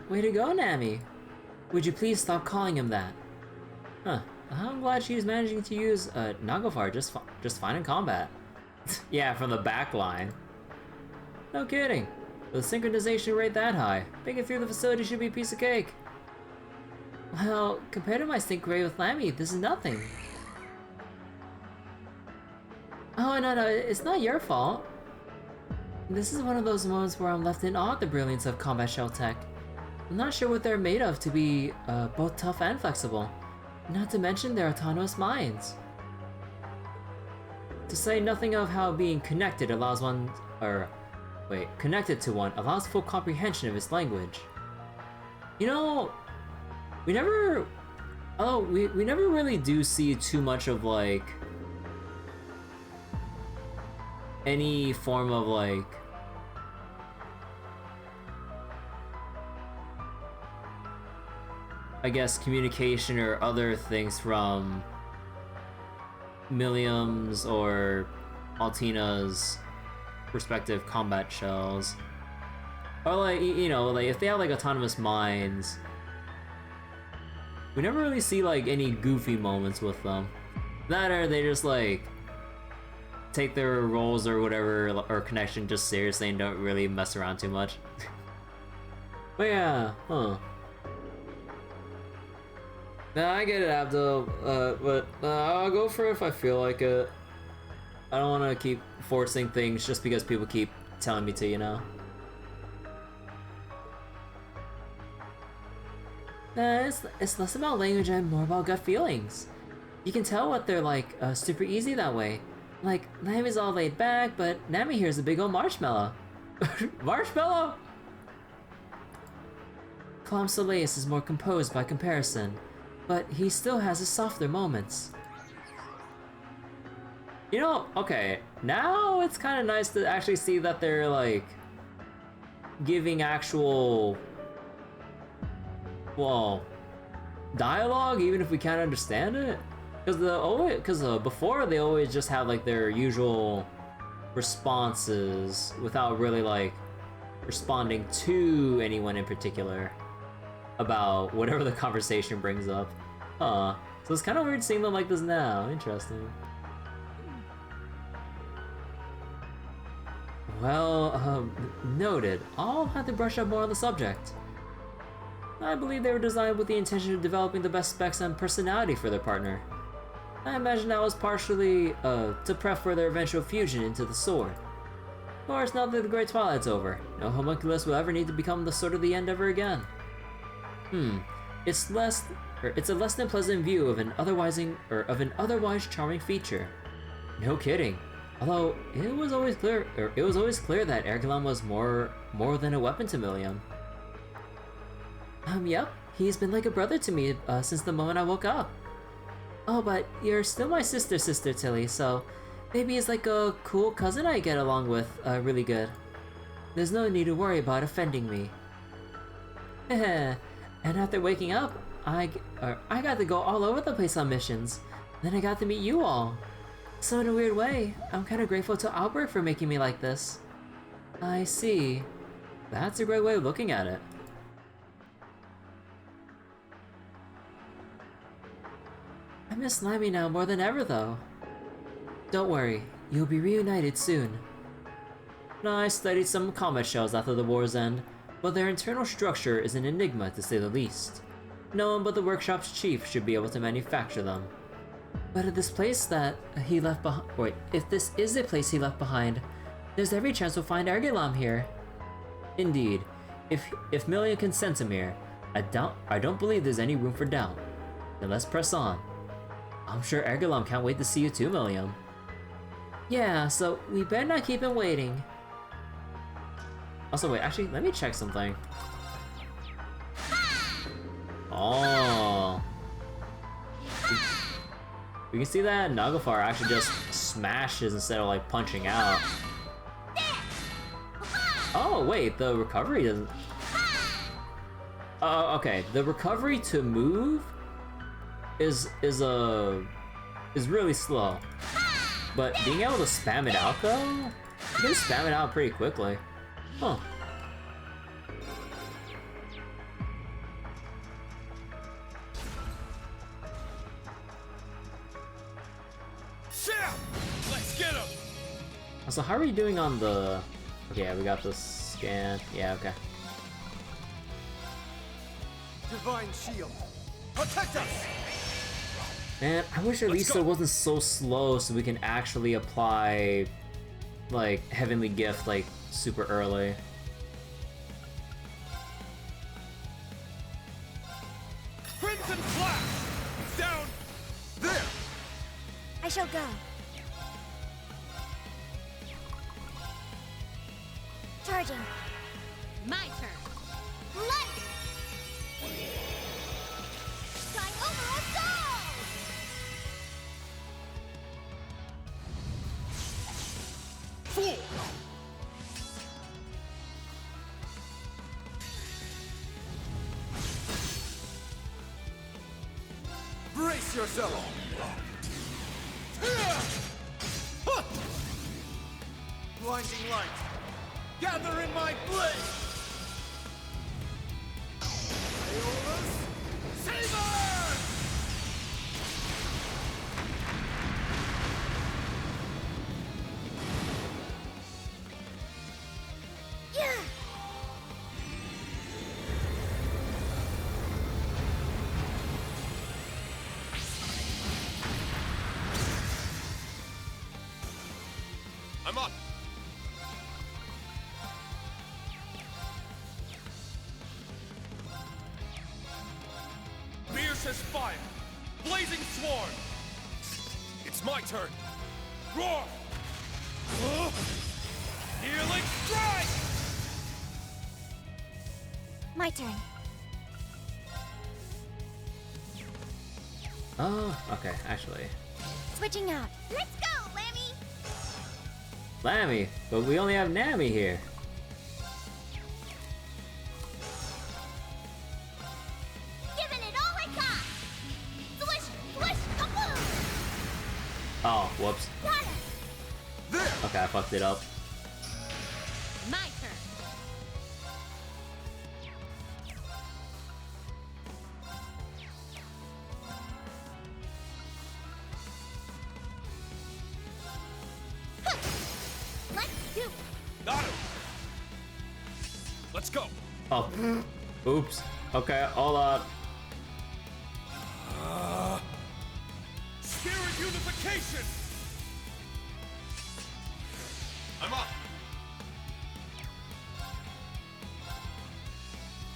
[SPEAKER 1] Way to go, Nami! Would you please stop calling him that? Huh. I'm glad she's managing to use Nagafar just fine in combat. Yeah, from the back line. No kidding. With the synchronization rate that high, making through the facility should be a piece of cake. Well, compared to my sync rate with Lammy, this is nothing. Oh, no, it's not your fault. This is one of those moments where I'm left in awe at the brilliance of combat shell tech. I'm not sure what they're made of to be both tough and flexible. Not to mention their autonomous minds. To say nothing of how being connected allows one, connected to one allows full comprehension of its language. You know, we never really do see too much of like any form of like I guess communication or other things from Milliam's or Altina's respective combat shells. Or like, you know, like if they have like autonomous minds, we never really see like any goofy moments with them. That or they just like take their roles or whatever or connection just seriously and don't really mess around too much. But yeah, huh. Nah, I get it, Abdul, but I'll go for it if I feel like it. I don't want to keep forcing things just because people keep telling me to, you know? Nah, it's less about language and more about gut feelings. You can tell what they're like super easy that way. Like, Nami's all laid back, but Nami here's a big old marshmallow. Marshmallow? Calm Soleil is more composed by comparison, but he still has his softer moments. You know, okay, now it's kind of nice to actually see that they're like giving actual, well, dialogue, even if we can't understand it. Because before they always just have like their usual responses without really like responding to anyone in particular about whatever the conversation brings up. So it's kind of weird seeing them like this now. Interesting. Well, noted. I'll have to brush up more on the subject. I believe they were designed with the intention of developing the best specs and personality for their partner. I imagine that was partially to prep for their eventual fusion into the sword. Of course, now that the Great Twilight's over, no homunculus will ever need to become the sword of the end ever again. It's a less than pleasant view of an otherwise charming feature. No kidding. Although it was always clear that Ergulam was more than a weapon to Milliam. Yep, he's been like a brother to me since the moment I woke up. Oh, but you're still my sister, Tilly, so maybe he's like a cool cousin I get along with really good. There's no need to worry about offending me. And after waking up, I got to go all over the place on missions. Then I got to meet you all. So in a weird way, I'm kind of grateful to Albert for making me like this. I see. That's a great way of looking at it. I miss Limey now more than ever though. Don't worry, you'll be reunited soon. I studied some combat shells after the war's end, but their internal structure is an enigma to say the least. No one but the workshop's chief should be able to manufacture them. But if this place that he left behind, if this is the place he left behind, there's every chance we'll find Ergulam here. Indeed, if Milliam can sense him here, I don't believe there's any room for doubt. Then let's press on. I'm sure Ergulam can't wait to see you too, Milliam. Yeah, so we better not keep him waiting. Also, wait, actually, let me check something. Oh. We can see that Naglfar actually just smashes instead of like punching out. Oh wait, the recovery doesn't. Okay, the recovery to move is really slow, but being able to spam it out though, you can spam it out pretty quickly. Huh.
[SPEAKER 5] Let's get him.
[SPEAKER 1] So how are you doing on the... Okay, yeah, we got the scan. Yeah, okay.
[SPEAKER 8] Divine shield, protect us!
[SPEAKER 1] Man, I wish Elisa wasn't so slow so we can actually apply, like, Heavenly Gift, like, super early.
[SPEAKER 5] Crimson Flash! Down! There!
[SPEAKER 7] I shall go. Charging.
[SPEAKER 9] My turn.
[SPEAKER 7] Let's flying over us all!
[SPEAKER 5] Fool!
[SPEAKER 8] Brace yourself! Blinding light! Gather in my blade! Aeolus, Saber!
[SPEAKER 7] Yeah!
[SPEAKER 5] I'm up! Fiercest fire! Blazing swarm! It's my turn! Roar! Healing strike!
[SPEAKER 7] My turn.
[SPEAKER 1] Oh, okay, actually.
[SPEAKER 7] Switching out. Let's go, Lemmy!
[SPEAKER 1] Lammy, but we only have Nami here.
[SPEAKER 7] Giving it all I got. Swish, swish, kaboom!
[SPEAKER 1] Oh, whoops.
[SPEAKER 7] Got it.
[SPEAKER 1] Okay, I fucked it up.
[SPEAKER 2] My turn.
[SPEAKER 7] Let's do it.
[SPEAKER 5] Got him! Let's go!
[SPEAKER 1] Oh, oops. Okay, hold on.
[SPEAKER 5] Spirit unification! I'm up!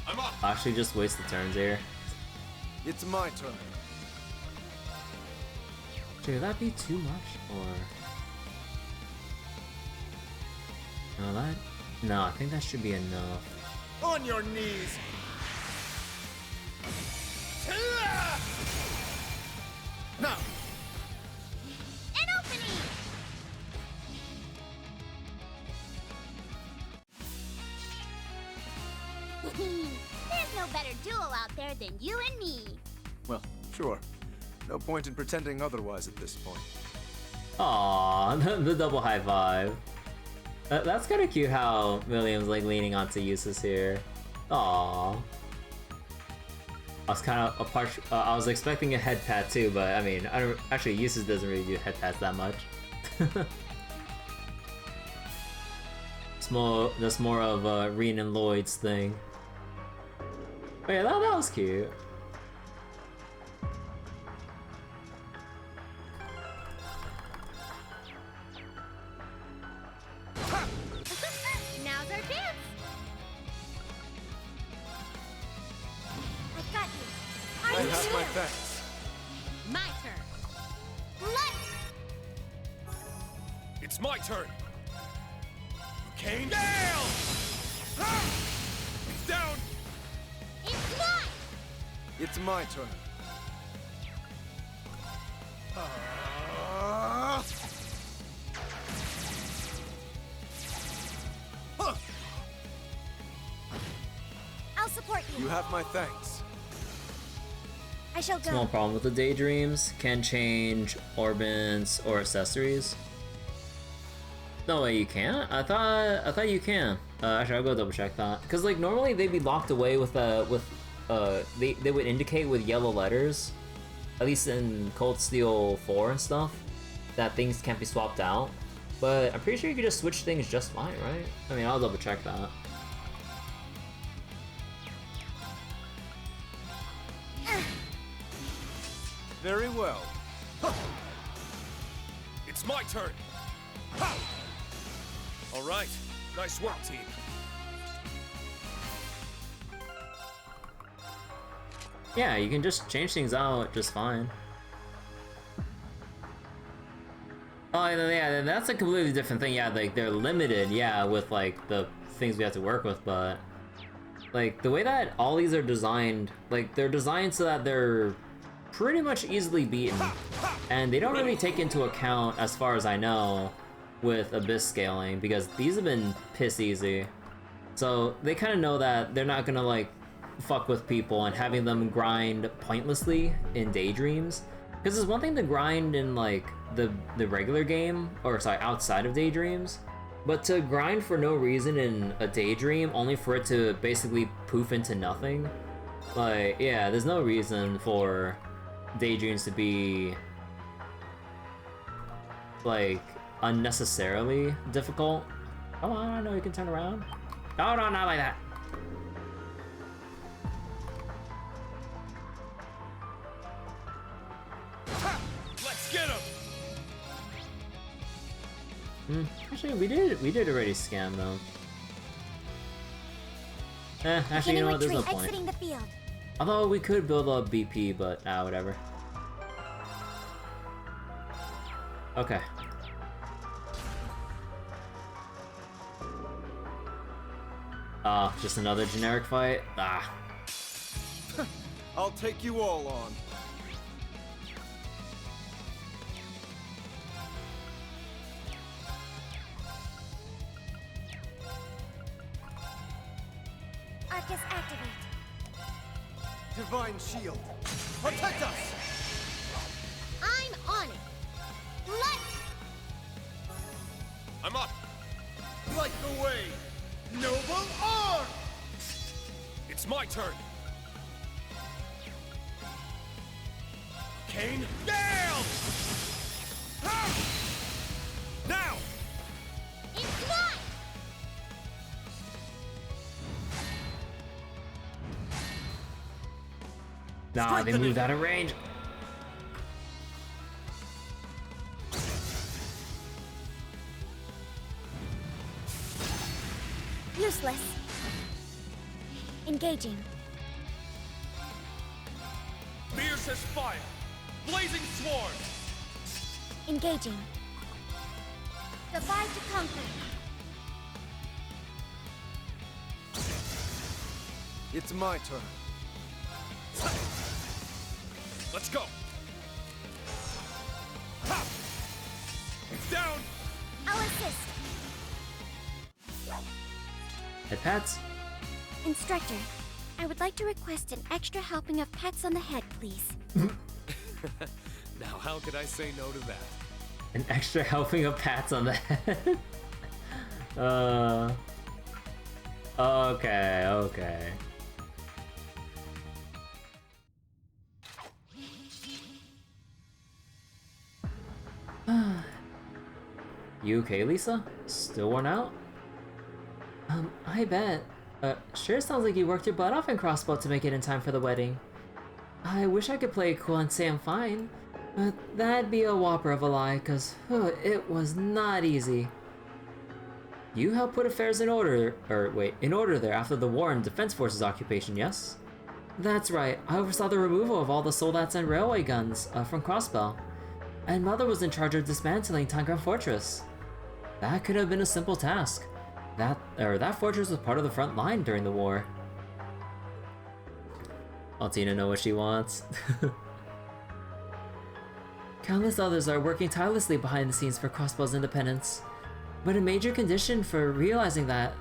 [SPEAKER 5] I'm up!
[SPEAKER 1] I actually just wasted turns here.
[SPEAKER 8] It's my turn.
[SPEAKER 1] Should that be too much, or... No, that... No, I think that should be enough.
[SPEAKER 8] On your knees! No!
[SPEAKER 7] An opening! There's no better duo out there than you and me.
[SPEAKER 8] Well, sure. No point in pretending otherwise at this point.
[SPEAKER 1] Aww, the double high five. That's kind of cute how William's like leaning onto Eustace here. Aww. I was kind of I was expecting a head pat too, but I mean, I don't actually. Eustace doesn't really do head pats that much. That's more of Reen and Lloyd's thing. Oh yeah, that was cute.
[SPEAKER 7] Now's our chance. I got you.
[SPEAKER 8] I have my thanks.
[SPEAKER 2] My turn.
[SPEAKER 7] Let's.
[SPEAKER 5] It's my turn! Kane down! He's down!
[SPEAKER 7] It's mine.
[SPEAKER 8] It's my turn.
[SPEAKER 7] I'll support you.
[SPEAKER 8] You have my thanks.
[SPEAKER 7] I shall go.
[SPEAKER 1] Small problem with the Daydreams. Can change orbits or accessories. No way you can't. I thought you can. Actually, I'll go double check that. Cause like normally they'd be locked away with they would indicate with yellow letters, at least in Cold Steel 4 and stuff, that things can't be swapped out. But I'm pretty sure you could just switch things just fine, right? I mean, I'll double check that.
[SPEAKER 8] Very well.
[SPEAKER 5] It's my turn! Ha! All right, nice work, team.
[SPEAKER 1] Yeah, you can just change things out just fine. Oh, yeah, that's a completely different thing. Yeah, like, they're limited, yeah, with, like, the things we have to work with, but... Like, the way that all these are designed, like, they're designed so that they're pretty much easily beaten. And they don't really take into account, as far as I know, with Abyss scaling, because these have been piss easy. So, they kind of know that they're not gonna, like, fuck with people and having them grind pointlessly in Daydreams. Because it's one thing to grind in, like, the regular game, or sorry, outside of Daydreams, but to grind for no reason in a Daydream, only for it to basically poof into nothing, like, yeah, there's no reason for Daydreams to be, like, unnecessarily difficult. Come on, I know you can turn around. No, no, not like that.
[SPEAKER 5] Let's get him!
[SPEAKER 1] Actually, we did already scam them. Actually, you know what? There's no point.
[SPEAKER 7] Exiting the field.
[SPEAKER 1] Although we could build up BP, but whatever. Okay. Just another generic fight? Ah.
[SPEAKER 8] I'll take you all on.
[SPEAKER 7] focus activate.
[SPEAKER 10] Divine shield, protect us!
[SPEAKER 9] I'm on it. Let's
[SPEAKER 5] I'm up!
[SPEAKER 10] Light the way! Noble arm!
[SPEAKER 5] It's my turn! Kane, down! Now!
[SPEAKER 9] It's mine!
[SPEAKER 1] Nah, they moved out of range.
[SPEAKER 7] Useless. Engaging.
[SPEAKER 5] Fierce as fire! Blazing sword!
[SPEAKER 7] Engaging. Divide to conquer.
[SPEAKER 8] It's my turn.
[SPEAKER 5] Let's go! Ha! Down!
[SPEAKER 7] I'll assist.
[SPEAKER 1] Head pats.
[SPEAKER 7] Instructor, I would like to request an extra helping of pats on the head, please.
[SPEAKER 5] Now how could I say no to that?
[SPEAKER 1] An extra helping of pats on the head. Okay, okay. You okay, Lisa? Still worn out? I bet. Sure sounds like you worked your butt off in Crossbow to make it in time for the wedding. I wish I could play it cool and say I'm fine, but that'd be a whopper of a lie, cause it was not easy. You helped put affairs in order, in order there after the war and Defense Forces occupation, yes? That's right, I oversaw the removal of all the soldats and railway guns from Crossbell, and Mother was in charge of dismantling Tangram Fortress. That could have been a simple task. That fortress was part of the front line during the war. Altina know what she wants. Countless others are working tirelessly behind the scenes for Crossbell's independence. But a major condition for realizing that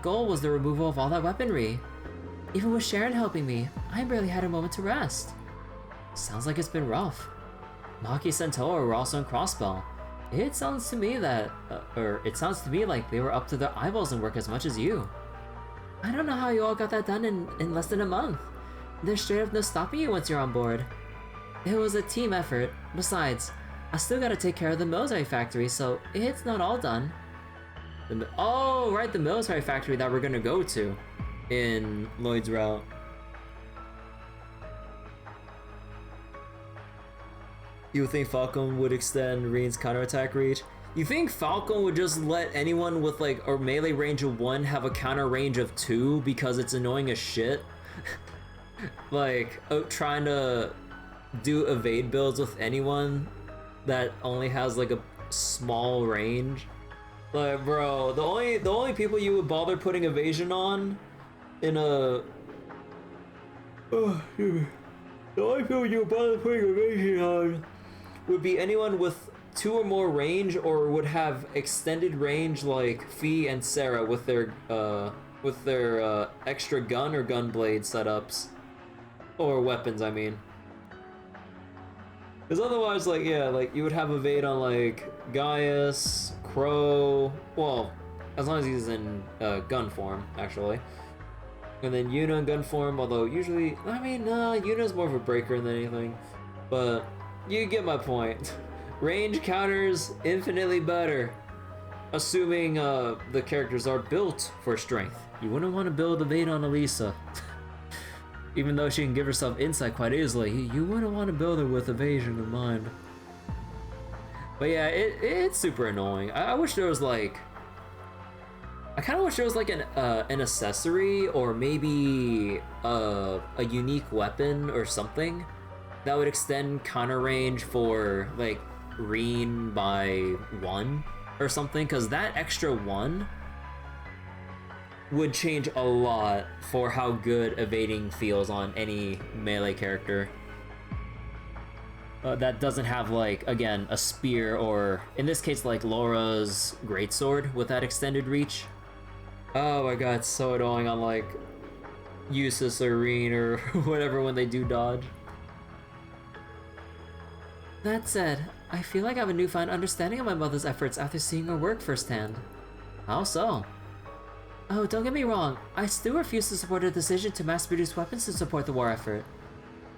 [SPEAKER 1] goal was the removal of all that weaponry. Even with Sharon helping me, I barely had a moment to rest. Sounds like it's been rough. Maki and Toa were also in Crossbell. It sounds to me like they were up to their eyeballs in work as much as you. I don't know how you all got that done in less than a month. There's straight up no stopping you once you're on board. It was a team effort. Besides, I still gotta take care of the military factory, so it's not all done. Oh, right, the military factory that we're gonna go to in Lloyd's route. You think Falcon would extend Reen's counterattack reach? You think Falcon would just let anyone with like a melee range of 1 have a counter range of 2 because it's annoying as shit? Like, trying to do evade builds with anyone that only has like a small range? Like, bro, the only people you would bother putting evasion on in a... The only people you would bother putting evasion on would be anyone with 2 or more range, or would have extended range like Fee and Sarah with their extra gun or gun blade setups. Or weapons, I mean. Because otherwise, like, yeah, like, you would have evade on, like, Gaius, Crow, well, as long as he's in gun form, actually. And then Yuna in gun form, although usually, I mean, Yuna's more of a breaker than anything. But, you get my point. Range counters, infinitely better. Assuming the characters are built for strength. You wouldn't want to build evade on Elisa. Even though she can give herself insight quite easily, you wouldn't want to build her with evasion in mind. But yeah, it's super annoying. I wish there was like... I kind of wish there was like an accessory, or maybe a unique weapon or something that would extend counter range for like Reen by 1 or something, because that extra 1 would change a lot for how good evading feels on any melee character. That doesn't have, like, again, a spear, or in this case, like Laura's greatsword with that extended reach. Oh my god, it's so annoying on, like, Eustace or Reen or whatever when they do dodge. That said, I feel like I have a newfound understanding of my mother's efforts after seeing her work firsthand. How so? Oh, don't get me wrong, I still refuse to support her decision to mass-produce weapons to support the war effort.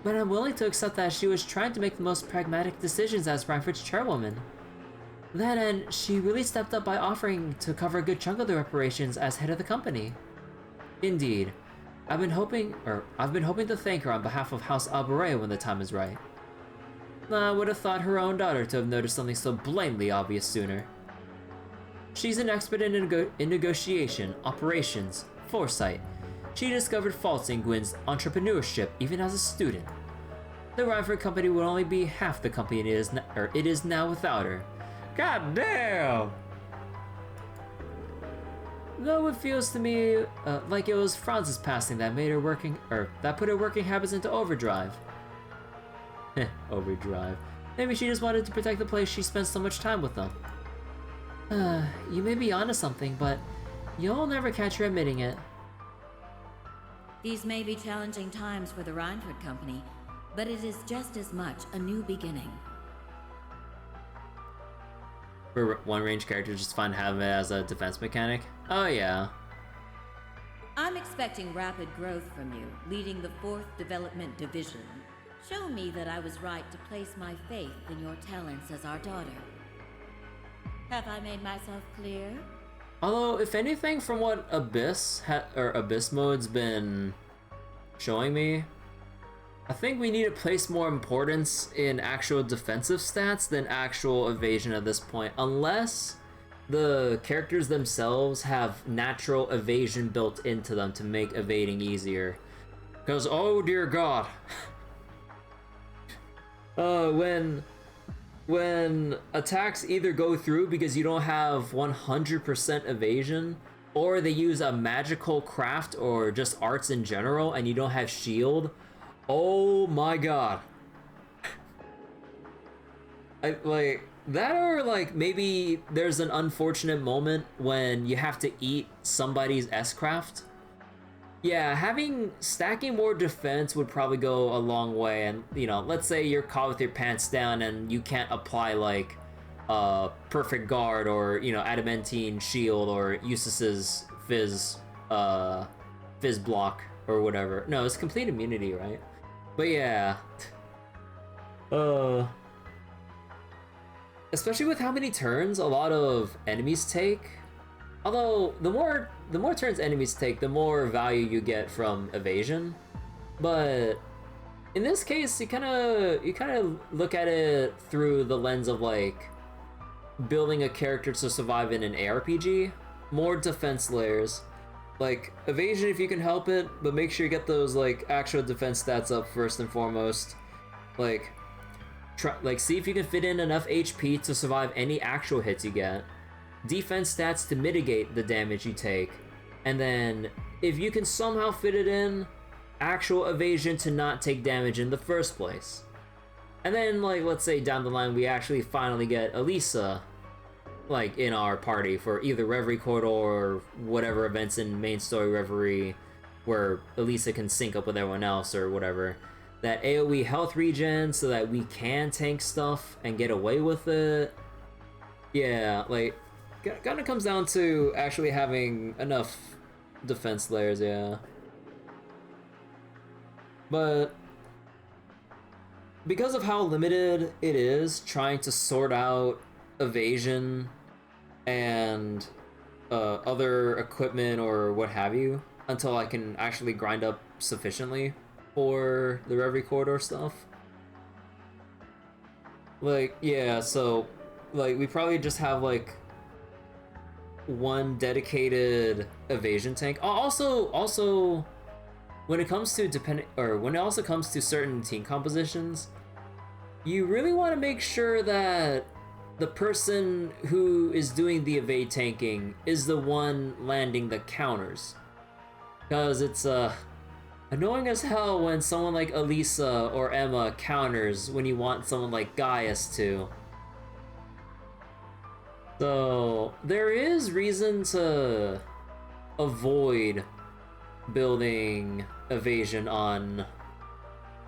[SPEAKER 1] But I'm willing to accept that she was trying to make the most pragmatic decisions as Frankfurt's chairwoman. Then and she really stepped up by offering to cover a good chunk of the reparations as head of the company. Indeed. I've been hoping to thank her on behalf of House Alborea when the time is right. I would have thought her own daughter to have noticed something so blatantly obvious sooner. She's an expert in negotiation, operations, foresight. She discovered faults in Gwyn's entrepreneurship even as a student. The Reinford company would only be half the company it is now without her. God damn! Though it feels to me like it was Franz's passing that made her put her working habits into overdrive. Overdrive. Maybe she just wanted to protect the place she spent so much time with them. You may be onto something, but you'll never catch her admitting it.
[SPEAKER 11] These may be challenging times for the Reinford Company, but it is just as much a new beginning.
[SPEAKER 1] For one range character, just fun having it as a defense mechanic. Oh yeah.
[SPEAKER 11] I'm expecting rapid growth from you, leading the 4th Development Division. Show me that I was right to place my faith in your talents as our daughter. Have I made myself clear?
[SPEAKER 1] Although, if anything, from what Abyss Mode's been showing me, I think we need to place more importance in actual defensive stats than actual evasion at this point, unless the characters themselves have natural evasion built into them to make evading easier. Because, oh dear god, when attacks either go through because you don't have 100% evasion, or they use a magical craft or just arts in general and you don't have shield, oh my god. Like that, or like maybe there's an unfortunate moment when you have to eat somebody's S-craft. Yeah, stacking more defense would probably go a long way, and you know, let's say you're caught with your pants down and you can't apply like perfect guard or, you know, adamantine shield or Eustace's fizz block or whatever. No, it's complete immunity, right? But yeah. Especially with how many turns a lot of enemies take. Although the more turns enemies take, the more value you get from evasion. But in this case, you kind of look at it through the lens of like building a character to survive in an ARPG. More defense layers, like evasion if you can help it, but make sure you get those like actual defense stats up first and foremost. Like see if you can fit in enough HP to survive any actual hits you get. Defense stats to mitigate the damage you take, and then if you can somehow fit it in, actual evasion to not take damage in the first place. And then, like, let's say down the line we actually finally get Elisa like in our party for either Reverie Corridor or whatever events in main story Reverie where Elisa can sync up with everyone else or whatever. That AoE health regen so that we can tank stuff and get away with it. Yeah, like kind of comes down to actually having enough defense layers, yeah. But because of how limited it is trying to sort out evasion and other equipment or what have you until I can actually grind up sufficiently for the Reverie Corridor stuff. Like, yeah, so like we probably just have like one dedicated evasion tank. Also, when it comes to certain team compositions, you really want to make sure that the person who is doing the evade tanking is the one landing the counters, because it's annoying as hell when someone like Elisa or Emma counters when you want someone like Gaius to. So there is reason to avoid building evasion on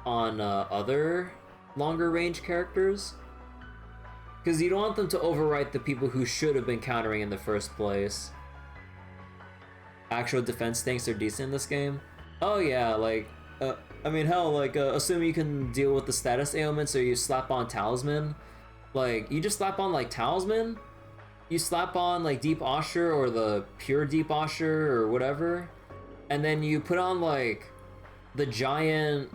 [SPEAKER 1] other longer range characters, because you don't want them to overwrite the people who should have been countering in the first place. Actual defense tanks are decent in this game. Oh yeah, like I mean, hell, like assuming you can deal with the status ailments, or you slap on Talisman. Like, you just slap on like Talisman, you slap on like Deep Osher or the pure Deep Osher or whatever, and then you put on like the giant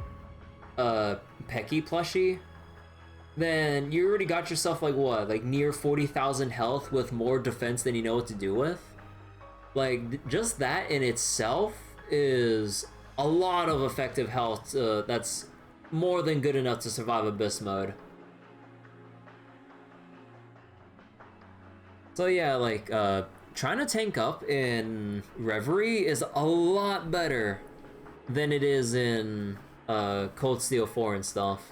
[SPEAKER 1] Pecky plushie, then you already got yourself like what, like near 40,000 health with more defense than you know what to do with. Like, just that in itself is a lot of effective health that's more than good enough to survive Abyss mode. So yeah, like, trying to tank up in Reverie is a lot better than it is in Cold Steel 4 and stuff.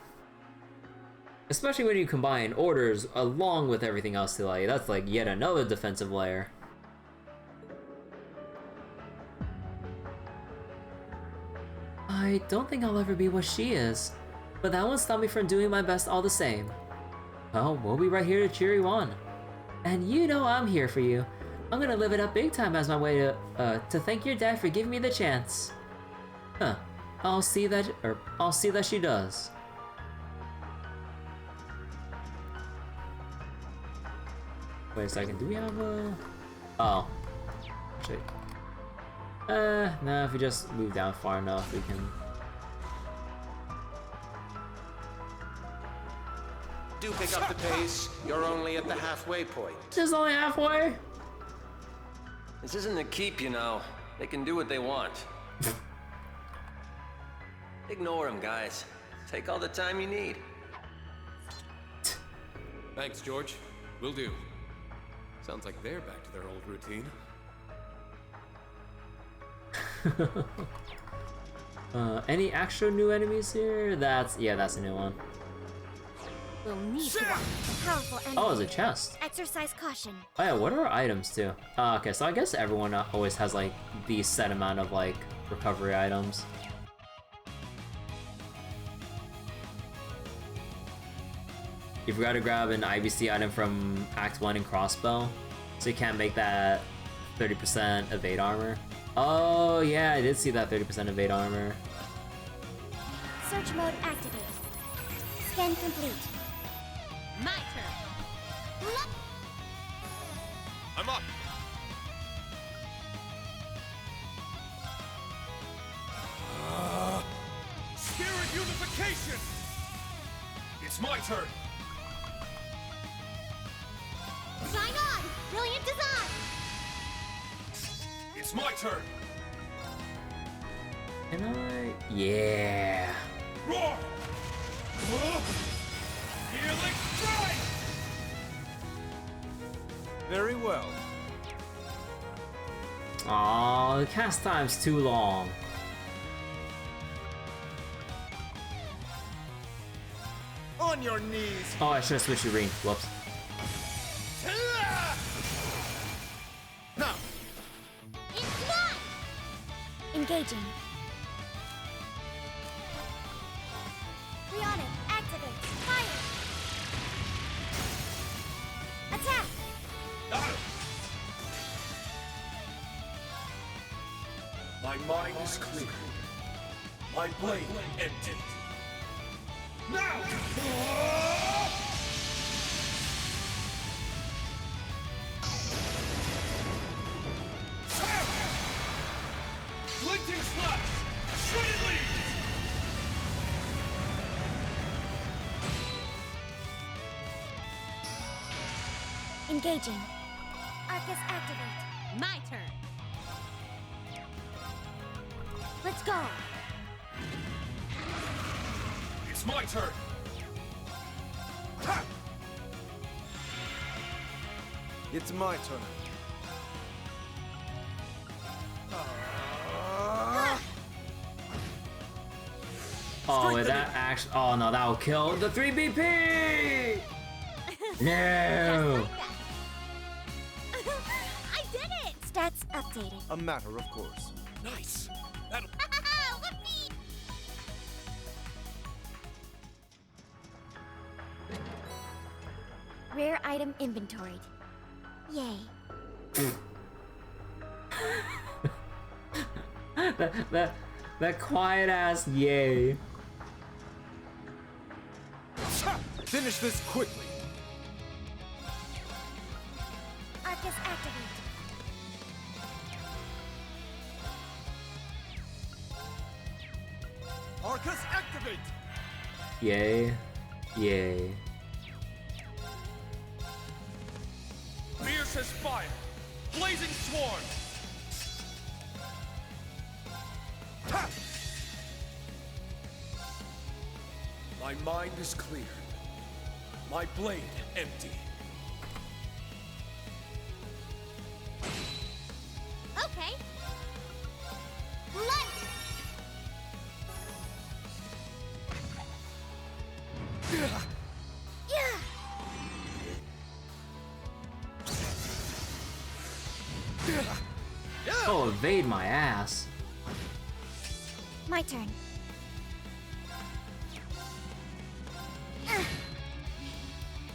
[SPEAKER 1] Especially when you combine orders along with everything else to like, that's like yet another defensive layer. I don't think I'll ever be what she is, but that won't stop me from doing my best all the same. Well, we'll be right here to cheer you on. And you know I'm here for you. I'm gonna live it up big time as my way to thank your dad for giving me the chance. Huh. I'll see that she does. Wait a second, do we have a... Oh. Shit. Nah, if we just move down far enough, we can...
[SPEAKER 12] Do pick up the pace. You're only at the halfway point.
[SPEAKER 1] Just only halfway?
[SPEAKER 5] This isn't a keep, you know. They can do what they want. Ignore them, guys. Take all the time you need.
[SPEAKER 13] Thanks, George. Will do. Sounds like they're back to their old routine.
[SPEAKER 1] Any actual new enemies here? That's a new one.
[SPEAKER 7] We'll need to walk a powerful enemy.
[SPEAKER 1] Oh, it's a chest.
[SPEAKER 7] Exercise caution.
[SPEAKER 1] Oh yeah, what are items too? Okay, so I guess everyone always has like the set amount of like recovery items. You forgot to grab an IBC item from Act 1 and Crossbow, so you can't make that 30% evade armor. Oh yeah, I did see that 30% evade armor.
[SPEAKER 7] Search mode activate. Scan complete.
[SPEAKER 2] My turn.
[SPEAKER 13] I'm up. Spirit unification. It's my turn.
[SPEAKER 7] Shine on! Brilliant design!
[SPEAKER 13] It's my turn.
[SPEAKER 1] Can I? Yeah.
[SPEAKER 13] Roar! Healing strike!
[SPEAKER 8] Very well.
[SPEAKER 1] Aw, the cast time's too long.
[SPEAKER 10] On your knees!
[SPEAKER 1] Oh, I should have switched to ring. Whoops.
[SPEAKER 10] Now!
[SPEAKER 7] It's not! Engaging. Freonic, activate. Fire! Attack!
[SPEAKER 13] Got him! My mind is clear. My blade empty. Now! Glinting slash! Shredded leaves!
[SPEAKER 7] Engaging. Arcus activate.
[SPEAKER 2] My turn.
[SPEAKER 7] Let's go.
[SPEAKER 13] It's my turn. Ha!
[SPEAKER 8] It's my turn.
[SPEAKER 1] Oh, wait, that actually. Oh no, that will kill the 3BP! No!
[SPEAKER 7] I did it! Stats updated.
[SPEAKER 8] A matter of course.
[SPEAKER 13] Nice. That'll...
[SPEAKER 7] Whoopee! Rare item inventoried. Yay.
[SPEAKER 1] that quiet ass yay.
[SPEAKER 10] Finish this quickly.
[SPEAKER 7] Arcus activate.
[SPEAKER 10] Arcus activate.
[SPEAKER 1] Yay. Yay.
[SPEAKER 10] Fierce as fire. Blazing sworn. Ha! My mind is clear. My blade empty.
[SPEAKER 7] Okay. Light! Yeah!
[SPEAKER 1] Oh, evade my ass.
[SPEAKER 7] My turn.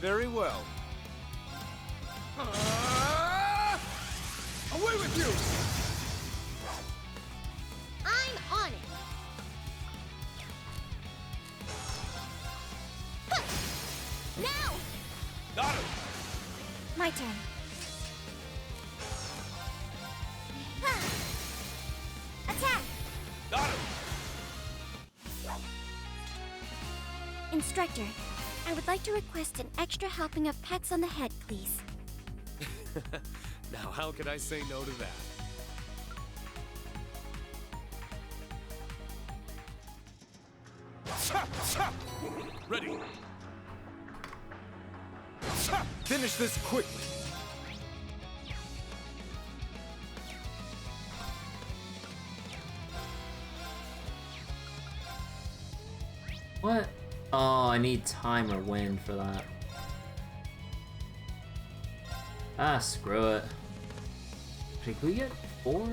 [SPEAKER 10] Very well. Away with you!
[SPEAKER 7] I'm on it. Huh. Now!
[SPEAKER 10] Got him!
[SPEAKER 7] My turn. Ha. Attack!
[SPEAKER 10] Got him!
[SPEAKER 7] Instructor, I would like to request an extra helping of pecks on the head, please.
[SPEAKER 5] Now, how could I say no to that?
[SPEAKER 10] Ready. Finish this quickly.
[SPEAKER 1] What? Oh, I need time or wind for that. Ah, screw it. Can we get 4?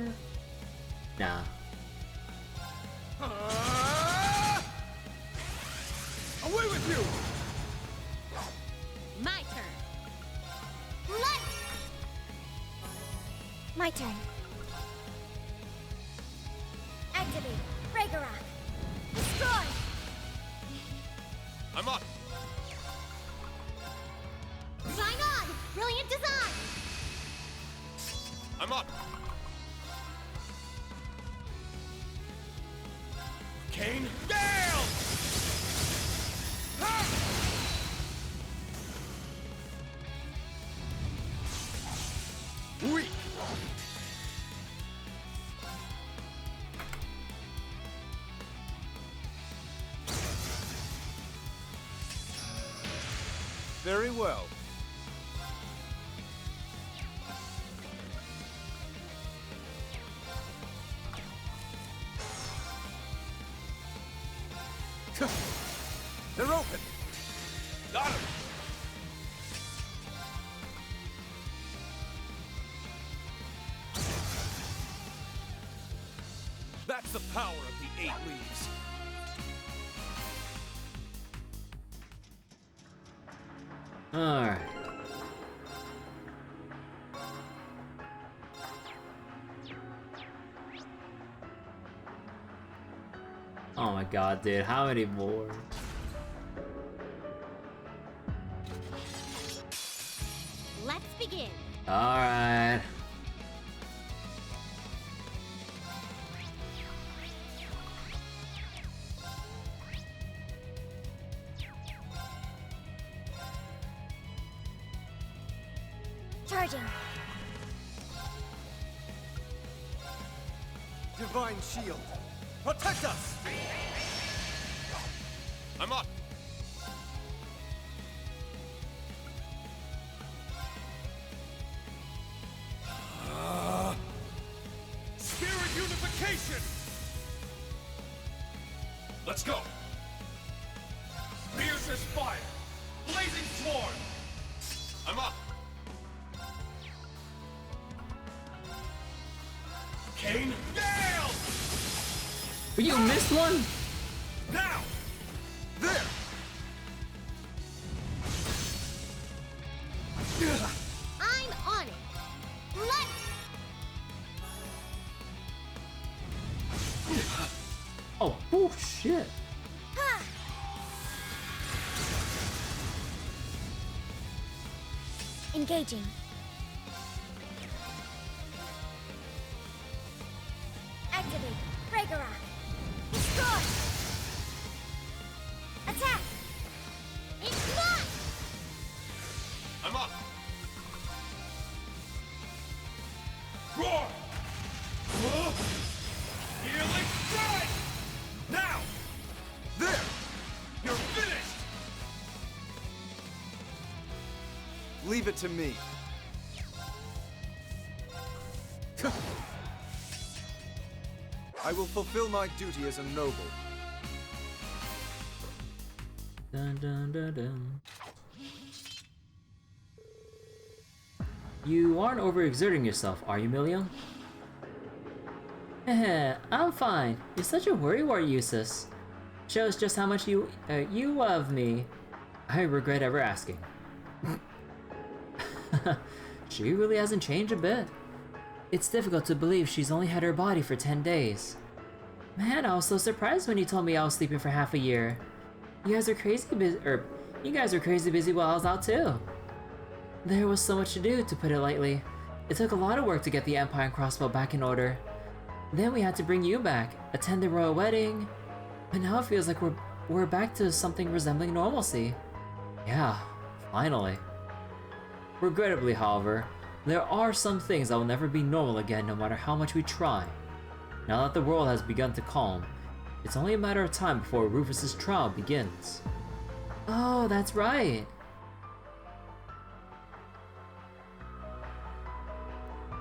[SPEAKER 1] Nah.
[SPEAKER 10] Away with you!
[SPEAKER 7] My turn. Light! My turn. Activate. Ragnarok. Destroy!
[SPEAKER 10] I'm up!
[SPEAKER 7] Shine on! Brilliant design!
[SPEAKER 10] I'm up! Kane, down! Ha! Weak! Very well. They're open. Got him. That's the power of the 8 leaves.
[SPEAKER 1] Alright. Oh my god, dude, how many more?
[SPEAKER 7] Let's begin.
[SPEAKER 1] Alright.
[SPEAKER 7] Charging.
[SPEAKER 10] Divine shield. Protect us! I'm up. Spirit unification! Let's go! Fierce as fire! Blazing sworn! I'm up! Kane, down!
[SPEAKER 1] You missed one?
[SPEAKER 10] Now! There!
[SPEAKER 9] I'm on it. Let's...
[SPEAKER 1] Oh, bullshit.
[SPEAKER 7] Engaging. Activate. Ragnarok. Destroy. Attack.
[SPEAKER 9] Ignite!
[SPEAKER 10] I'm up. Roar! Healing strike! Now! There! You're finished!
[SPEAKER 8] Leave it to me. I will fulfill my duty as a noble.
[SPEAKER 1] Dun, dun, dun, dun. You aren't overexerting yourself, are you, Million? Heh, I'm fine. You're such a worrywart, Eustace. Shows just how much you love me. I regret ever asking. She really hasn't changed a bit. It's difficult to believe she's only had her body for 10 days. Man, I was so surprised when you told me I was sleeping for half a year. You guys are crazy busy while I was out too. There was so much to do, to put it lightly. It took a lot of work to get the Empire and Crossbow back in order. Then we had to bring you back, attend the royal wedding, but now it feels like we're back to something resembling normalcy. Yeah, finally. Regrettably, however, there are some things that will never be normal again no matter how much we try. Now that the world has begun to calm, it's only a matter of time before Rufus's trial begins. Oh, that's right.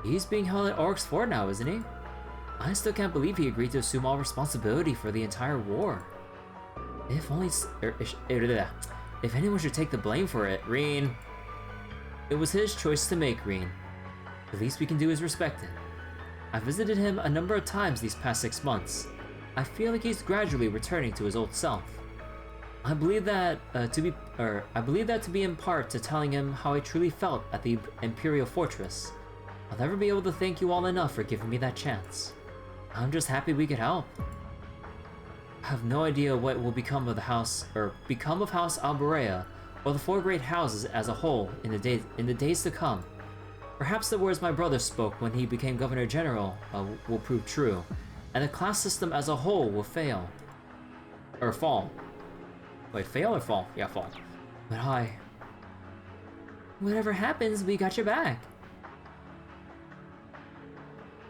[SPEAKER 1] He's being held at Oryx Fort now, isn't he? I still can't believe he agreed to assume all responsibility for the entire war. If only if anyone should take the blame for it, Reen. It was his choice to make, Reen. The least we can do is respect it. I visited him a number of times these past 6 months. I feel like he's gradually returning to his old self. I believe that to be in part to telling him how I truly felt at the Imperial Fortress. I'll never be able to thank you all enough for giving me that chance. I'm just happy we could help. I have no idea what will become of House Alberea, or the 4 great houses as a whole in the days to come. Perhaps the words my brother spoke when he became Governor General will prove true, and the class system as a whole will fail. Or fall. Wait, fail or fall? Yeah, fall. But whatever happens, we got your back.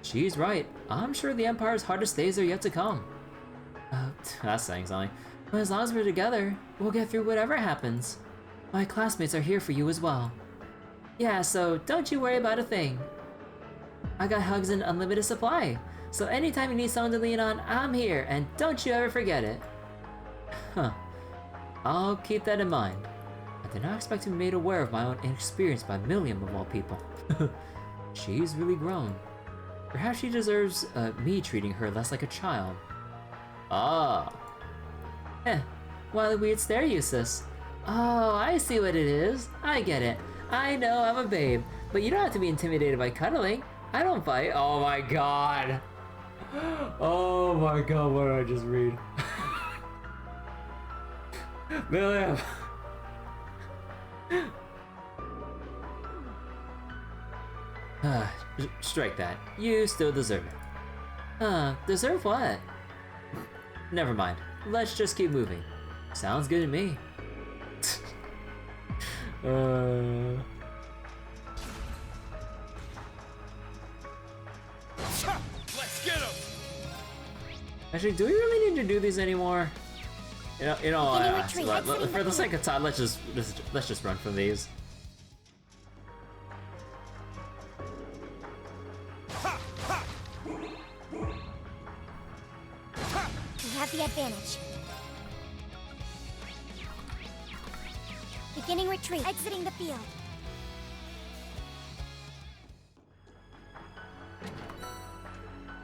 [SPEAKER 1] She's right. I'm sure the Empire's hardest days are yet to come. That's saying something. But as long as we're together, we'll get through whatever happens. My classmates are here for you as well. Yeah, so don't you worry about a thing. I got hugs in unlimited supply, so anytime you need someone to lean on, I'm here, and don't you ever forget it. Huh. I'll keep that in mind. I did not expect to be made aware of my own inexperience by Milliam of all people. She's really grown. Perhaps she deserves me treating her less like a child. Ah. Why the weird stare, Eustace? Oh, I see what it is. I get it. I know I'm a babe, but you don't have to be intimidated by cuddling. I don't bite. Oh my god. Oh my god, what did I just read? Milliam. Strike that. You still deserve it. Deserve what? Never mind. Let's just keep moving. Sounds good to me.
[SPEAKER 10] Let's get him.
[SPEAKER 1] Actually, do we really need to do these anymore? You know, for the sake of time, let's just run from these.
[SPEAKER 7] We have the advantage. Beginning retreat. Exiting the field.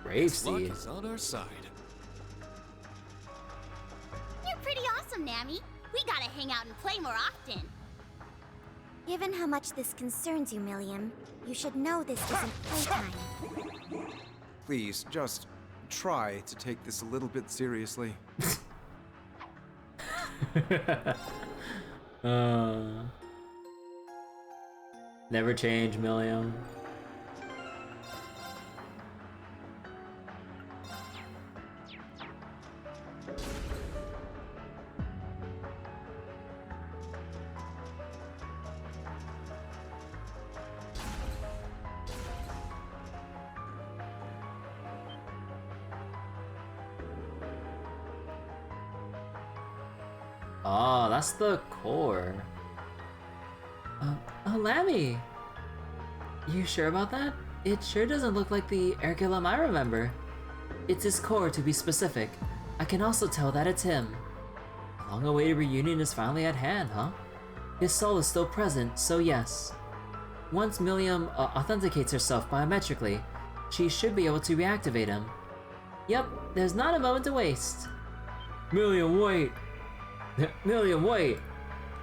[SPEAKER 1] Brave Steed.
[SPEAKER 13] Luck is on our side.
[SPEAKER 9] You're pretty awesome, Nami. We gotta hang out and play more often.
[SPEAKER 7] Given how much this concerns you, Milliam, you should know this isn't playtime.
[SPEAKER 8] Please, just try to take this a little bit seriously.
[SPEAKER 1] Never change, Milliam. Oh, that's the core. Oh, Lammy! You sure about that? It sure doesn't look like the Ergulam I remember. It's his core, to be specific. I can also tell that it's him. A long-awaited reunion is finally at hand, huh? His soul is still present, so yes. Once Milliam authenticates herself biometrically, she should be able to reactivate him. Yep, there's not a moment to waste. Milliam, wait! Milliam, wait!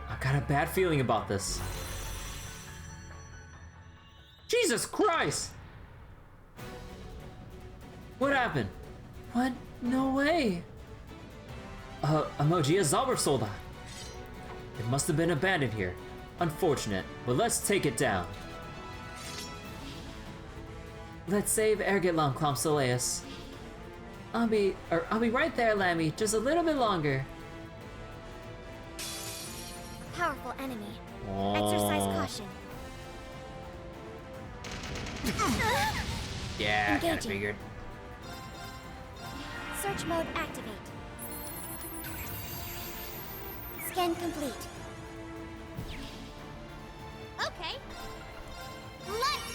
[SPEAKER 1] I've got a bad feeling about this. Jesus Christ! What happened? What? No way! Emoji Zaubersolda. It must have been abandoned here. Unfortunate, but let's take it down. Let's save Ergetlam Klomsoleus. I'll be right there, Lammy. Just a little bit longer.
[SPEAKER 7] Powerful enemy.
[SPEAKER 1] Oh.
[SPEAKER 7] Exercise caution.
[SPEAKER 1] Yeah, I kinda
[SPEAKER 7] Engaging.
[SPEAKER 1] figured.
[SPEAKER 7] Search mode activate. Scan complete. Okay. Light!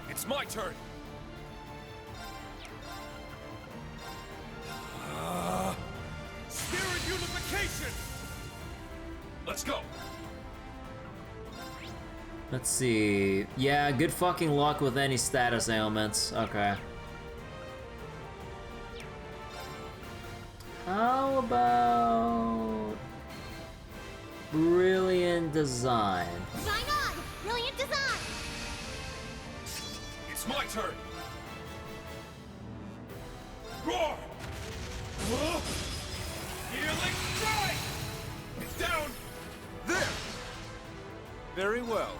[SPEAKER 10] It's my turn. Spirit unification. Let's go.
[SPEAKER 1] Let's see. Yeah, good fucking luck with any status ailments. Okay. How about brilliant design?
[SPEAKER 7] Shine on! Brilliant design!
[SPEAKER 10] It's my turn. Roar! Healing strike! It's down!
[SPEAKER 8] There! Very well.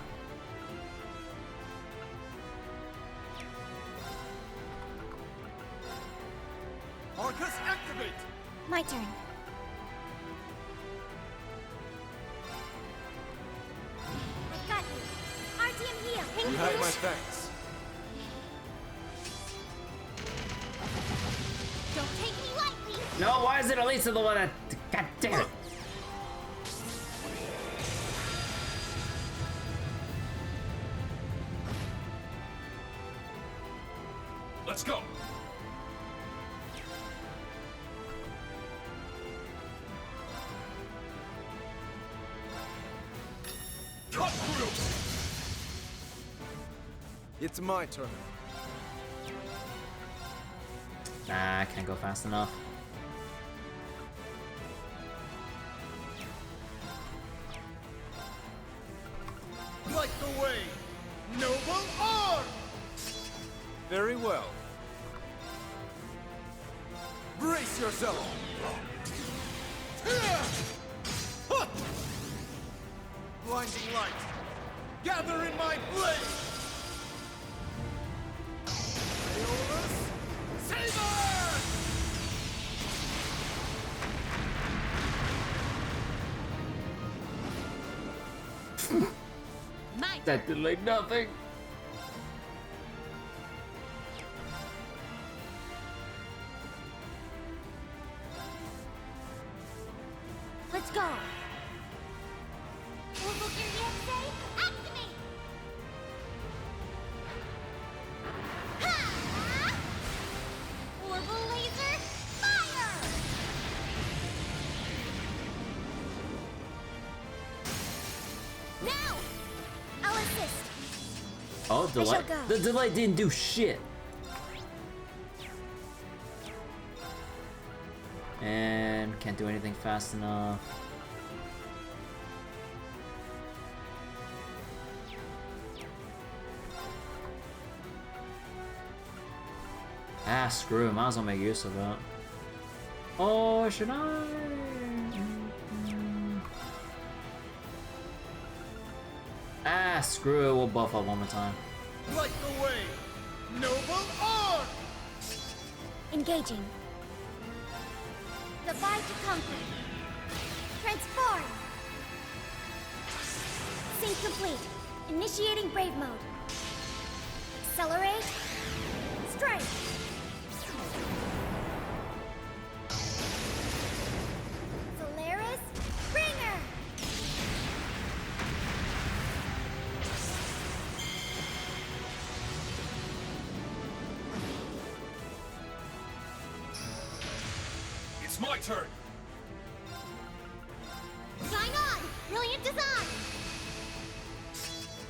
[SPEAKER 10] Arcus activate!
[SPEAKER 7] My turn. I got you. RTM heal.
[SPEAKER 8] You have my thanks.
[SPEAKER 7] Don't take me lightly.
[SPEAKER 1] No, why is it Elisa the one that... God damn it.
[SPEAKER 10] Let's go! Cut through!
[SPEAKER 8] It's my turn.
[SPEAKER 1] Nah, I can't go fast enough.
[SPEAKER 10] Like the way! Noble arm!
[SPEAKER 8] Very well. Brace yourself! Blinding light! Gather in my blade! Aeolus, Saber!
[SPEAKER 1] That did like nothing.
[SPEAKER 7] Let's go. Activate! Ha! Orbital laser, fire! Now! I'll assist.
[SPEAKER 1] Oh,
[SPEAKER 7] shall
[SPEAKER 1] delay.
[SPEAKER 7] go.
[SPEAKER 1] The delay didn't do shit. And can't do anything fast enough. Ah, screw it. Might as well make use of that. Oh, should I? Ah, screw it. We'll buff up one more time.
[SPEAKER 10] Light the way! Noble arm!
[SPEAKER 7] Engaging. Divide to conquer. Transform! Sync complete. Initiating brave mode. Accelerate. Strike! Solaris Bringer!
[SPEAKER 10] It's my turn!
[SPEAKER 7] Shine on! Brilliant design!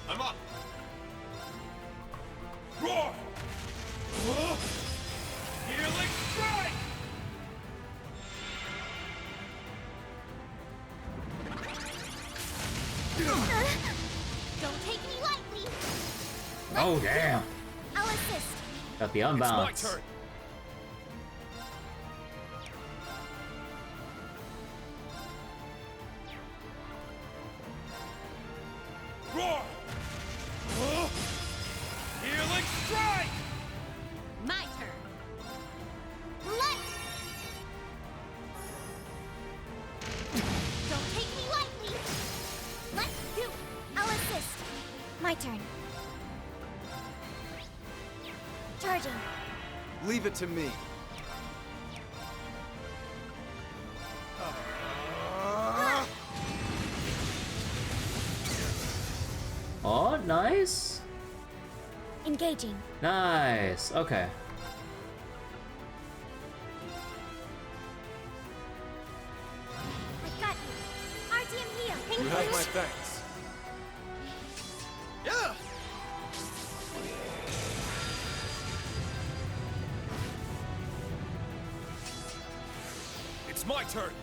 [SPEAKER 10] I'm up! Roar! Healing strike!
[SPEAKER 7] Don't take me lightly!
[SPEAKER 1] Oh, damn.
[SPEAKER 7] I'll assist.
[SPEAKER 1] Got the
[SPEAKER 10] It's my
[SPEAKER 1] unbalance.
[SPEAKER 10] turn! Roar! Healing strike!
[SPEAKER 2] My turn.
[SPEAKER 7] Let! Don't take me lightly! Let's do it! I'll assist. My turn. Charging.
[SPEAKER 8] Leave it to me.
[SPEAKER 1] Oh, nice.
[SPEAKER 7] Engaging.
[SPEAKER 1] Nice. Okay.
[SPEAKER 7] I got you. RTM heal.
[SPEAKER 8] You have my thanks.
[SPEAKER 10] Yeah! It's my turn!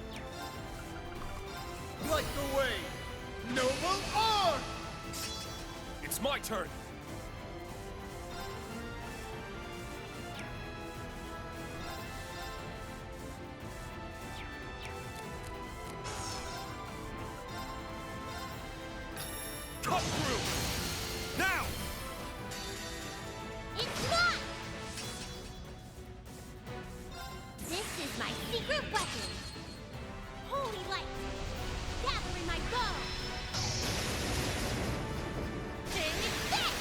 [SPEAKER 10] Light the way! Noble arm! It's my turn! Cut through! Now!
[SPEAKER 7] It's not! This is my secret weapon. Holy light. Gather in my bow. Finish this!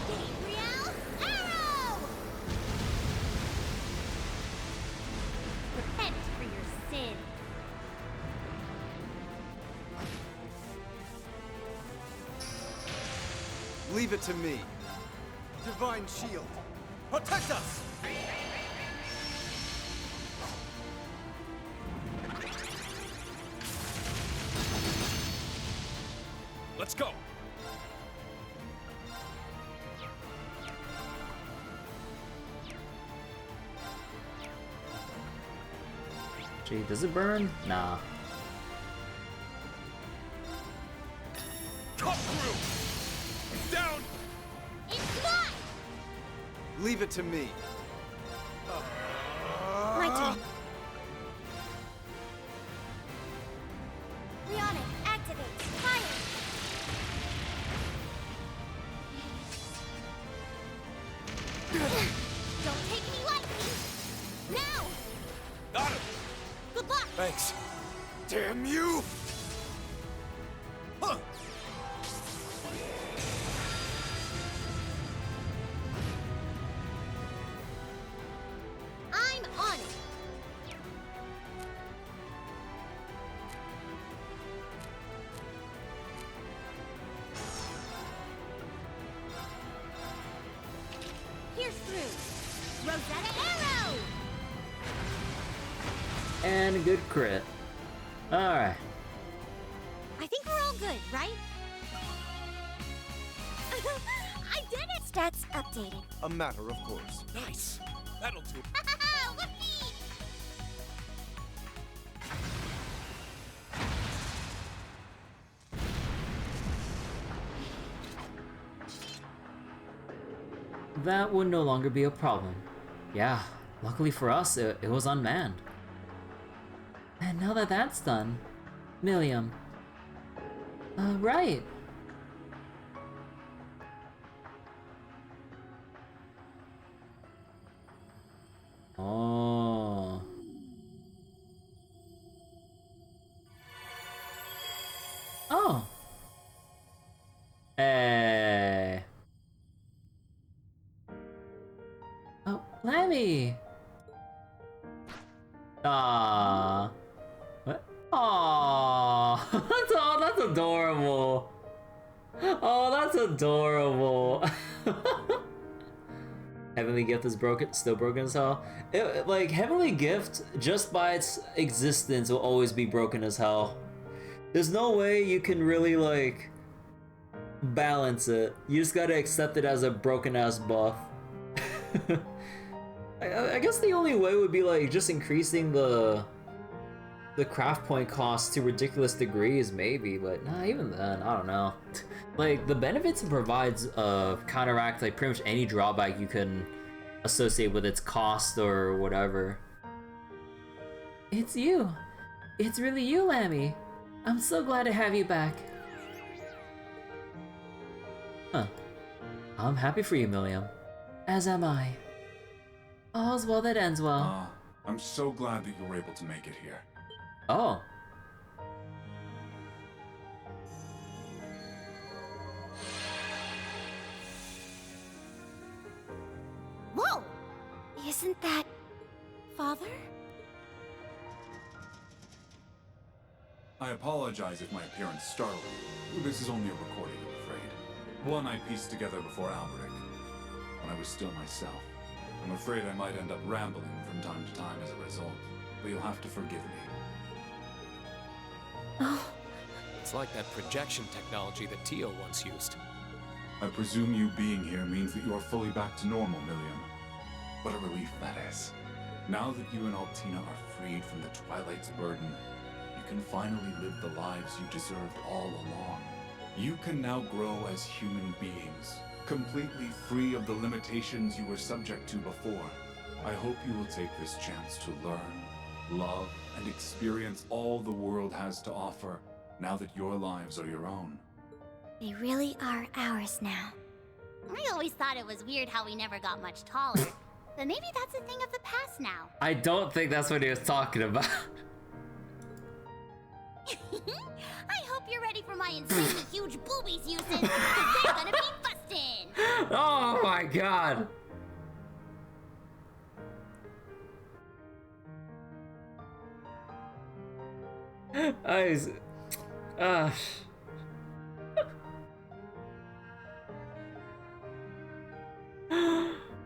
[SPEAKER 7] Gabriel arrow! Repent for your sin.
[SPEAKER 8] Leave it to me. Divine shield.
[SPEAKER 10] Protect us! Let's go!
[SPEAKER 1] Gee, does it burn? Nah.
[SPEAKER 10] Cut through! Down!
[SPEAKER 7] It's not!
[SPEAKER 8] Leave it to me.
[SPEAKER 7] My turn. Leonic, activate. Fire! Don't take me lightly! Now!
[SPEAKER 10] Got him!
[SPEAKER 7] Good luck!
[SPEAKER 8] Thanks. Damn you!
[SPEAKER 10] Huh.
[SPEAKER 7] I'm on it! Pierce through! Rosetta arrow!
[SPEAKER 1] And a good crit. Alright.
[SPEAKER 7] I think we're all good, right? I did it! Stats updated.
[SPEAKER 8] A matter of course.
[SPEAKER 10] Nice! That'll do.
[SPEAKER 7] Whoopee!
[SPEAKER 1] that would no longer be a problem. Yeah, luckily for us, it was unmanned. And now that that's done, Milliam. Right. Oh. Oh. Hey. Oh, Lemmy. Ah. What? Aww. That's adorable. Oh, that's adorable. Heavenly Gift is broken, still broken as hell. Like, Heavenly Gift, just by its existence, will always be broken as hell. There's no way you can really, like, balance it. You just gotta accept it as a broken-ass buff. I guess the only way would be, like, just increasing the craft point cost to ridiculous degrees, maybe, but nah, even then, I don't know. Like, the benefits it provides counteract, like, pretty much any drawback you can associate with its cost or whatever. It's you. It's really you, Lammy. I'm so glad to have you back. Huh. I'm happy for you, Milliam. As am I. All's well that ends well.
[SPEAKER 14] I'm so glad that you were able to make it here.
[SPEAKER 1] Oh.
[SPEAKER 7] Whoa! Isn't that... Father?
[SPEAKER 14] I apologize if my appearance startled you. This is only a recording, I'm afraid. One I pieced together before Alberic, when I was still myself. I'm afraid I might end up rambling from time to time as a result, but you'll have to forgive me.
[SPEAKER 7] Oh.
[SPEAKER 13] It's like that projection technology that Tio once used.
[SPEAKER 14] I presume you being here means that you are fully back to normal, Milliam. What a relief that is. Now that you and Altina are freed from the Twilight's burden, you can finally live the lives you deserved all along. You can now grow as human beings, completely free of the limitations you were subject to before. I hope you will take this chance to learn, love, and experience all the world has to offer, now that your lives are your own.
[SPEAKER 7] They really are ours now.
[SPEAKER 15] I always thought it was weird how we never got much taller. But maybe that's a thing of the past now.
[SPEAKER 1] I don't think that's what he was talking about.
[SPEAKER 15] I hope you're ready for my insanely huge boobies uses, because they're gonna be bustin'!
[SPEAKER 1] Oh my god!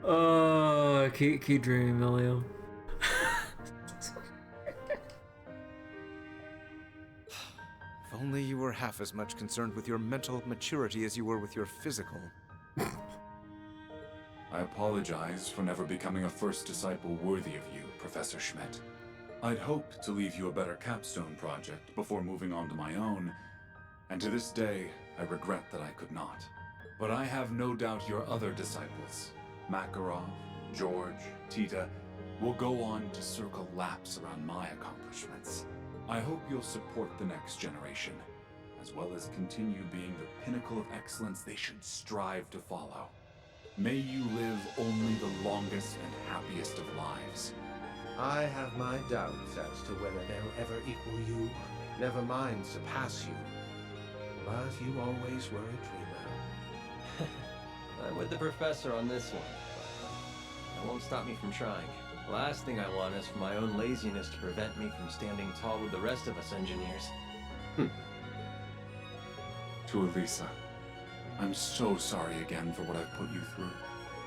[SPEAKER 1] Oh, keep dreaming, Milliam.
[SPEAKER 8] If only you were half as much concerned with your mental maturity as you were with your physical.
[SPEAKER 14] I apologize for never becoming a first disciple worthy of you, Professor Schmidt. I'd hoped to leave you a better capstone project before moving on to my own, and to this day, I regret that I could not. But I have no doubt your other disciples, Makarov, George, Tita, will go on to circle laps around my accomplishments. I hope you'll support the next generation, as well as continue being the pinnacle of excellence they should strive to follow. May you live only the longest and happiest of lives.
[SPEAKER 12] I have my doubts as to whether they'll ever equal you, never mind surpass you. But you always were a dreamer.
[SPEAKER 5] I'm with the professor on this one. That won't stop me from trying. The last thing I want is for my own laziness to prevent me from standing tall with the rest of us engineers.
[SPEAKER 14] To Elisa, I'm so sorry again for what I've put you through.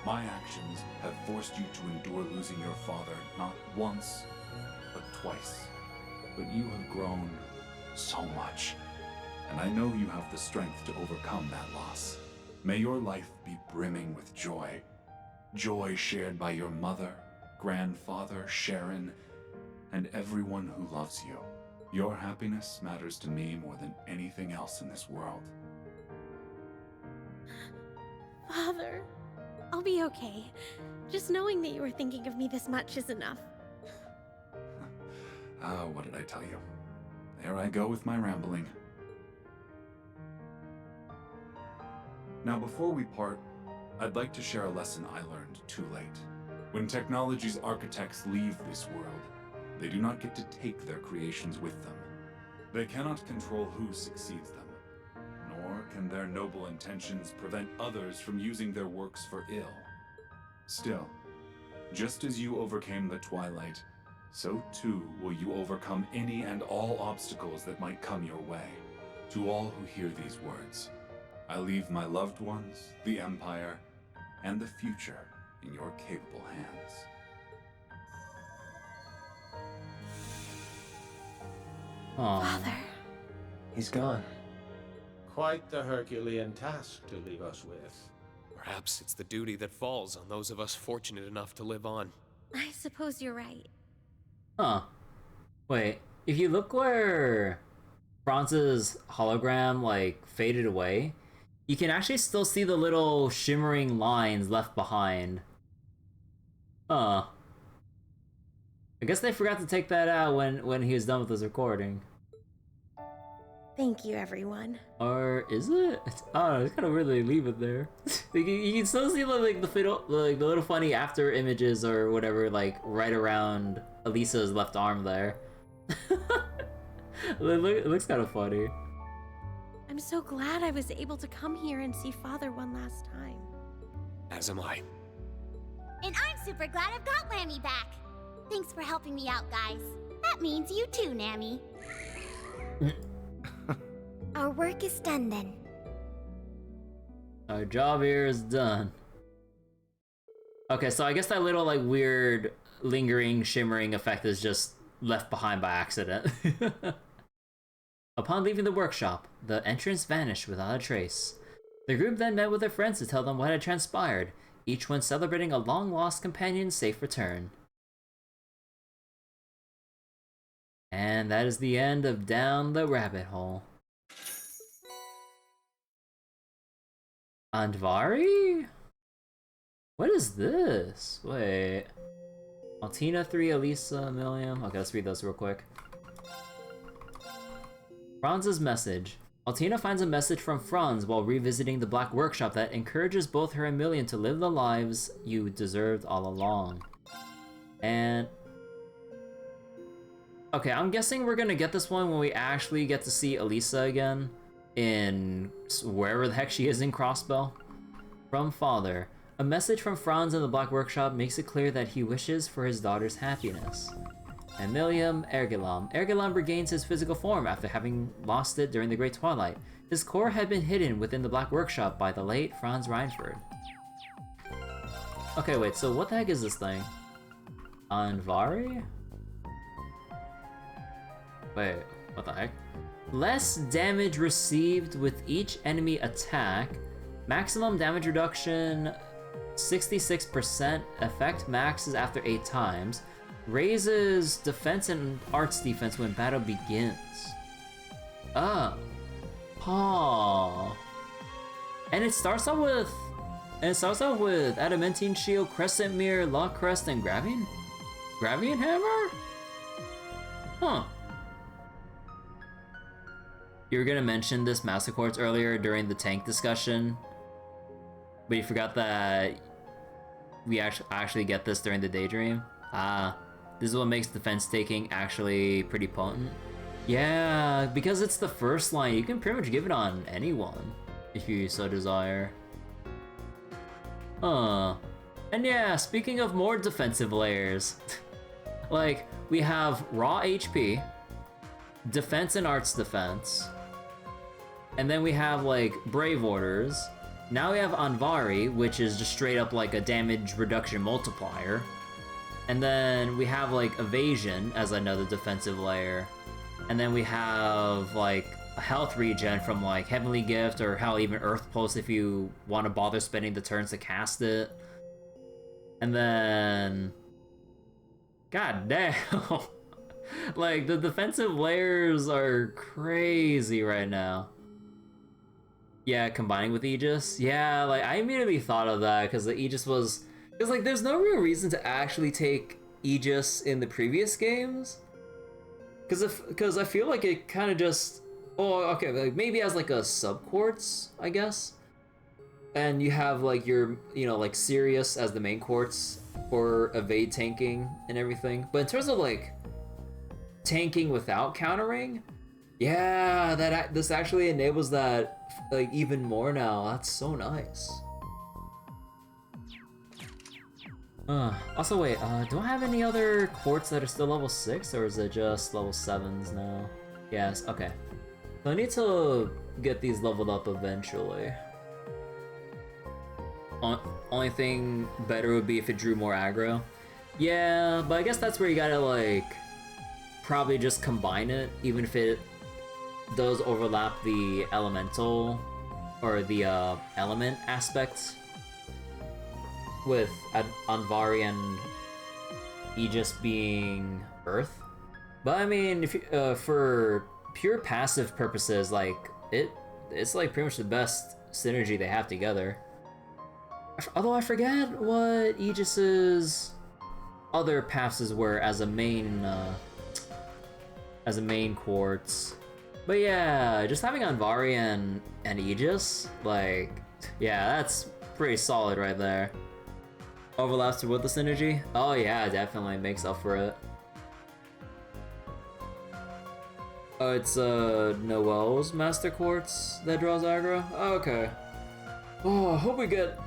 [SPEAKER 14] My actions have forced you to endure losing your father not once, but twice. But you have grown so much, and I know you have the strength to overcome that loss. May your life be brimming with joy. Joy shared by your mother, grandfather, Sharon, and everyone who loves you. Your happiness matters to me more than anything else in this world.
[SPEAKER 9] Father, I'll be okay. Just knowing that you were thinking of me this much is enough.
[SPEAKER 14] What did I tell you? There I go with my rambling. Now, before we part, I'd like to share a lesson I learned too late. When technology's architects leave this world, they do not get to take their creations with them. They cannot control who succeeds them, nor can their noble intentions prevent others from using their works for ill. Still, just as you overcame the Twilight, so too will you overcome any and all obstacles that might come your way. To all who hear these words, I leave my loved ones, the Empire, and the future in your capable hands.
[SPEAKER 1] Father.
[SPEAKER 12] He's gone. Quite the Herculean task to leave us with.
[SPEAKER 13] Perhaps it's the duty that falls on those of us fortunate enough to live on.
[SPEAKER 9] I suppose you're right.
[SPEAKER 1] Huh. Wait, if you look where Franz's hologram, like, faded away, you can actually still see the little shimmering lines left behind. Huh. I guess they forgot to take that out when he was done with his recording.
[SPEAKER 9] Thank you, everyone.
[SPEAKER 1] Or is it? Oh, it's kind of weird they leave it there. You can still see like the little funny after images or whatever, like right around Elisa's left arm there. It looks kind of funny.
[SPEAKER 9] I'm so glad I was able to come here and see Father one last time.
[SPEAKER 13] As am I.
[SPEAKER 15] And I'm super glad I've got Lammy back. Thanks for helping me out, guys. That means you too, Nammy.
[SPEAKER 7] Our work is done then.
[SPEAKER 1] Our job here is done. Okay, so I guess that little like weird lingering shimmering effect is just left behind by accident. Upon leaving the workshop, the entrance vanished without a trace. The group then met with their friends to tell them what had transpired, each one celebrating a long-lost companion's safe return. And that is the end of Down the Rabbit Hole. Andvari? What is this? Wait. Altina, 3, Elisa, Milliam. Okay, let's read those real quick. Franz's message. Altina finds a message from Franz while revisiting the Black Workshop that encourages both her and Milliam to live the lives you deserved all along. And... okay, I'm guessing we're gonna get this one when we actually get to see Elisa again in wherever the heck she is in Crossbell. From Father. A message from Franz in the Black Workshop makes it clear that he wishes for his daughter's happiness. And Milliam, Ergelam. Ergelam regains his physical form after having lost it during the Great Twilight. His core had been hidden within the Black Workshop by the late Franz Reinford. Okay, wait, so what the heck is this thing? Andvari? Wait, what the heck? Less damage received with each enemy attack. Maximum damage reduction 66%. Effect maxes after 8 times. Raises defense and arts defense when battle begins. Oh. And it starts out with Adamantine Shield, Crescent Mirror, Lock Crest, and Gravian Hammer? Huh. You were gonna mention this Master Quartz earlier during the tank discussion, but you forgot that we actually get this during the Daydream. This is what makes defense taking actually pretty potent. Yeah, because it's the first line, you can pretty much give it on anyone, if you so desire. And yeah, speaking of more defensive layers, like, we have raw HP, defense and arts defense, and then we have, like, Brave Orders. Now we have Andvari, which is just straight up like a damage reduction multiplier. And then we have, like, Evasion as another defensive layer. And then we have, like, a health regen from, like, Heavenly Gift, or hell, even Earth Pulse if you want to bother spending the turns to cast it. And then... god damn! Like, the defensive layers are crazy right now. Yeah, combining with Aegis. Yeah, like I immediately thought of that because the Aegis was, because like there's no real reason to actually take Aegis in the previous games. Because I feel like it kind of just, oh okay, like maybe as like a sub-quartz, I guess. And you have like your, you know, like Sirius as the main quartz for evade tanking and everything. But in terms of like tanking without countering, yeah, this actually enables that like even more now. That's so nice. Also wait, do I have any other quartz that are still level 6 or is it just level 7s now? Yes, okay. So I need to get these leveled up eventually. Only thing better would be if it drew more aggro. Yeah, but I guess that's where you gotta like probably just combine it, even if it does overlap the elemental or the element aspects with Anvari and Aegis being Earth. But I mean, if you, for pure passive purposes, like it's like pretty much the best synergy they have together. Although I forget what Aegis's other passes were as a main quartz. But yeah, just having Anvari and Aegis, like, yeah, that's pretty solid right there. Overlaps with the synergy? Oh yeah, definitely makes up for it. Oh, it's Noel's Master Quartz that draws aggro? Oh, okay. Oh, I hope we get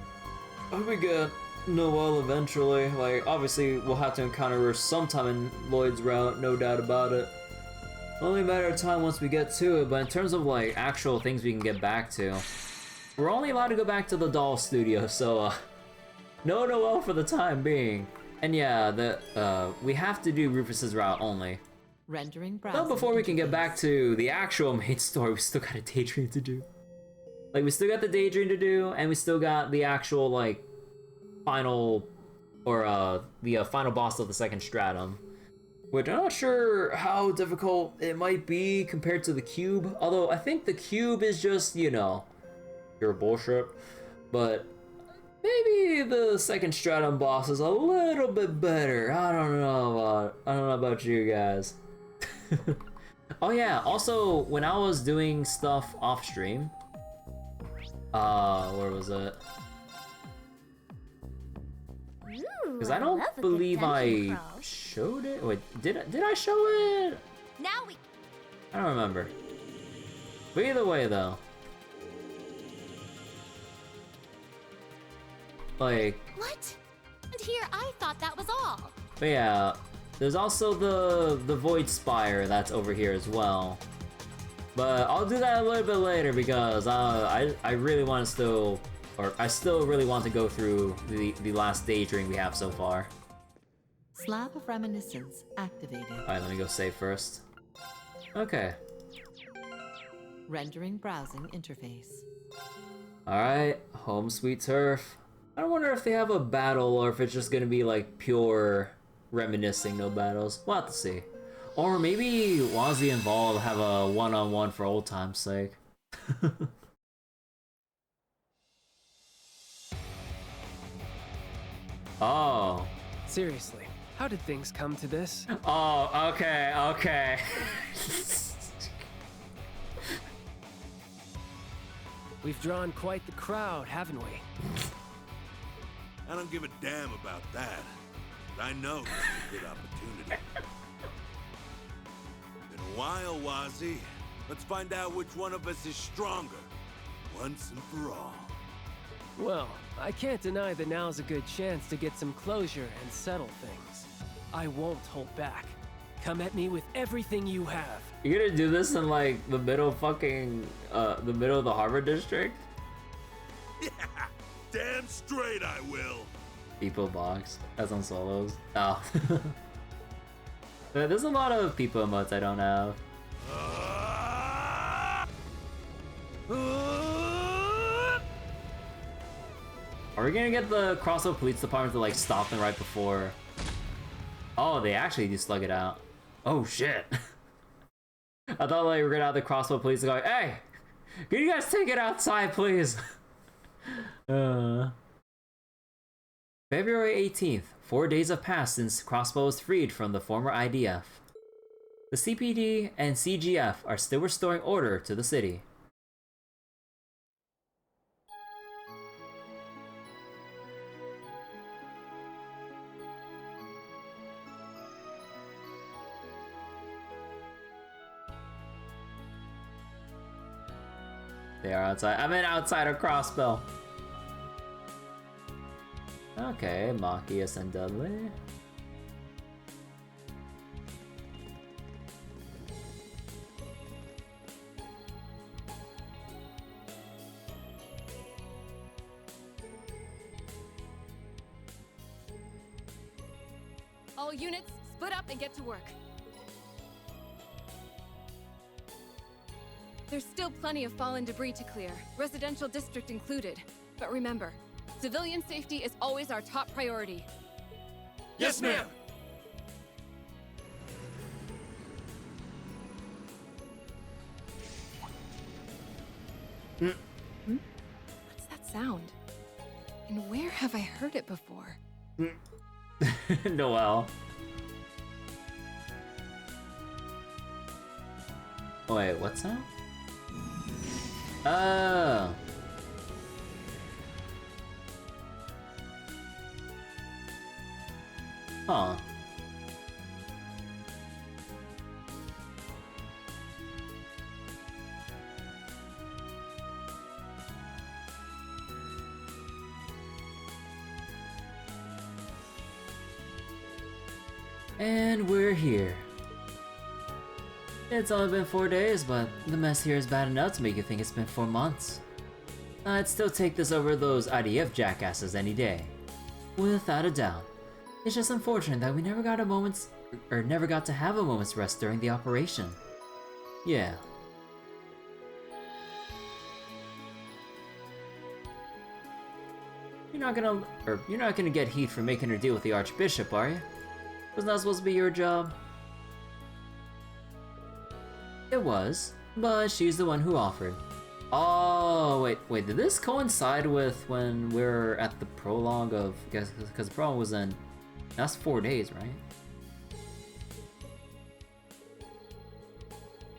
[SPEAKER 1] Noel eventually. Like, obviously we'll have to encounter her sometime in Lloyd's route, no doubt about it. Only a matter of time once we get to it, but in terms of like actual things we can get back to, we're only allowed to go back to the doll studio, so no Noel for the time being. And yeah, we have to do Rufus's route only.
[SPEAKER 6] Rendering
[SPEAKER 1] But before we can get back to the actual main story, we still got a Daydream to do. Like, we still got the Daydream to do, and we still got the actual, like, final, or, the final boss of the second stratum. Which I'm not sure how difficult it might be compared to the cube. Although, I think the cube is just, you know, pure bullshit. But maybe the second stratum boss is a little bit better. I don't know about you guys. Oh yeah, also, when I was doing stuff off stream, where was it? Because I don't believe I showed it. Wait, did I show it?
[SPEAKER 15] Now we.
[SPEAKER 1] I don't remember. But either way, though, like.
[SPEAKER 15] What? And here I thought that was all.
[SPEAKER 1] But yeah, there's also the Void Spire that's over here as well. But I'll do that a little bit later because I really want to still, or I still really want to go through the last Daydream we have so far.
[SPEAKER 6] Slab of Reminiscence activated.
[SPEAKER 1] Alright, let me go save first. Okay.
[SPEAKER 6] Rendering browsing interface.
[SPEAKER 1] Alright, home sweet turf. I wonder if they have a battle or if it's just gonna be like pure reminiscing, no battles. We'll have to see. Or maybe Wazzy and Vol have a one-on-one for old time's sake. Oh.
[SPEAKER 16] Seriously, how did things come to this?
[SPEAKER 1] Oh, okay.
[SPEAKER 16] We've drawn quite the crowd, haven't we?
[SPEAKER 10] I don't give a damn about that. But I know this is a good opportunity. Been a while, Wazzy. Let's find out which one of us is stronger, once and for all.
[SPEAKER 16] Well, I can't deny that now's a good chance to get some closure and settle things. I won't hold back. Come at me with everything you have.
[SPEAKER 1] You're gonna do this in like the middle of fucking, the middle of the Harbor District?
[SPEAKER 10] Yeah, damn straight I will.
[SPEAKER 1] People box, as on solos. Oh. There's a lot of people emotes I don't have. Are we gonna get the Crossroad Police Department to like stop them right before? Oh, they actually do slug it out. Oh shit. I thought like we were gonna have the Crossroad Police going, hey, Can you guys take it outside, please? February 18th. 4 days have passed since Crossbow was freed from the former IDF. The CPD and CGF are still restoring order to the city. They are outside. I'm in outside of Crossbow. Okay, Machias and Dudley.
[SPEAKER 17] All units, split up and get to work. There's still plenty of fallen debris to clear, residential district included. But remember, civilian safety is always our top priority.
[SPEAKER 13] Yes, ma'am!
[SPEAKER 17] What's that sound? And where have I heard it before?
[SPEAKER 1] Noelle. Oh, wait, what's that? Oh. Huh. And we're here. It's only been 4 days, but the mess here is bad enough to make you think it's been 4 months. I'd still take this over those IDF jackasses any day. Without a doubt. It's just unfortunate that we never got to have a moment's rest during the operation. Yeah. You're not gonna get heat for making her deal with the Archbishop, are you? Wasn't that supposed to be your job? It was, but she's the one who offered. Oh, wait, did this coincide with when we were at the prologue of, because the prologue was in, that's 4 days, right?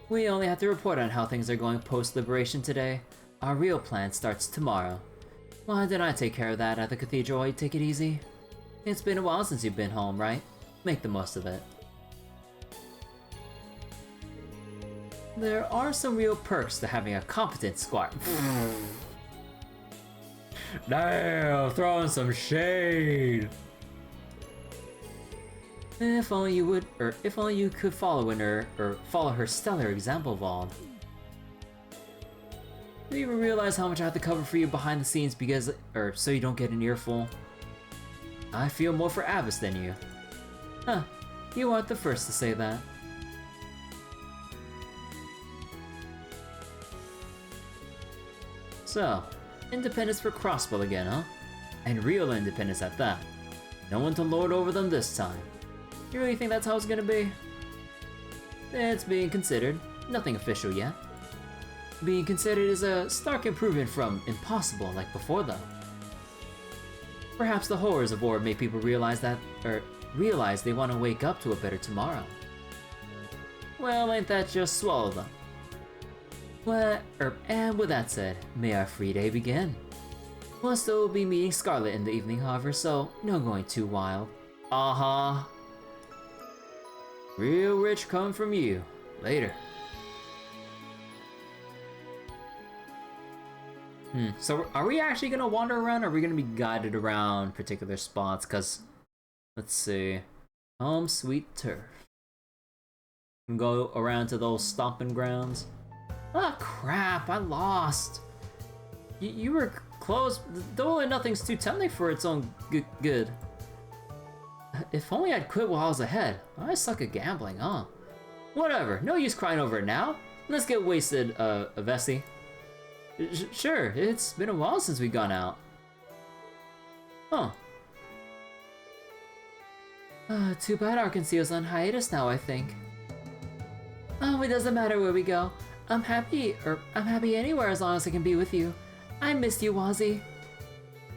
[SPEAKER 1] We only have to report on how things are going post-liberation today. Our real plan starts tomorrow. Why didn't I take care of that at the cathedral while you take it easy? It's been a while since you've been home, right? Make the most of it. There are some real perks to having a competent squad. Damn, throwing some shade. If only you would, or if only you could follow her stellar example, Vaughn. Do you even realize how much I have to cover for you behind the scenes so you don't get an earful? I feel more for Abbas than you. Huh, you aren't the first to say that. So, independence for Crossbow again, huh? And real independence at that. No one to lord over them this time. You really think that's how it's gonna be? It's being considered. Nothing official yet. Being considered is a stark improvement from impossible like before though. Perhaps the horrors of war make people realize they want to wake up to a better tomorrow. Well, ain't that just swallow them? Well, and with that said, may our free day begin. We'll still be meeting Scarlet in the evening, however, so no going too wild. Uh-huh. Real rich coming from you. Later. So are we actually gonna wander around, or are we gonna be guided around particular spots? Cause, let's see. Home sweet turf. Go around to those stomping grounds. Ah, crap, I lost. You were close, though nothing's too tempting for its own good. If only I'd quit while I was ahead. I suck at gambling, huh? Whatever, no use crying over it now. Let's get wasted, Vessi. Sure, it's been a while since we've gone out. Huh. Too bad Arkansas is on hiatus now, I think. Oh, it doesn't matter where we go. I'm happy anywhere as long as I can be with you. I missed you, Wazzy.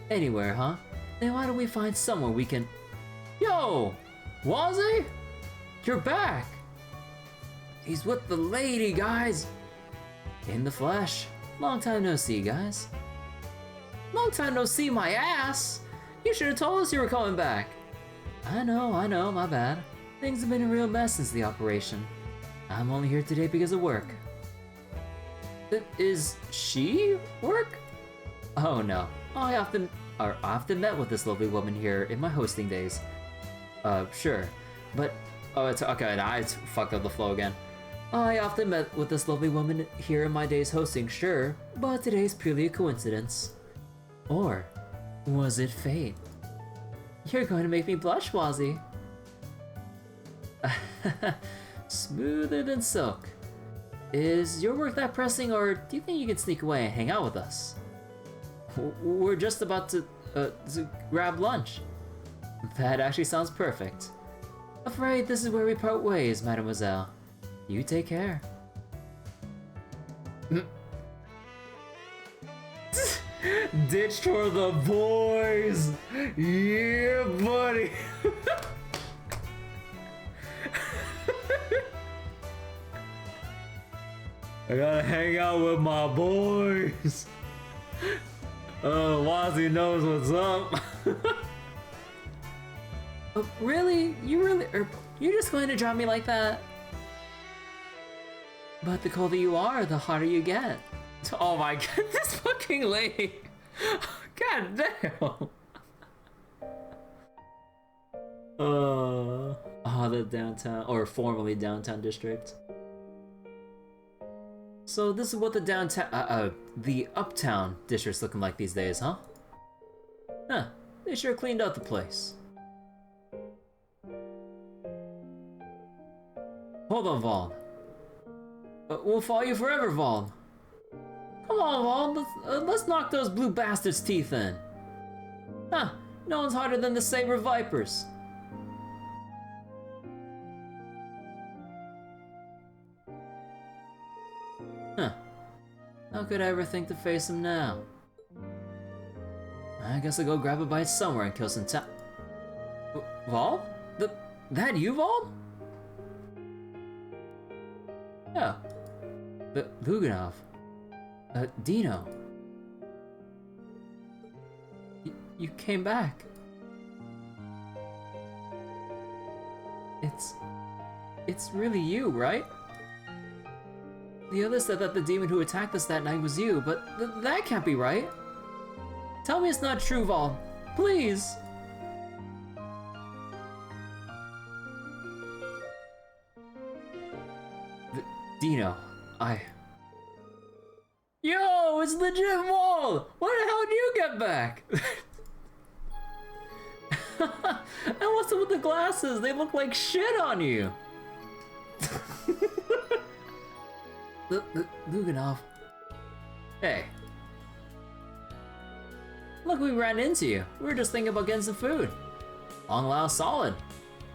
[SPEAKER 1] Anywhere, huh? Then why don't we find somewhere we can... Yo! Wazzy? You're back! He's with the lady, guys! In the flesh. Long time no see, guys. Long time no see my ass! You should have told us you were coming back. I know, my bad. Things have been a real mess since the operation. I'm only here today because of work. Is she work? Oh no, I often met with this lovely woman here in my hosting days. Sure, but it's okay. I fucked up the flow again. I often met with this lovely woman here in my days hosting, sure, but today's purely a coincidence. Or was it fate? You're going to make me blush, Wazzy. Smoother than silk. Is your work that pressing, or do you think you can sneak away and hang out with us? We're just about to grab lunch. That actually sounds perfect. Afraid this is where we part ways, mademoiselle. You take care. Ditched for the boys! Yeah, buddy! I gotta hang out with my boys! Wazzy knows what's up! Really? You're just going to drop me like that? But the colder you are, the hotter you get. Oh my god, this fucking lady! God damn! The downtown, or formerly downtown district. So this is what the downtown, the uptown district's looking like these days, huh? Huh, they sure cleaned out the place. Hold on, Vaughn. We'll follow you forever, Vaughn. Come on, Vaughn, let's knock those blue bastards' teeth in. Huh, no one's harder than the Saber Vipers. Huh. How could I ever think to face him now? I guess I'll go grab a bite somewhere and kill some time. Vaughn? That you, Vaughn? Yeah. Luganov. Dino. You came back. It's really you, right? The others said that the demon who attacked us that night was you, but that can't be right. Tell me it's not true, Vaughn. Please. Dino, Yo, it's legit Wall! Why the hell did you get back? And what's up with the glasses? They look like shit on you! Luganov. Hey. Look, we ran into you. We were just thinking about getting some food. Long Lao solid.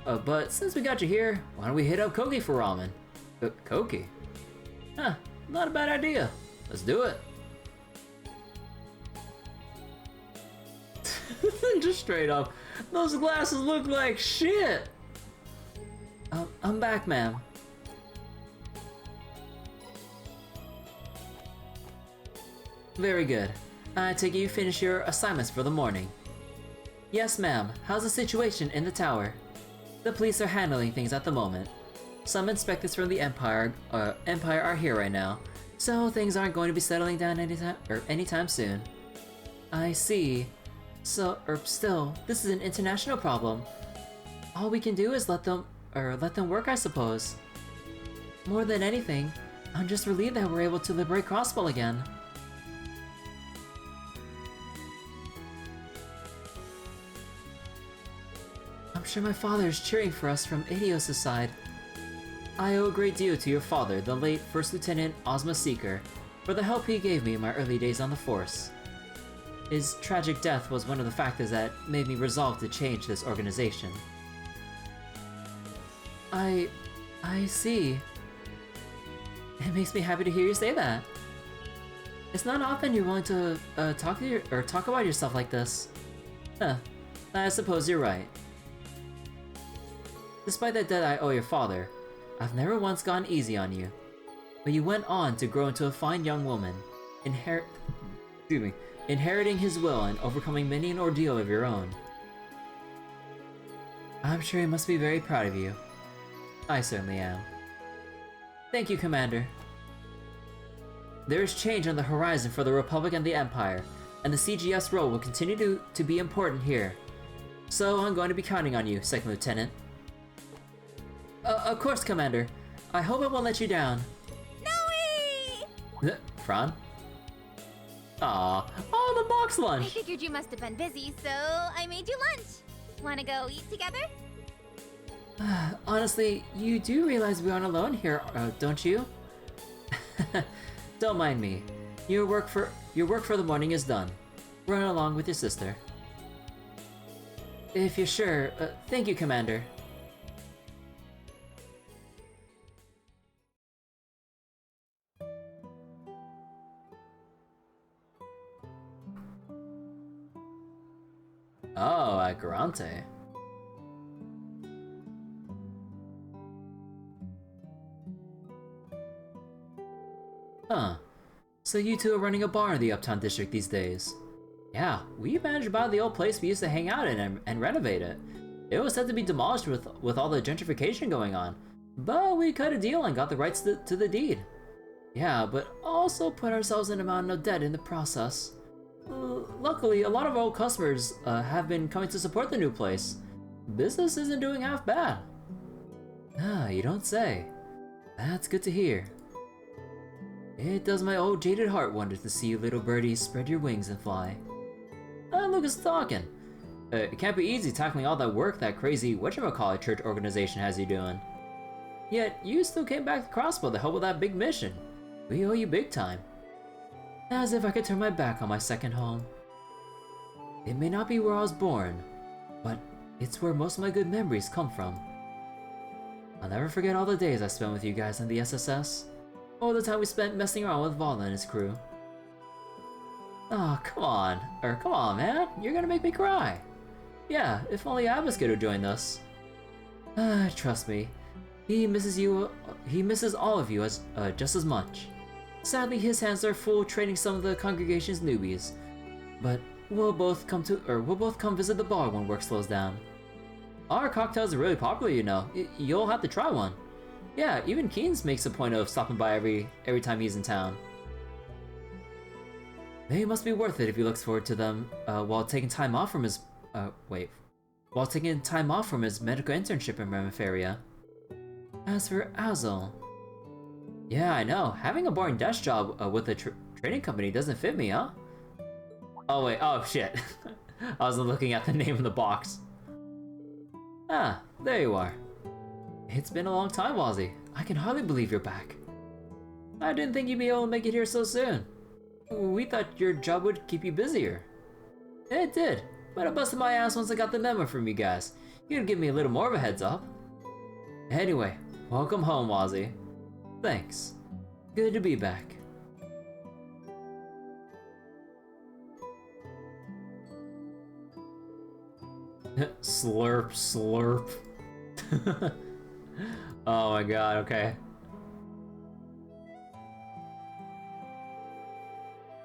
[SPEAKER 1] But since we got you here, why don't we hit up Koki for ramen? Koki? Huh, not a bad idea. Let's do it. Just straight up, those glasses look like shit. I'm back, ma'am. Very good. I take it you finish your assignments for the morning. Yes, ma'am. How's the situation in the tower? The police are handling things at the moment. Some inspectors from the Empire are here right now, so things aren't going to be settling down anytime soon. I see. So, still, this is an international problem. All we can do is let them work, I suppose. More than anything, I'm just relieved that we're able to liberate Crossball again. I'm sure my father is cheering for us from Idios' side. I owe a great deal to your father, the late First Lieutenant Ozma Seeker, for the help he gave me in my early days on the Force. His tragic death was one of the factors that made me resolve to change this organization. I see. It makes me happy to hear you say that. It's not often you're willing to talk about yourself like this. Huh. I suppose you're right. Despite the debt I owe your father, I've never once gone easy on you. But you went on to grow into a fine young woman, inheriting his will and overcoming many an ordeal of your own. I'm sure he must be very proud of you. I certainly am. Thank you, Commander. There is change on the horizon for the Republic and the Empire, and the CGS role will continue to be important here. So I'm going to be counting on you, Second Lieutenant. Of course, Commander. I hope I won't let you down.
[SPEAKER 15] Noe!
[SPEAKER 1] Fran? Aw, oh, the box
[SPEAKER 15] I
[SPEAKER 1] lunch!
[SPEAKER 15] figured you must have been busy, so I made you lunch. Wanna go eat together?
[SPEAKER 1] Honestly, you do realize we aren't alone here, don't you? Don't mind me. Your work for the morning is done. Run along with your sister. If you're sure, thank you, Commander. Oh, Agrante. Huh. So you two are running a bar in the Uptown District these days. Yeah, we managed to buy the old place we used to hang out in and renovate it. It was set to be demolished with all the gentrification going on, but we cut a deal and got the rights to the deed. Yeah, but also put ourselves in a mountain of debt in the process. Luckily, a lot of our old customers have been coming to support the new place. Business isn't doing half bad. Ah, you don't say. That's good to hear. It does my old jaded heart wonder to see you little birdies spread your wings and fly. Look who's talking. It can't be easy tackling all that work that crazy whatchamacallit church organization has you doing. Yet, you still came back to Crossbow to help with that big mission. We owe you big time. As if I could turn my back on my second home. It may not be where I was born, but it's where most of my good memories come from. I'll never forget all the days I spent with you guys on the SSS. All the time we spent messing around with Vala and his crew. Oh, come on, man. You're gonna make me cry. Yeah, if only Abbas could have joined us. Trust me, he misses all of you just as much. Sadly, his hands are full training some of the congregation's newbies. But we'll both come visit the bar when work slows down. Our cocktails are really popular, you know. You'll have to try one. Yeah, even Keen's makes a point of stopping by every time he's in town. They must be worth it if he looks forward to them while taking time off from his medical internship in Reverie. As for Azel, yeah, I know. Having a boring desk job with a training company doesn't fit me, huh? Oh wait, oh shit. I wasn't looking at the name in the box. Ah, there you are. It's been a long time, Wazzy. I can hardly believe you're back. I didn't think you'd be able to make it here so soon. We thought your job would keep you busier. It did, but I busted my ass once I got the memo from you guys. You'd give me a little more of a heads up. Anyway, welcome home, Wazzy. Thanks. Good to be back. Slurp, slurp. Oh my god, okay.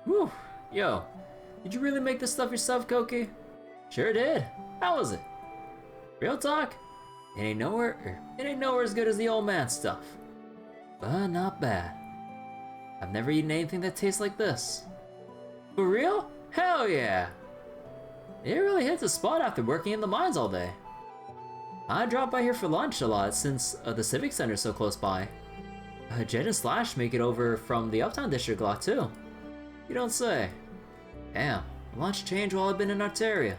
[SPEAKER 1] Whew, yo, did you really make this stuff yourself, Koki? Sure did. How was it? Real talk? It ain't nowhere as good as the old man stuff. But not bad. I've never eaten anything that tastes like this. For real? Hell yeah! It really hits a spot after working in the mines all day. I drop by here for lunch a lot since the Civic Center's so close by. Jet and Slash make it over from the Uptown District a lot too. You don't say. Damn, lunch changed while I've been in Arteria.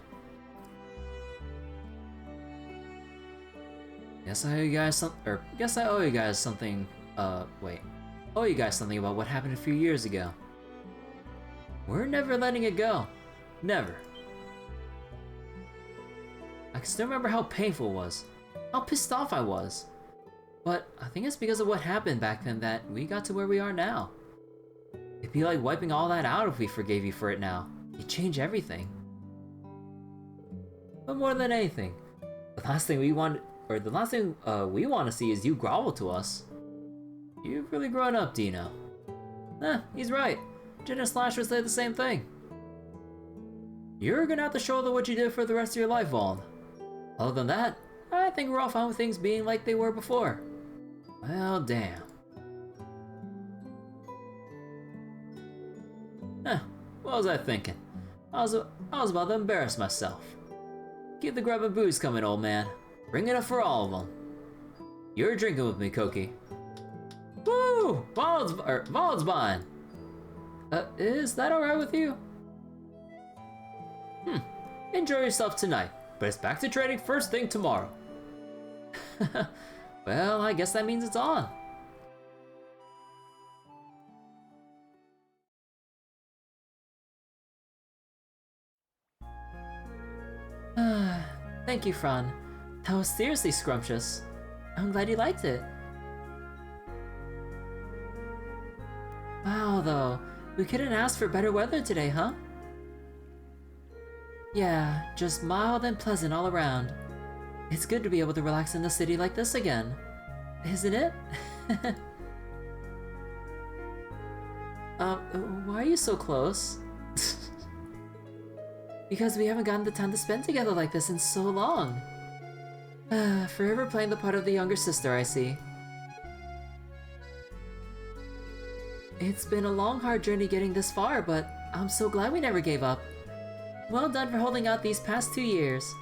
[SPEAKER 1] Guess I owe you guys something about what happened a few years ago. We're never letting it go. Never. I can still remember how painful it was. How pissed off I was. But I think it's because of what happened back then that we got to where we are now. It'd be like wiping all that out if we forgave you for it now. You'd change everything. But more than anything, the last thing we want to see is you grovel to us. You've really grown up, Dino. He's right. Jin and Slash would say the same thing. You're gonna have to shoulder what you did for the rest of your life, Vaughn. Other than that, I think we're all fine with things being like they were before. Well, damn. What was I thinking? I was about to embarrass myself. Keep the grub and booze coming, old man. Bring it up for all of them. You're drinking with me, Koki. Woo! Vault's buying. Is that alright with you? Enjoy yourself tonight, but it's back to trading first thing tomorrow. Well, I guess that means it's on. Thank you, Fran. That was seriously scrumptious. I'm glad you liked it. Wow, though. We couldn't ask for better weather today, huh? Yeah, just mild and pleasant all around. It's good to be able to relax in the city like this again. Isn't it? Why are you so close? Because we haven't gotten the time to spend together like this in so long. Forever playing the part of the younger sister, I see. It's been a long, hard journey getting this far, but I'm so glad we never gave up. Well done for holding out these past 2 years.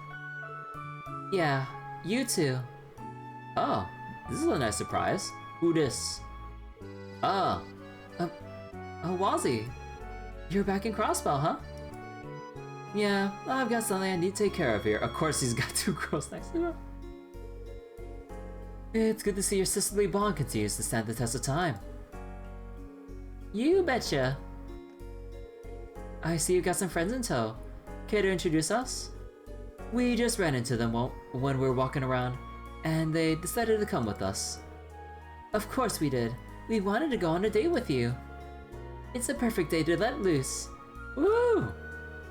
[SPEAKER 1] Yeah, you too. Oh, this is a nice surprise. Who dis? Oh, Wazzy. You're back in Crossbow, huh? Yeah, I've got something I need to take care of here. Of course he's got 2 girls next to him. It's good to see your sisterly bond continues to stand the test of time. You betcha. I see you got some friends in tow. Care to introduce us? We just ran into them when we were walking around, and they decided to come with us. Of course we did. We wanted to go on a date with you. It's a perfect day to let loose. Woo!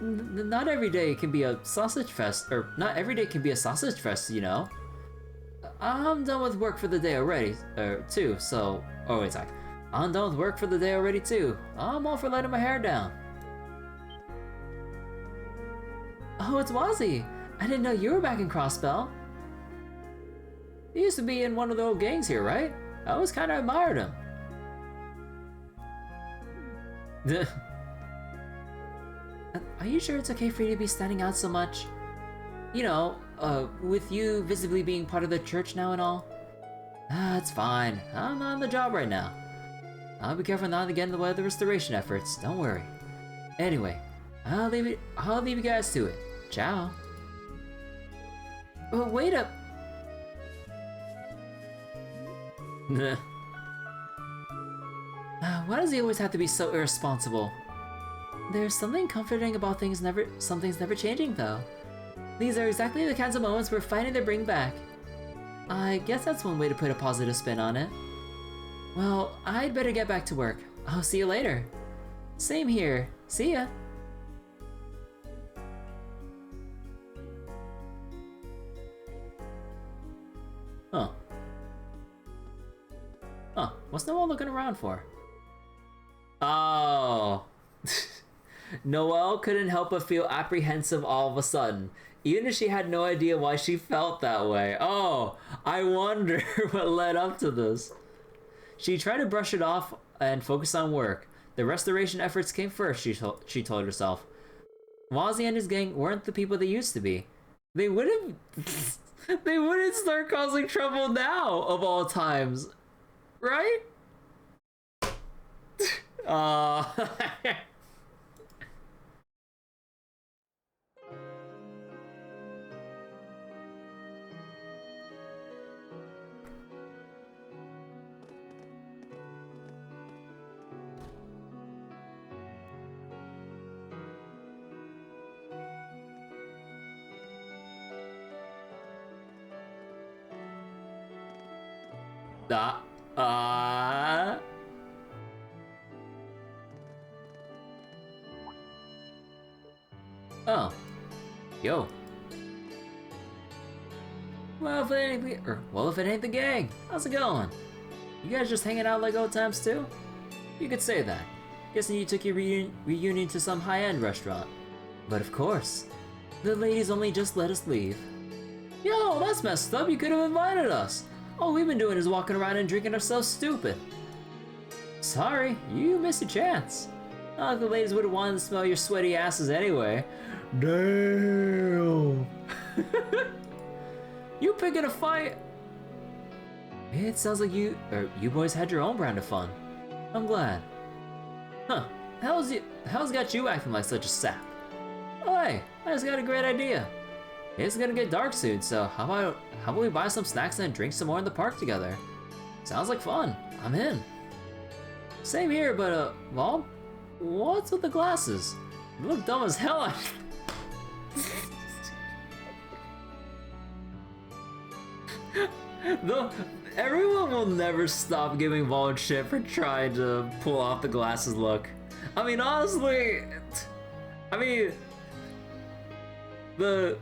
[SPEAKER 1] Not every day can be a sausage fest, or not every day can be a sausage fest, you know? I'm done with work for the day already, too, so... Oh, wait, sorry. I'm done with work for the day already, too. I'm all for letting my hair down. Oh, it's Wazzy! I didn't know you were back in Crossbell. He used to be in one of the old gangs here, right? I always kinda admired him. Are you sure it's okay for you to be standing out so much? You know, with you visibly being part of the church now and all? It's fine. I'm not on the job right now. I'll be careful not to get in the way of the restoration efforts, don't worry. Anyway, I'll leave you guys to it. Ciao. Oh, wait up! Why does he always have to be so irresponsible? There's something comforting about something's never changing though. These are exactly the kinds of moments we're fighting to bring back. I guess that's one way to put a positive spin on it. Well, I'd better get back to work. I'll see you later. Same here. See ya. What's Noelle looking around for? Oh. Noelle couldn't help but feel apprehensive all of a sudden, even if she had no idea why she felt that way. Oh, I wonder what led up to this. She tried to brush it off and focus on work. The restoration efforts came first, she told herself. Wazzy and his gang weren't the people they used to be. They wouldn't start causing trouble now, of all times. Right? Oh. Yo. Well, if it ain't the gang, how's it going? You guys just hanging out like old times too? You could say that. Guessing you took your reunion to some high-end restaurant. But of course, the ladies only just let us leave. Yo, that's messed up. You could have invited us. All we've been doing is walking around and drinking ourselves stupid. Sorry, you missed a chance. Not like the ladies would have wanted to smell your sweaty asses anyway. Damn. You picking a fight? It sounds like you boys had your own brand of fun. I'm glad. Huh? How's got you acting like such a sap? Oh, hey, I just got a great idea. It's gonna get dark soon, so how about we buy some snacks and drink some more in the park together? Sounds like fun. I'm in. Same here, but Mom, what's with the glasses? You look dumb as hell. Everyone will never stop giving Vaughn shit for trying to pull off the glasses look. I mean, honestly, the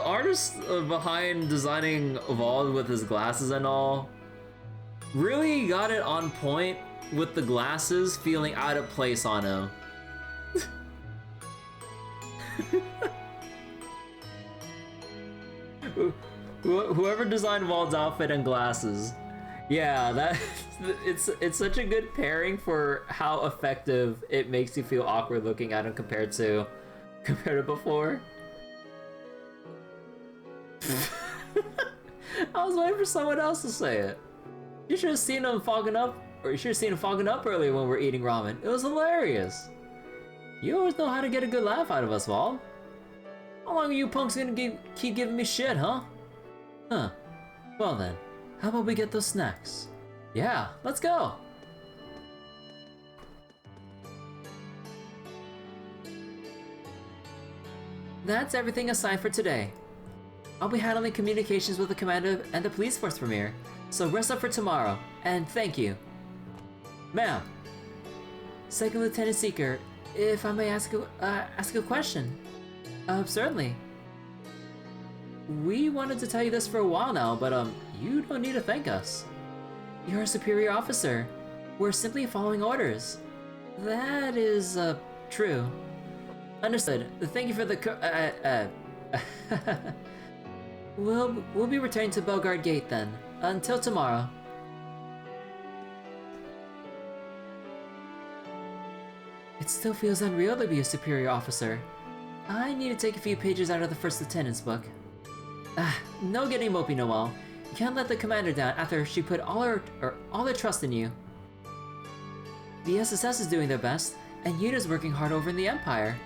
[SPEAKER 1] artist behind designing Vaughn with his glasses and all really got it on point with the glasses feeling out of place on him. Whoever designed Wald's outfit and glasses, yeah, it's such a good pairing for how effective it makes you feel awkward looking at him compared to before. I was waiting for someone else to say it. You should have seen him fogging up, or you should have seen him fogging up earlier when we were eating ramen. It was hilarious. You always know how to get a good laugh out of us, Wald. How long are you punks gonna keep giving me shit, huh? Huh. Well then, how about we get those snacks? Yeah, let's go! That's everything assigned for today. I'll be handling communications with the commander and the police force from here, so rest up for tomorrow, and thank you. Ma'am. Second Lieutenant Seeker, if I may ask a question. Certainly. We wanted to tell you this for a while now, but you don't need to thank us. You're a superior officer. We're simply following orders. That is, true. Understood. Thank you for the We'll be returning to Belgard Gate then. Until tomorrow. It still feels unreal to be a superior officer. I need to take a few pages out of the First Lieutenant's book. No getting mopey, Noelle. You can't let the commander down after she put all her trust in you. The SSS is doing their best, and Yuna's working hard over in the Empire.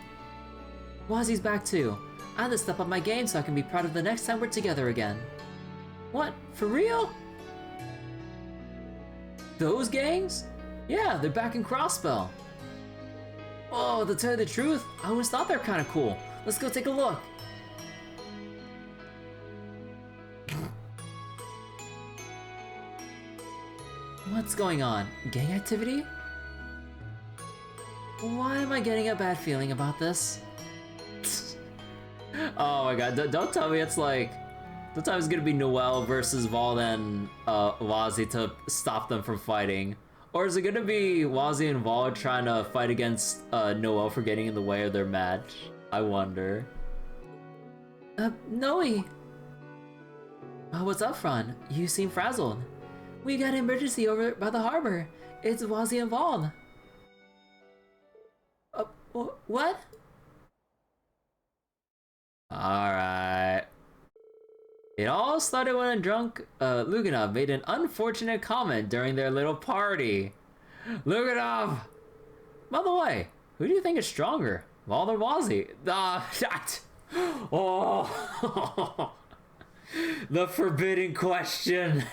[SPEAKER 1] Wazi's back too. I have to step up my game so I can be proud of the next time we're together again. What? For real? Those gangs? Yeah, they're back in Crossbell. Oh, to tell you the truth, I always thought they were kind of cool. Let's go take a look. What's going on? Gang activity? Why am I getting a bad feeling about this? Oh my god, don't tell me it's like... Don't tell me it's gonna be Noelle versus Val and Wazi to stop them from fighting. Or is it gonna be Wazi and Val trying to fight against Noelle for getting in the way of their match? I wonder. Noe! What's up, Fran? You seem frazzled. We got an emergency over by the harbor. It's Wazi and Val. What? Alright. It all started when a drunk Luganov made an unfortunate comment during their little party. Luganov! By the way, who do you think is stronger? Val or Wazi? Oh! The forbidden question!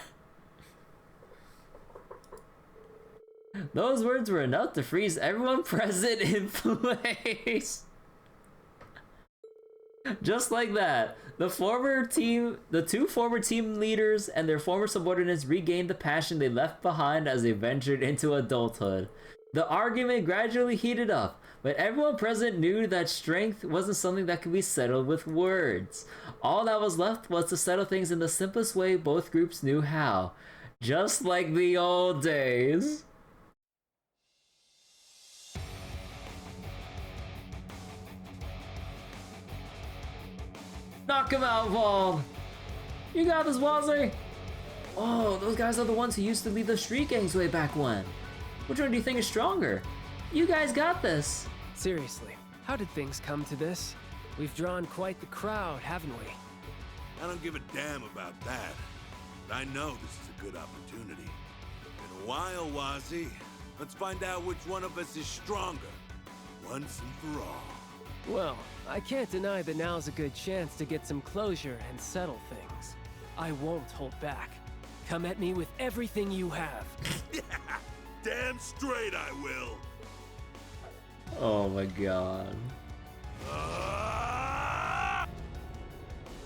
[SPEAKER 1] Those words were enough to freeze everyone present in place. Just like that, the two former team leaders and their former subordinates regained the passion they left behind as they ventured into adulthood. The argument gradually heated up, but everyone present knew that strength wasn't something that could be settled with words. All that was left was to settle things in the simplest way both groups knew how. Just like the old days. Knock him out, Vaughn! You got this, Wazzy! Oh, those guys are the ones who used to lead the street gangs way back when. Which one do you think is stronger? You guys got this!
[SPEAKER 16] Seriously, how did things come to this? We've drawn quite the crowd, haven't we?
[SPEAKER 10] I don't give a damn about that. But I know this is a good opportunity. In a while, Wazzy. Let's find out which one of us is stronger. Once and for all.
[SPEAKER 16] Well, I can't deny that now's a good chance to get some closure and settle things. I won't hold back. Come at me with everything you have.
[SPEAKER 10] Yeah, damn straight I will.
[SPEAKER 1] Oh my god.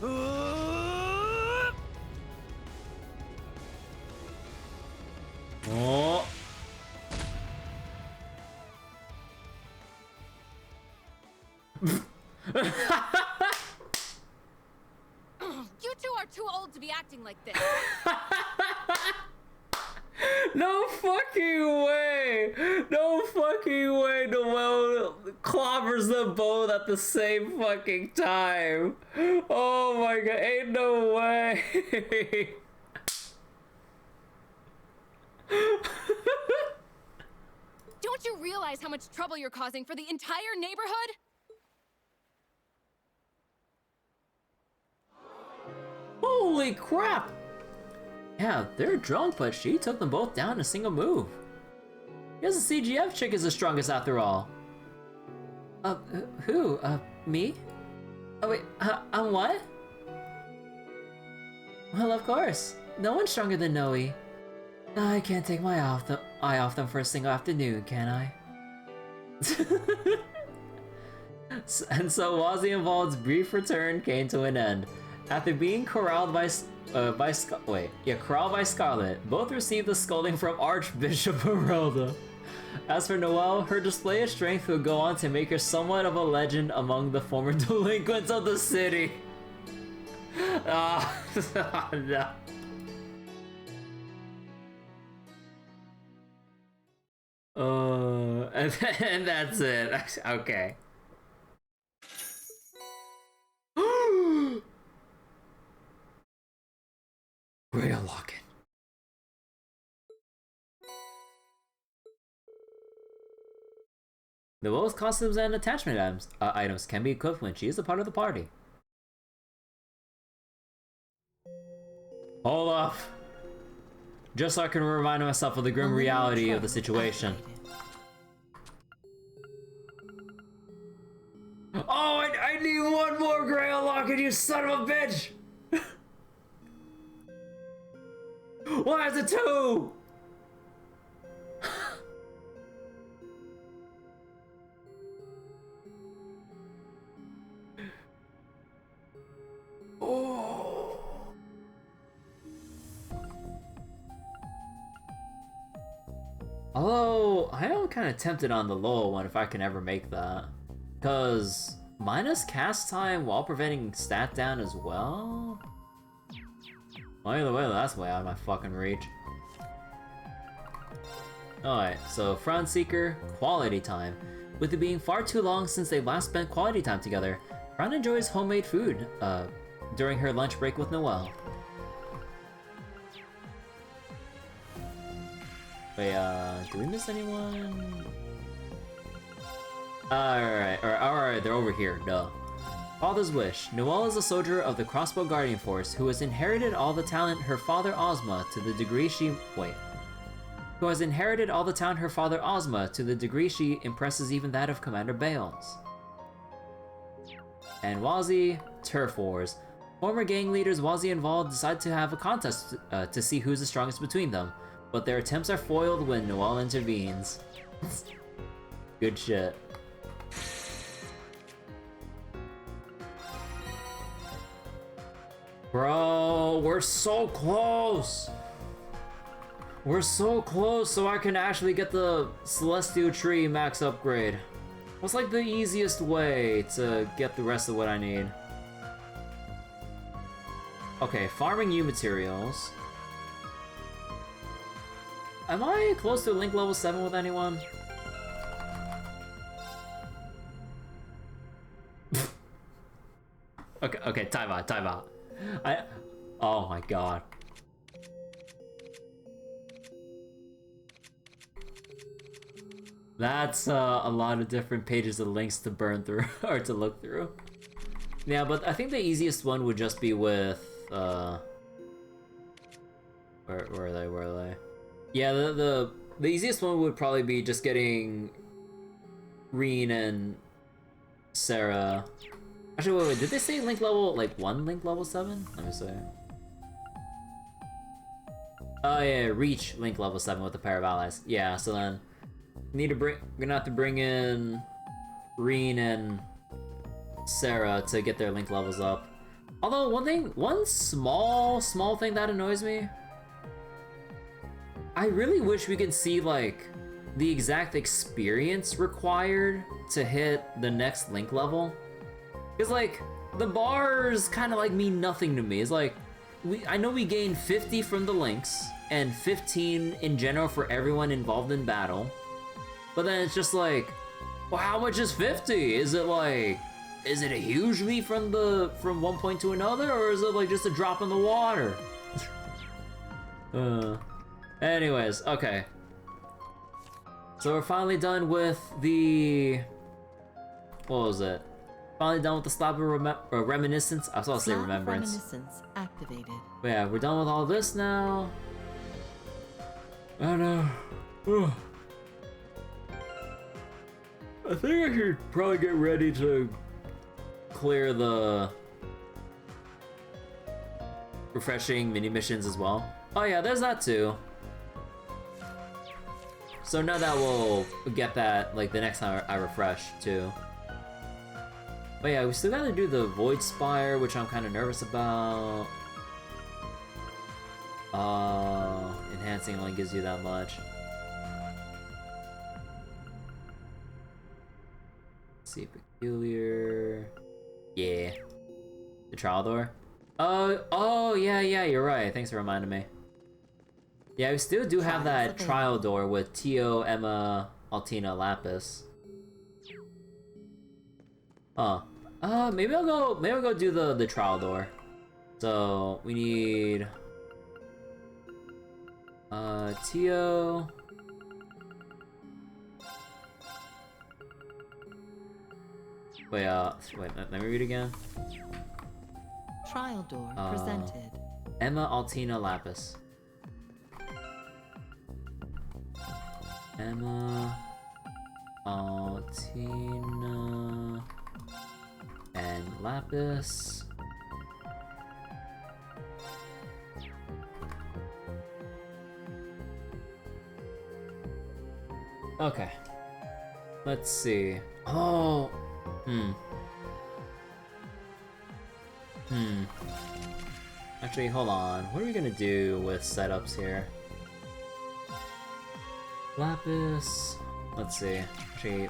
[SPEAKER 1] Oh.
[SPEAKER 17] You two are too old to be acting like this.
[SPEAKER 1] No fucking way! No fucking way Noel clobbers them both at the same fucking time. Oh my god, ain't no way.
[SPEAKER 17] Don't you realize how much trouble you're causing for the entire neighborhood?
[SPEAKER 1] Holy crap! Yeah, they're drunk, but she took them both down in a single move. Guess the CGF chick is the strongest after all. Who? Me? Oh wait, I'm what? Well, of course. No one's stronger than Noe. I can't take my eye off them for a single afternoon, can I? And so Wazzy and Vald's brief return came to an end. After being corralled by Scarlet, both received a scolding from Archbishop Merelda. As for Noelle, her display of strength would go on to make her somewhat of a legend among the former delinquents of the city. No. And that's it. Okay. Grail Locket. Noelle's costumes and attachment items can be equipped when she is a part of the party. Hold off. Just so I can remind myself of the grim reality of the situation. Oh, I need one more Grail Locket, you son of a bitch! Why is it 2? Oh. Although, I am kind of tempted on the lower one if I can ever make that. Because minus cast time while preventing stat down as well? Well, either way, that's way out of my fucking reach. Alright, so Front Seeker, quality time. With it being far too long since they last spent quality time together, Fran enjoys homemade food during her lunch break with Noelle. Wait, do we miss anyone? Alright, they're over here, duh. Father's Wish. Noelle is a soldier of the Crossbow Guardian Force who has inherited all the talent her father Ozma to the degree she... Who has inherited all the talent her father Ozma to the degree she impresses even that of Commander Bales. And Wazzy, Turf Wars. Former gang leaders Wazzy and Vol decide to have a contest to see who's the strongest between them, but their attempts are foiled when Noelle intervenes. Good shit. Bro, we're so close. We're so close, so I can actually get the Celestial Tree max upgrade. What's like the easiest way to get the rest of what I need? Okay, farming you materials. Am I close to Link level 7 with anyone? Okay, time out. Oh my god. That's a lot of different pages of links to burn through, or to look through. Yeah, but I think the easiest one would just be with, where are they? Yeah, the easiest one would probably be just getting Reen and Sarah. Actually, wait, did they say Link level, like Link level 7? Let me see. Oh yeah, reach Link level 7 with a pair of allies. Yeah, so then we're gonna have to bring in Reen and Sarah to get their Link levels up. Although one small thing that annoys me, I really wish we could see like the exact experience required to hit the next Link level. Because like the bars kind of like mean nothing to me. It's like I know we gain 50 from the links and 15 in general for everyone involved in battle. But then it's just like, well, how much is 50? Is it a huge leap from one point to another, or is it like just a drop in the water? Anyways, okay. So we're finally done with the, what was it? Finally done with the Slap of Reminiscence. I was about to say Remembrance.
[SPEAKER 6] Reminiscence activated.
[SPEAKER 1] But yeah, we're done with all this now. Oh no. I think I should probably get ready to clear the refreshing mini missions as well. Oh yeah, there's that too. So now that we'll get that like the next time I refresh too. But yeah, we still gotta do the Void Spire, which I'm kind of nervous about. Enhancing only gives you that much. Let's see, Peculiar. Yeah. The Trial Door? Oh, yeah, you're right. Thanks for reminding me. Yeah, we still do have that Trial Door with Tio, Emma, Altina, Lapis. Huh. Maybe I'll go do the Trial Door. So, we need... Tio... Wait, let me read again.
[SPEAKER 6] Trial door presented.
[SPEAKER 1] Emma, Altina, Lapis. Emma, Altina, and Lapis. Okay. Let's see. Oh. Actually, hold on. What are we gonna do with setups here? Lapis. Let's see. Actually.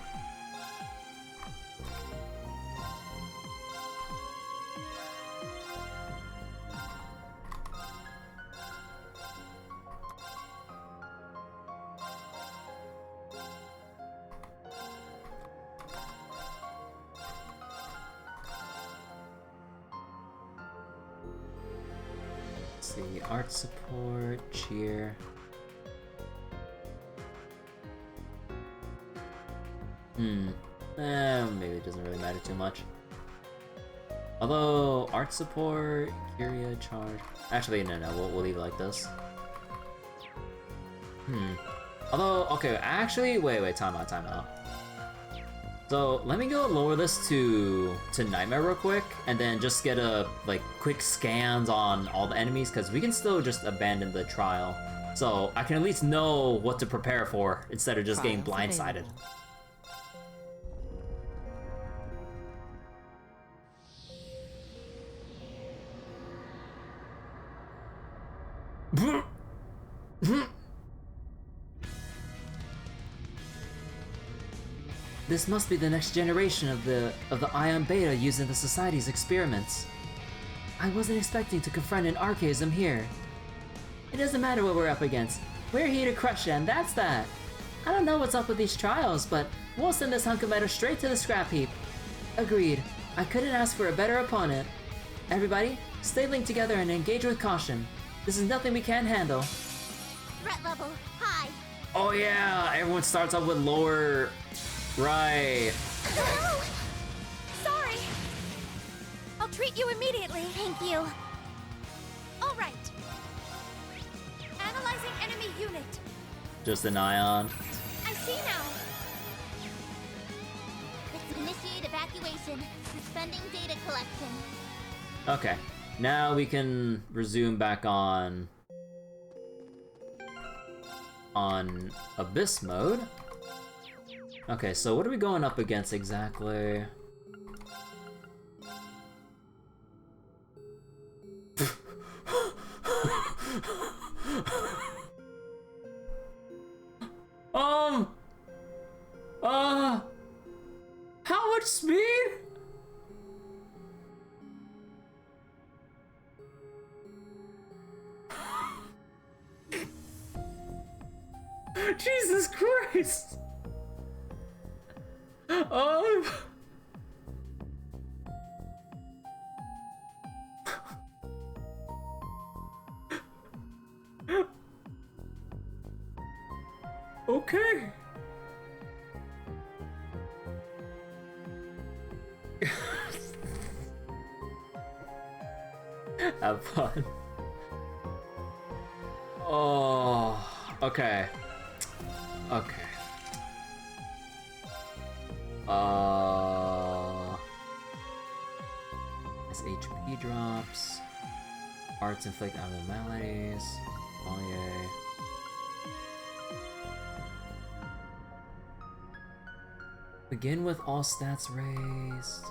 [SPEAKER 1] Art support, cheer. Maybe it doesn't really matter too much. Although, art support, Curia, charge. Actually, no, we'll leave it like this. Although, okay, actually, wait, time out. So let me go lower this to Nightmare real quick, and then just get a quick scans on all the enemies, because we can still just abandon the trial. So I can at least know what to prepare for instead of just getting blindsided. This must be the next generation of the Ion Beta used in the Society's experiments. I wasn't expecting to confront an archaism here. It doesn't matter what we're up against. We're here to crush it, and that's that. I don't know what's up with these trials, but we'll send this hunk of metal straight to the scrap heap. Agreed. I couldn't ask for a better opponent. Everybody, stay linked together and engage with caution. This is nothing we can't handle.
[SPEAKER 15] Threat level, high.
[SPEAKER 1] Oh yeah, everyone starts off with lower. Right.
[SPEAKER 15] No! Sorry. I'll treat you immediately. Thank you. All right. Analyzing enemy unit.
[SPEAKER 1] Just an ion.
[SPEAKER 15] I see now. Let's initiate evacuation. Suspending data collection.
[SPEAKER 1] Okay, now we can resume back on Abyss mode. Okay, so what are we going up against exactly? How much speed? Jesus Christ! Okay. Have fun. Oh, okay. Okay. As HP drops, arts inflict abnormalities. Oh yay. Begin with all stats raised.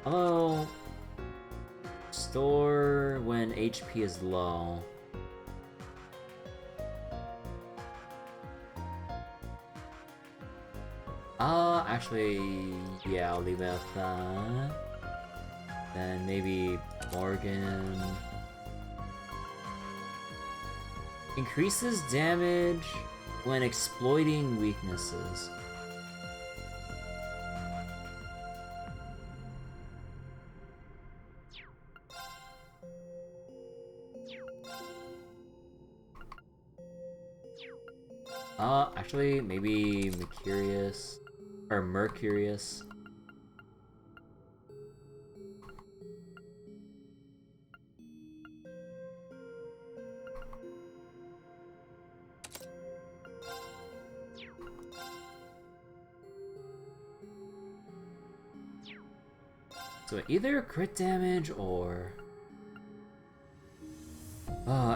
[SPEAKER 1] Hello. Store when HP is low. Actually, yeah, I'll leave it at that. Then maybe Morgan. Increases damage when exploiting weaknesses. Actually, maybe Mercurius. Or Mercurius. So either crit damage or...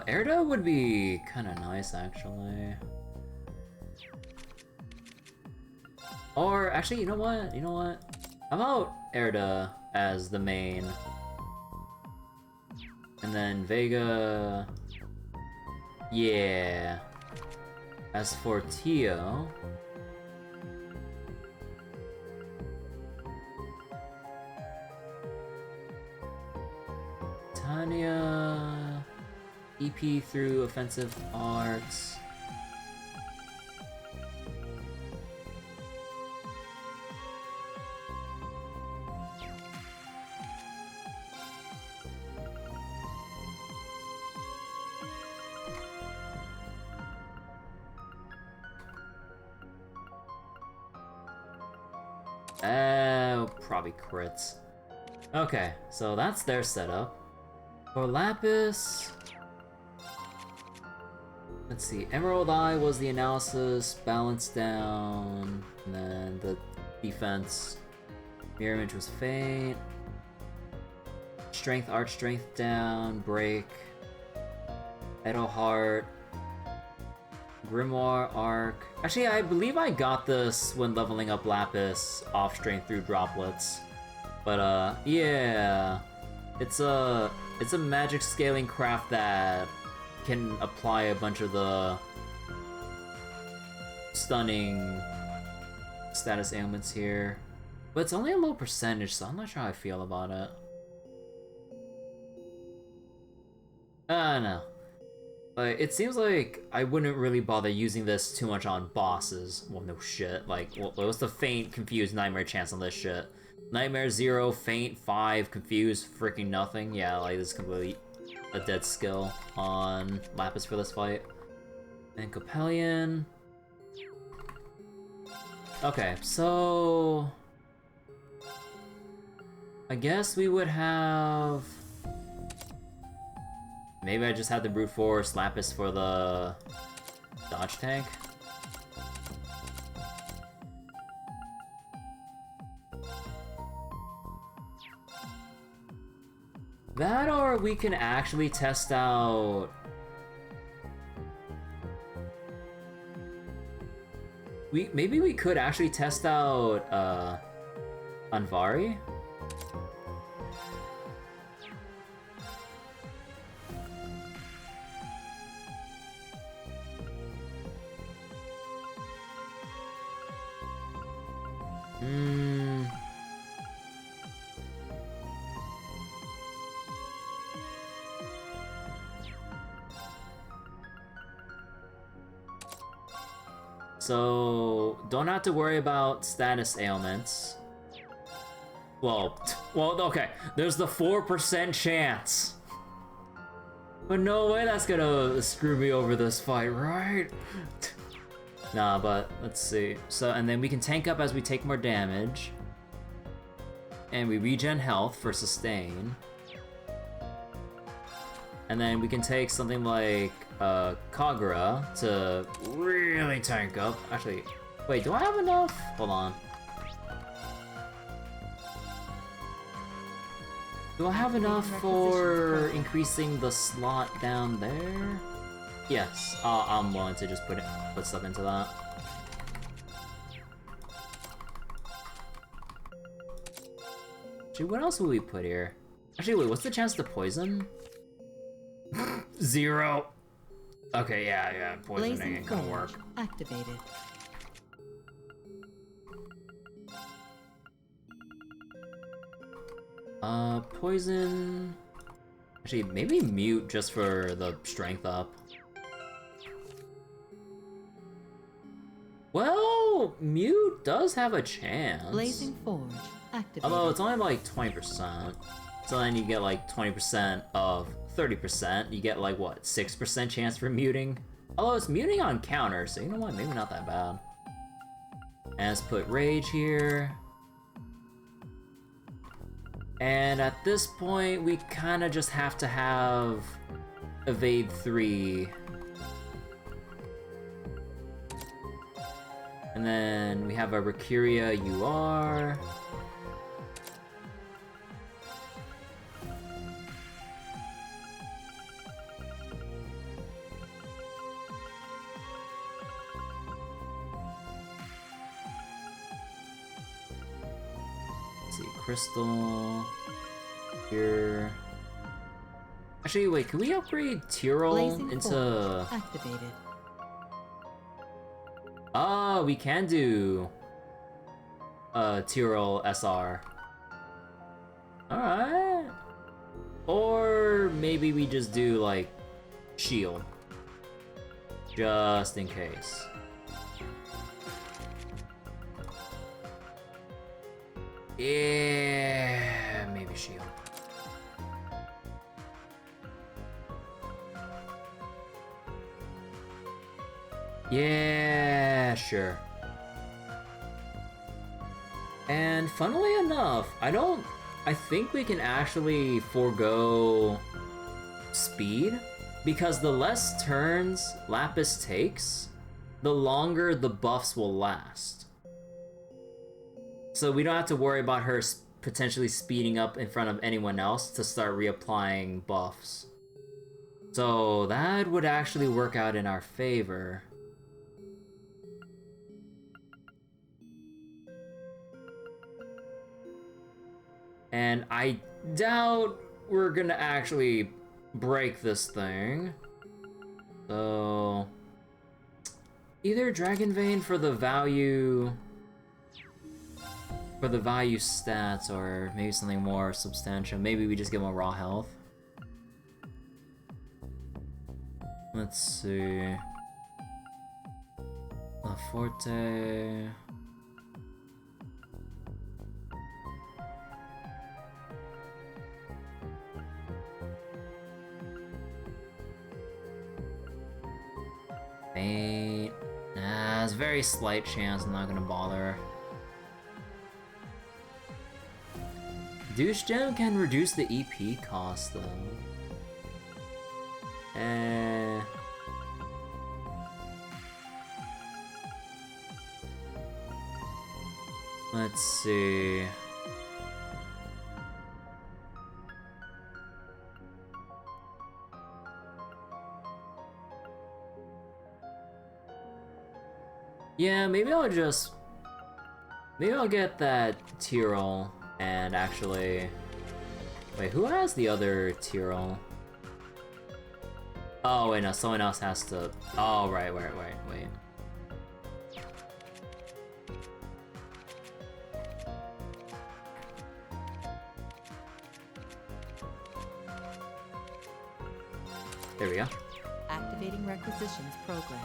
[SPEAKER 1] Erda would be kind of nice, actually. Or, actually, you know what? How about Erda as the main? And then Vega... Yeah. As for Tio... Tanya... EP through offensive arts... Probably crits. Okay, so that's their setup. For Lapis... Let's see, Emerald Eye was the analysis, balance down, and then the defense. Mirror Image was faint. Strength, arch strength down, break. Edelheart, Grimoire Arc. Actually, I believe I got this when leveling up Lapis off strength through droplets. But yeah, it's a magic scaling craft that can apply a bunch of the stunning status ailments here. But it's only a low percentage, so I'm not sure how I feel about it. No. But it seems like I wouldn't really bother using this too much on bosses. Well, no shit. Like, what's the faint, confused, nightmare chance on this shit? Nightmare 0, faint 5, confused, freaking nothing. Yeah, like, this is completely a dead skill on Lapis for this fight. And Coppelion. Okay, so I guess we would have... Maybe I just had the brute force Lapis for the dodge tank. That, or we can actually test out... Maybe we could actually test out Anvari. So, don't have to worry about status ailments. Well, okay, there's the 4% chance. But no way that's gonna screw me over this fight, right? Nah, but let's see. So, and then we can tank up as we take more damage. And we regen health for sustain. And then we can take something like Kagura to really tank up. Actually, wait, do I have enough? Hold on. Do I have enough for increasing the slot down there? Yes, I'm willing to just put stuff into that. Actually, what else will we put here? Actually, wait, what's the chance to poison? 0. Okay, yeah, poisoning ain't gonna work.
[SPEAKER 6] Activated.
[SPEAKER 1] Poison... Actually, maybe mute just for the strength up. Well, mute does have a chance.
[SPEAKER 6] Blazing Forge activated.
[SPEAKER 1] Although it's only like 20%. So then you get like 20% of 30%. You get like, what, 6% chance for muting? Although it's muting on counter, so you know what, maybe not that bad. And let's put Rage here. And at this point, we kind of just have to have Evade 3. And then we have a Recuria UR. Crystal here. Actually, wait, can we upgrade Tyrol into...
[SPEAKER 6] Activated.
[SPEAKER 1] Oh, we can do Tyrol SR. Alright. Or maybe we just do like shield. Just in case. Yeah, maybe shield. Yeah, sure. And funnily enough, I think we can actually forego speed, because the less turns Lapis takes, the longer the buffs will last. So we don't have to worry about her potentially speeding up in front of anyone else to start reapplying buffs. So that would actually work out in our favor. And I doubt we're gonna actually break this thing. So either Dragon Vein for the value stats, or maybe something more substantial. Maybe we just give him raw health. Let's see. La Forte. Faint. Nah, it's a very slight chance. I'm not gonna bother. Douche Gem can reduce the EP cost, though. Let's see. Yeah, maybe I'll get that Tyrol and actually... Wait, who has the other Tyrol? Oh, wait, no, someone else has to... Oh, right. There we go.
[SPEAKER 6] Activating requisitions program.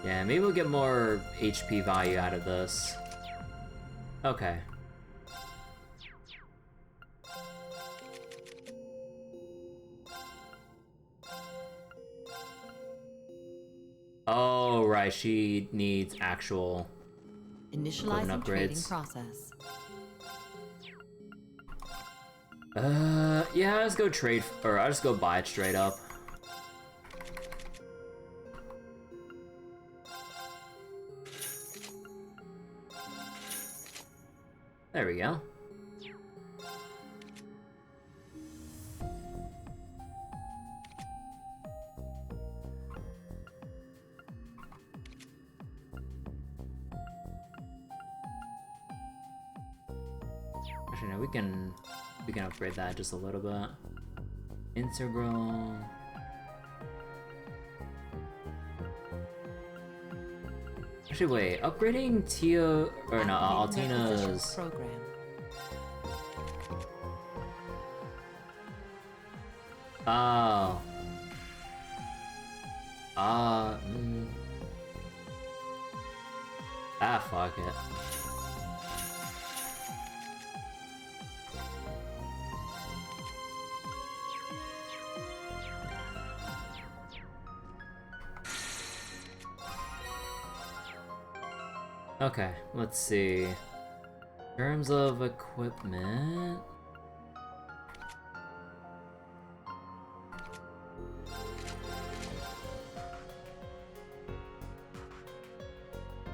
[SPEAKER 1] Yeah, maybe we'll get more HP value out of this. Okay. Oh, right, she needs actual
[SPEAKER 6] Initializing trading
[SPEAKER 1] upgrades.
[SPEAKER 6] process.
[SPEAKER 1] Yeah, I'll just go trade, or I'll just go buy it straight up. There we go. Actually, no, we can upgrade that just a little bit. Integral. Actually, wait. Upgrading Tio or no, Altina's
[SPEAKER 6] program.
[SPEAKER 1] Oh. Fuck it. Okay, let's see. In terms of equipment...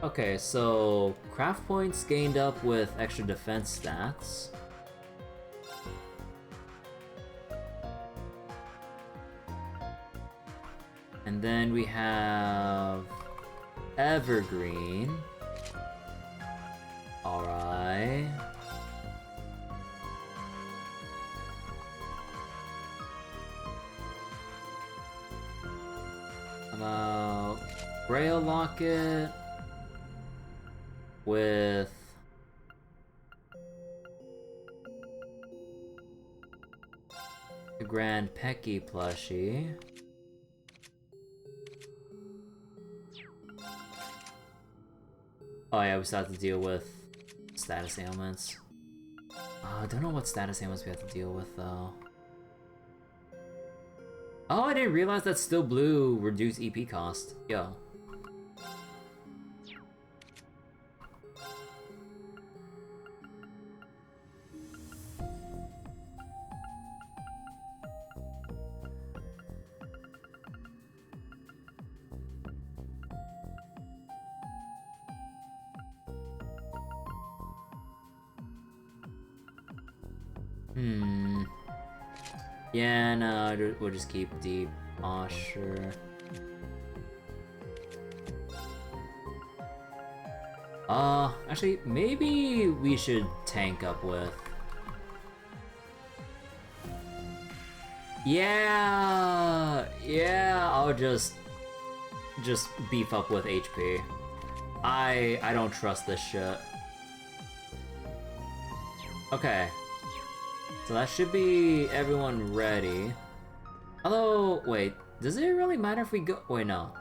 [SPEAKER 1] Okay, so craft points gained up with extra defense stats. And then we have Evergreen. Alright. About Braille Locket with the Grand Pecky plushie. Oh yeah, we still have to deal with status ailments. I don't know what status ailments we have to deal with though. Oh, I didn't realize that Still Blue reduced EP cost. Yo. Yeah, no, we'll just keep deep. Aw, sure. Actually, maybe we should tank up with... Yeah, I'll just beef up with HP. I don't trust this shit. Okay. So that should be everyone ready. Although, wait, does it really matter if we go? Wait, no.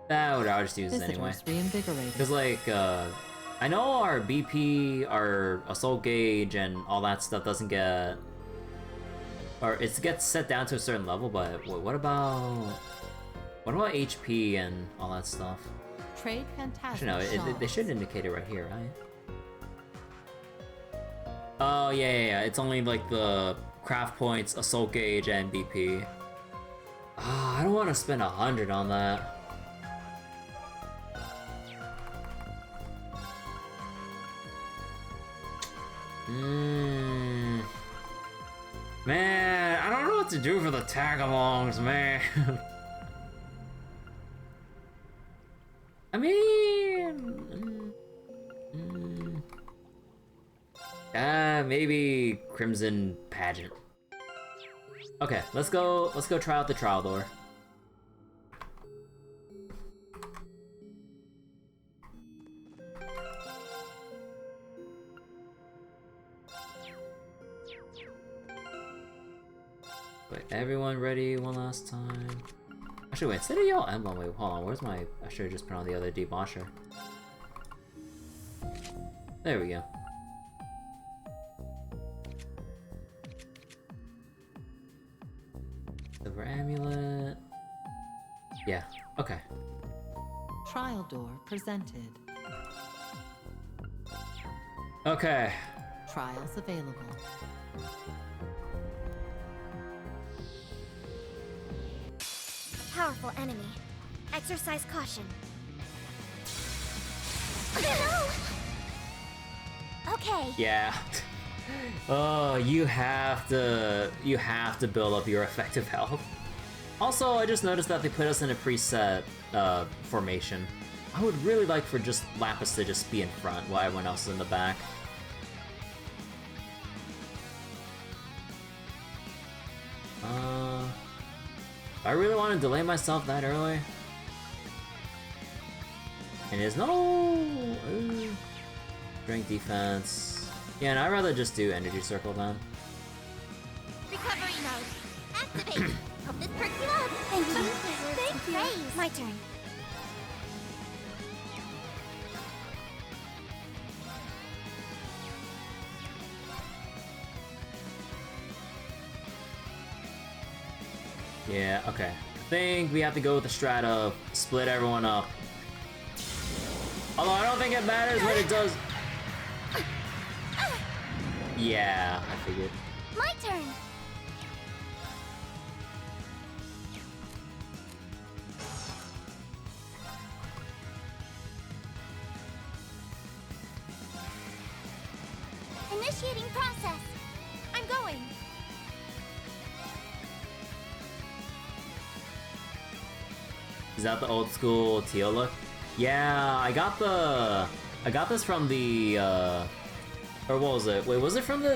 [SPEAKER 1] Whatever, I'll just use it anyway. Because, like, I know our BP, our assault gauge, and all that stuff doesn't get... Or it gets set down to a certain level, but what about HP and all that stuff?
[SPEAKER 6] Trade fantastic.
[SPEAKER 1] Actually, no, they should indicate it right here, right? Oh, yeah. It's only, like, the craft points, assault gauge, and BP. I don't want to spend 100 on that. Man, I don't know what to do for the tag-alongs, man. I mean... maybe Crimson Pageant. Okay, let's go try out the trial door. Wait, everyone ready one last time? Actually, wait, instead of yellow emblem, wait, hold on, where's my... I should've just put on the other debosher. There we go. Silver amulet... Yeah, okay.
[SPEAKER 6] Trial door presented.
[SPEAKER 1] Okay.
[SPEAKER 6] Trials available.
[SPEAKER 7] Powerful enemy. Exercise caution. Okay.
[SPEAKER 1] Yeah. Oh, you have to build up your effective health. Also, I just noticed that they put us in a preset formation. I would really like for just Lapis to just be in front while everyone else is in the back. I really want to delay myself that early. And there's no strength defense. Yeah, and I'd rather just do energy circle then.
[SPEAKER 15] Recovery mode. Activate. Hope this perks you up.
[SPEAKER 7] Thank you. Thank you. My turn.
[SPEAKER 1] Yeah, okay. I think we have to go with the strat of split everyone up. Although I don't think it matters what it does. Yeah, I figured.
[SPEAKER 7] My turn. Initiating process. I'm going.
[SPEAKER 1] Is that the old school teal look? Yeah, I got this from the or what was it? Wait, was it from the...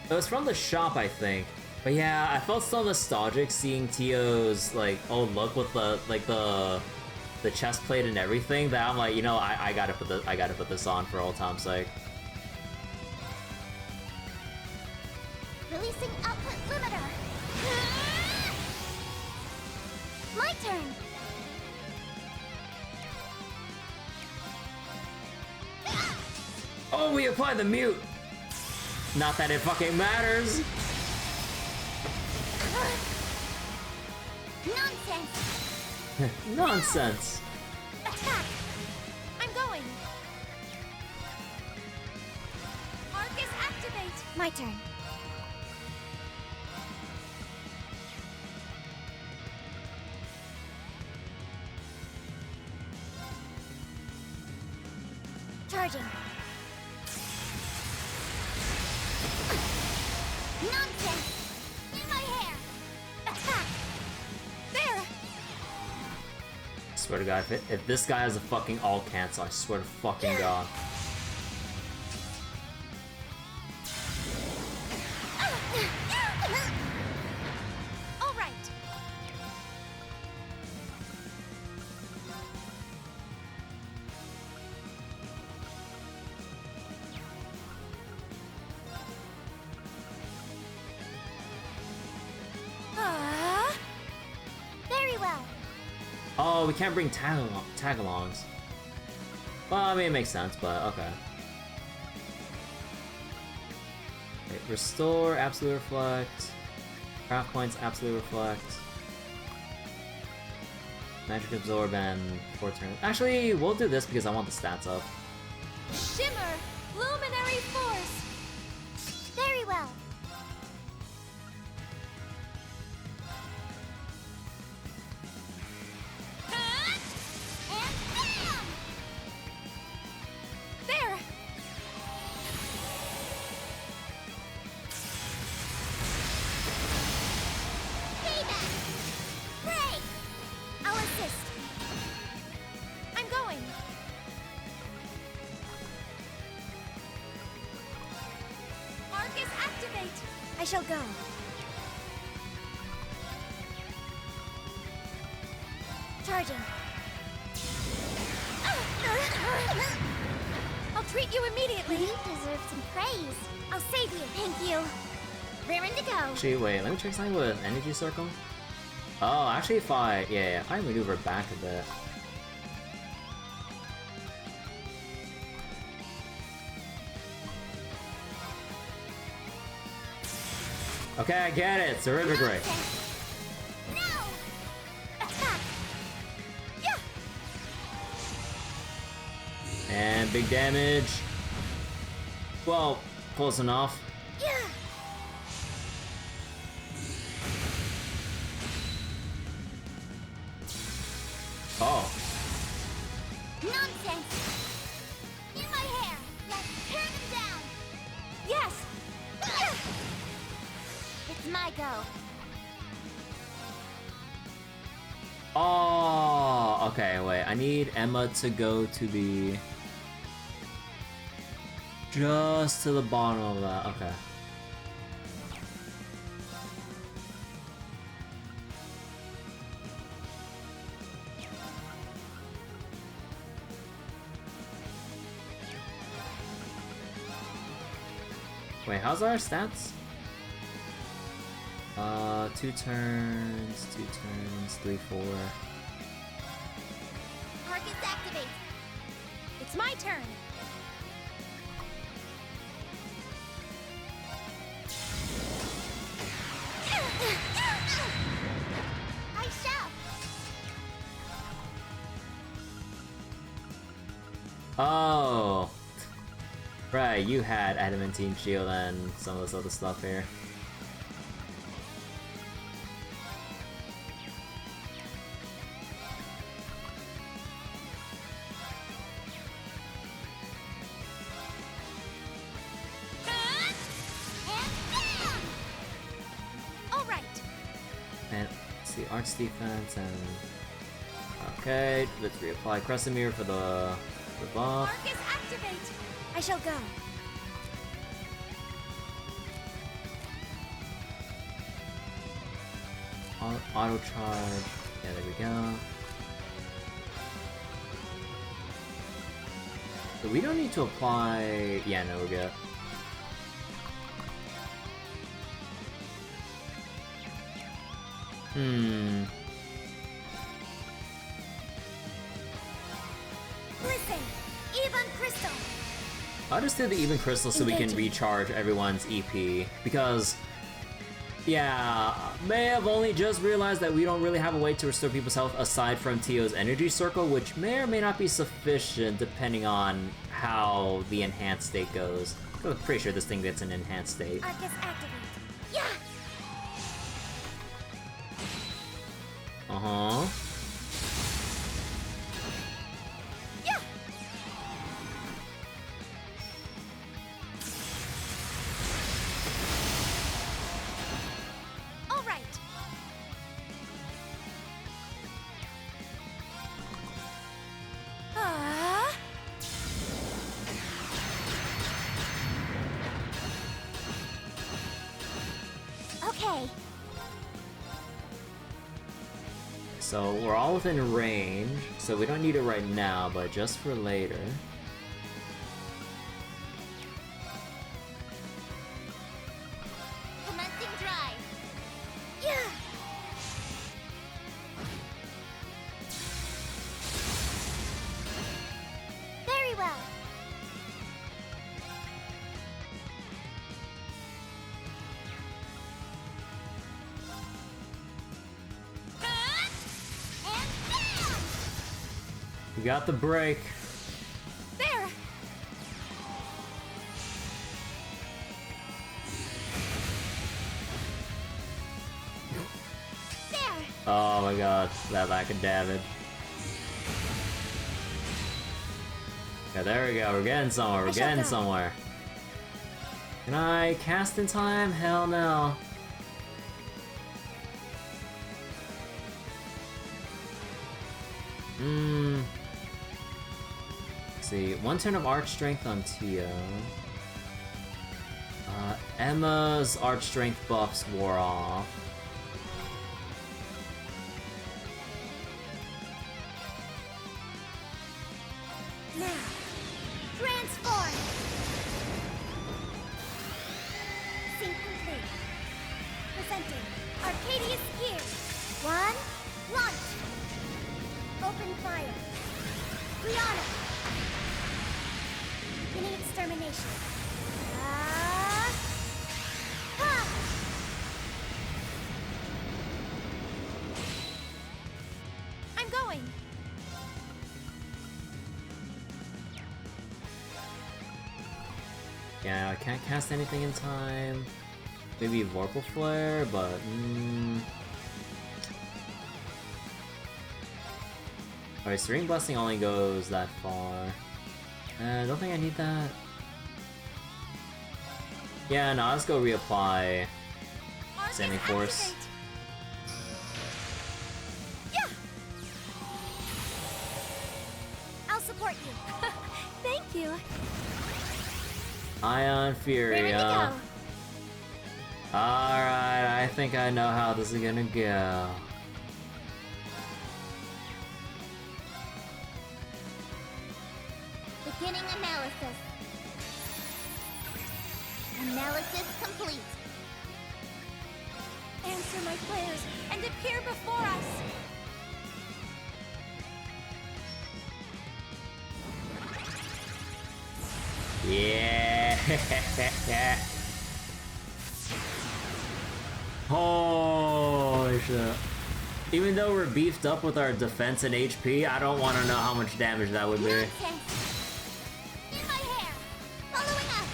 [SPEAKER 1] It was from the shop, I think. But yeah, I felt so nostalgic seeing Tio's like old look with the chest plate and everything that I'm like, you know, I gotta put this on for old time's sake.
[SPEAKER 7] Releasing output limiter. My turn.
[SPEAKER 1] Oh, we applied the mute. Not that it fucking matters.
[SPEAKER 7] Nonsense.
[SPEAKER 1] Nonsense.
[SPEAKER 7] Attack. I'm going. Arcus activate. My turn. Charging.
[SPEAKER 1] swear to God, if this guy has a fucking all cancel, I swear to fucking God.
[SPEAKER 15] All right. Very well.
[SPEAKER 1] Oh, we can't bring tag-alongs. Well, I mean, it makes sense, but okay. Wait, restore, absolute reflect. Craft points, absolute reflect. Magic absorb and 4 turns. Actually, we'll do this because I want the stats up.
[SPEAKER 15] Shimmer, luminary force. Very well. And bam!
[SPEAKER 17] There!
[SPEAKER 15] Payback! Break! I'll assist. I'm going. Marcus, activate! I shall go. Charging. I'll treat you immediately. You deserve some praise. I'll save you. Thank you. Raring to go.
[SPEAKER 1] Actually, wait, let me check something with energy circle. Oh, actually, if I I maneuver back a bit. Okay, I get it. It's a Reverie.
[SPEAKER 15] No! Attack! Yeah!
[SPEAKER 1] And big damage. Well, close enough.
[SPEAKER 15] Yeah!
[SPEAKER 1] Oh.
[SPEAKER 15] Nonsense! In my hair! Let's tear them down! Yes! It's my go.
[SPEAKER 1] Oh, okay, wait. I need Emma to go to the... just to the bottom of that. Okay. Wait, how's our stats? 2 turns, 3, 4.
[SPEAKER 15] Marcus, activate! It's my turn! I shall!
[SPEAKER 1] Oh! Right, you had Adamantine Shield and some of this other stuff here. Arts defense and okay, let's reapply Crescent for the buff.
[SPEAKER 15] Marcus, activate! I shall go.
[SPEAKER 1] Auto charge. Yeah, there we go. So we don't need to apply. Yeah, no, we're good.
[SPEAKER 15] Listen, even crystal.
[SPEAKER 1] I'll just do the even crystal so we can recharge everyone's EP because, yeah, may have only just realized that we don't really have a way to restore people's health aside from Tio's energy circle, which may or may not be sufficient depending on how the enhanced state goes. I'm pretty sure this thing gets an enhanced state.
[SPEAKER 15] Arcus, activate. Yeah.
[SPEAKER 1] Uh-huh.
[SPEAKER 15] Yeah. All right.
[SPEAKER 7] Okay.
[SPEAKER 1] So we're all within range, so we don't need it right now, but just for later.
[SPEAKER 15] Commencing drive. Yeah. Very well.
[SPEAKER 1] We got the break.
[SPEAKER 9] There!
[SPEAKER 15] There!
[SPEAKER 1] Oh my god, that lack of damage. Yeah, there we go. We're getting somewhere. We're getting somewhere. Can I cast in time? Hell no. Let's see, 1 turn of Arch Strength on Tio. Emma's Arch Strength buffs wore off.
[SPEAKER 15] Now, transform! Sync complete. Presenting Arcadius Gear. 1, launch! Open fire. Rihanna! Beginning extermination. Ha!
[SPEAKER 9] I'm going.
[SPEAKER 1] Yeah, I can't cast anything in time. Maybe Vorpal Flare, but Alright, Serene Blessing only goes that far. I don't think I need that. Yeah, no, let's go reapply Standing Force.
[SPEAKER 15] Yeah! I'll support you.
[SPEAKER 9] Thank you.
[SPEAKER 1] Ion Fury,
[SPEAKER 15] Ready to go.
[SPEAKER 1] Alright, I think I know how this is gonna go.
[SPEAKER 15] Beginning analysis. Analysis complete.
[SPEAKER 9] Answer my prayers and appear before us.
[SPEAKER 1] Yeah. Holy shit. Even though we're beefed up with our defense and HP, I don't want to know how much damage that would be.
[SPEAKER 15] In my hair. Following up.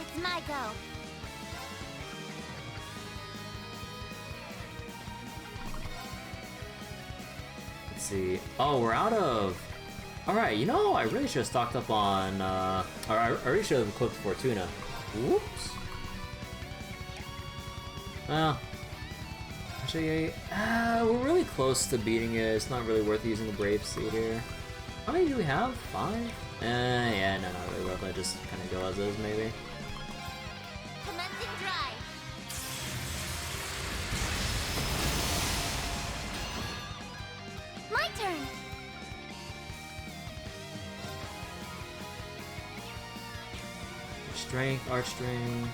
[SPEAKER 15] It's my go.
[SPEAKER 1] Let's see. Oh, we're out of... Alright, you know, I really should have stocked up on... or I really should have equipped Fortuna. Whoops. Well... Actually, we're really close to beating it. It's not really worth using the Brave Seed here. How many do we have? 5? Yeah, no, not really worth it. Just kind of go as is, maybe.
[SPEAKER 15] Commencing drive. My turn.
[SPEAKER 1] Strength, Arch Strength.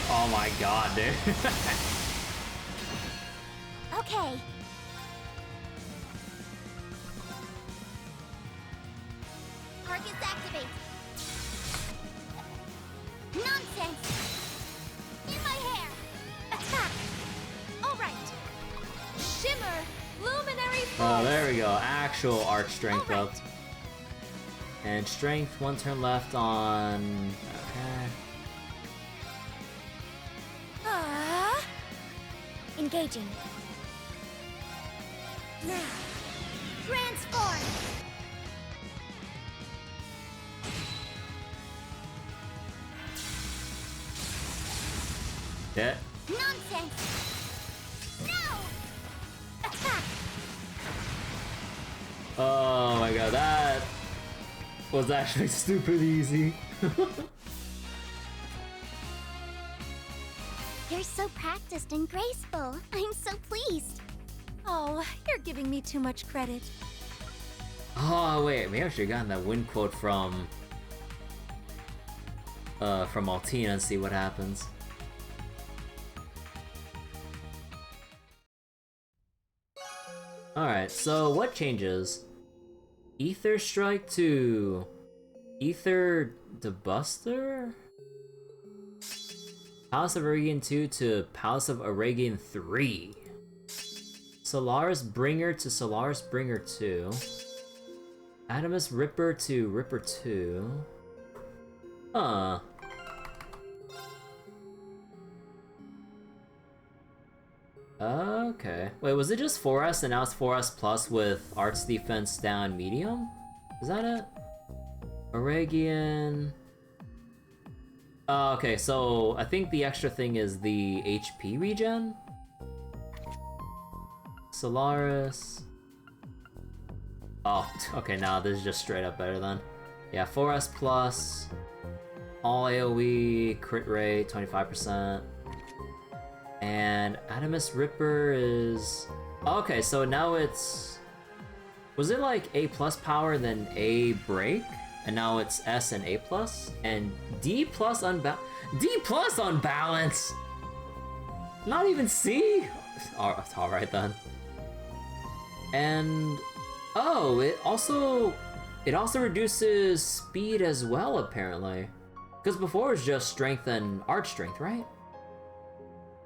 [SPEAKER 1] Oh my god, dude.
[SPEAKER 15] Okay. Targets activate. Nonsense. In my hair. Attack.
[SPEAKER 9] All right. Shimmer, luminary
[SPEAKER 1] Oh,
[SPEAKER 9] force.
[SPEAKER 1] there There we go. Actual arch strength up. And strength, 1 turn left on... Okay.
[SPEAKER 7] Engaging. Now, transform!
[SPEAKER 1] Yeah.
[SPEAKER 7] Nonsense! No! Attack!
[SPEAKER 1] Oh my god, that was actually stupid easy.
[SPEAKER 7] You're so practiced and graceful. I'm so pleased.
[SPEAKER 2] Oh, you're giving me too much credit.
[SPEAKER 1] Oh wait, maybe I should have gotten that win quote from Altina and see what happens. Alright, so what changes? Ether Strike to Ether Debuster? Palace of Aragian 2 to Palace of Aragian 3. Solaris Bringer to Solaris Bringer 2. Adamus Ripper to Ripper 2. Huh. Okay. Wait, was it just 4S and now it's 4S plus with Arts Defense down medium? Is that it? Aragian... okay, so I think the extra thing is the HP regen? Solaris... Oh, okay, now this is just straight up better then. Yeah, 4S plus, all AoE, crit rate, 25%. And Adamus Ripper is... Okay, so now it's... Was it like A plus power then A break? And now it's S and A plus? And D plus D plus on balance! Not even C? Alright then. And... Oh, it also reduces speed as well, apparently. Because before it was just strength and arch strength, right?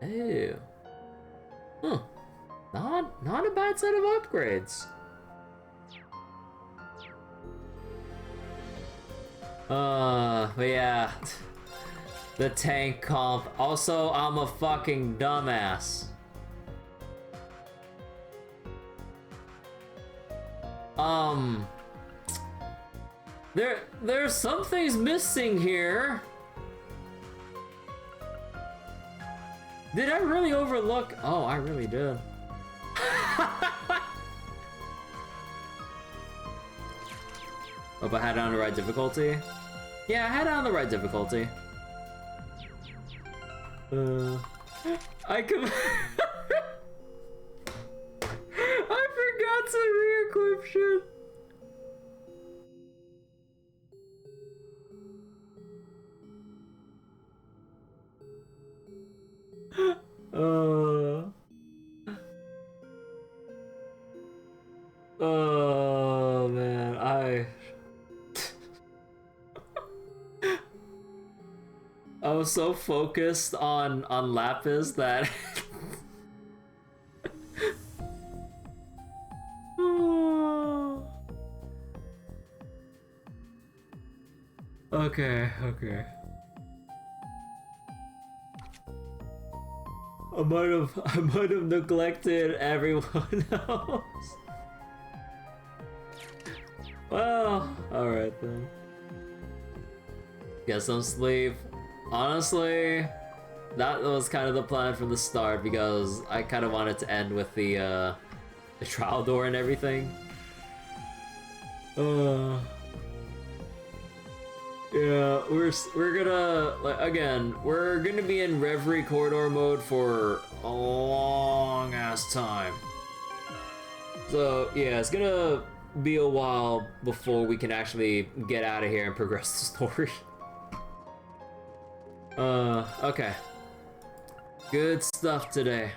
[SPEAKER 1] Ew. Huh. Not a bad set of upgrades. But yeah. The tank comp. Also, I'm a fucking dumbass. There's some things missing here. Did I really overlook? Oh, I really did. Hope I had it on the right difficulty. Yeah, I had it on the right difficulty. I can. I forgot to re-equip shit. Oh man, I was so focused on Lapis that Okay. I might have neglected everyone else. Well, alright then. Get some sleep. Honestly, that was kind of the plan from the start because I kind of wanted to end with the trial door and everything. Yeah, we're gonna, like, again, we're gonna be in Reverie corridor mode for a long ass time. So yeah, it's gonna be a while before we can actually get out of here and progress the story. Okay. Good stuff today.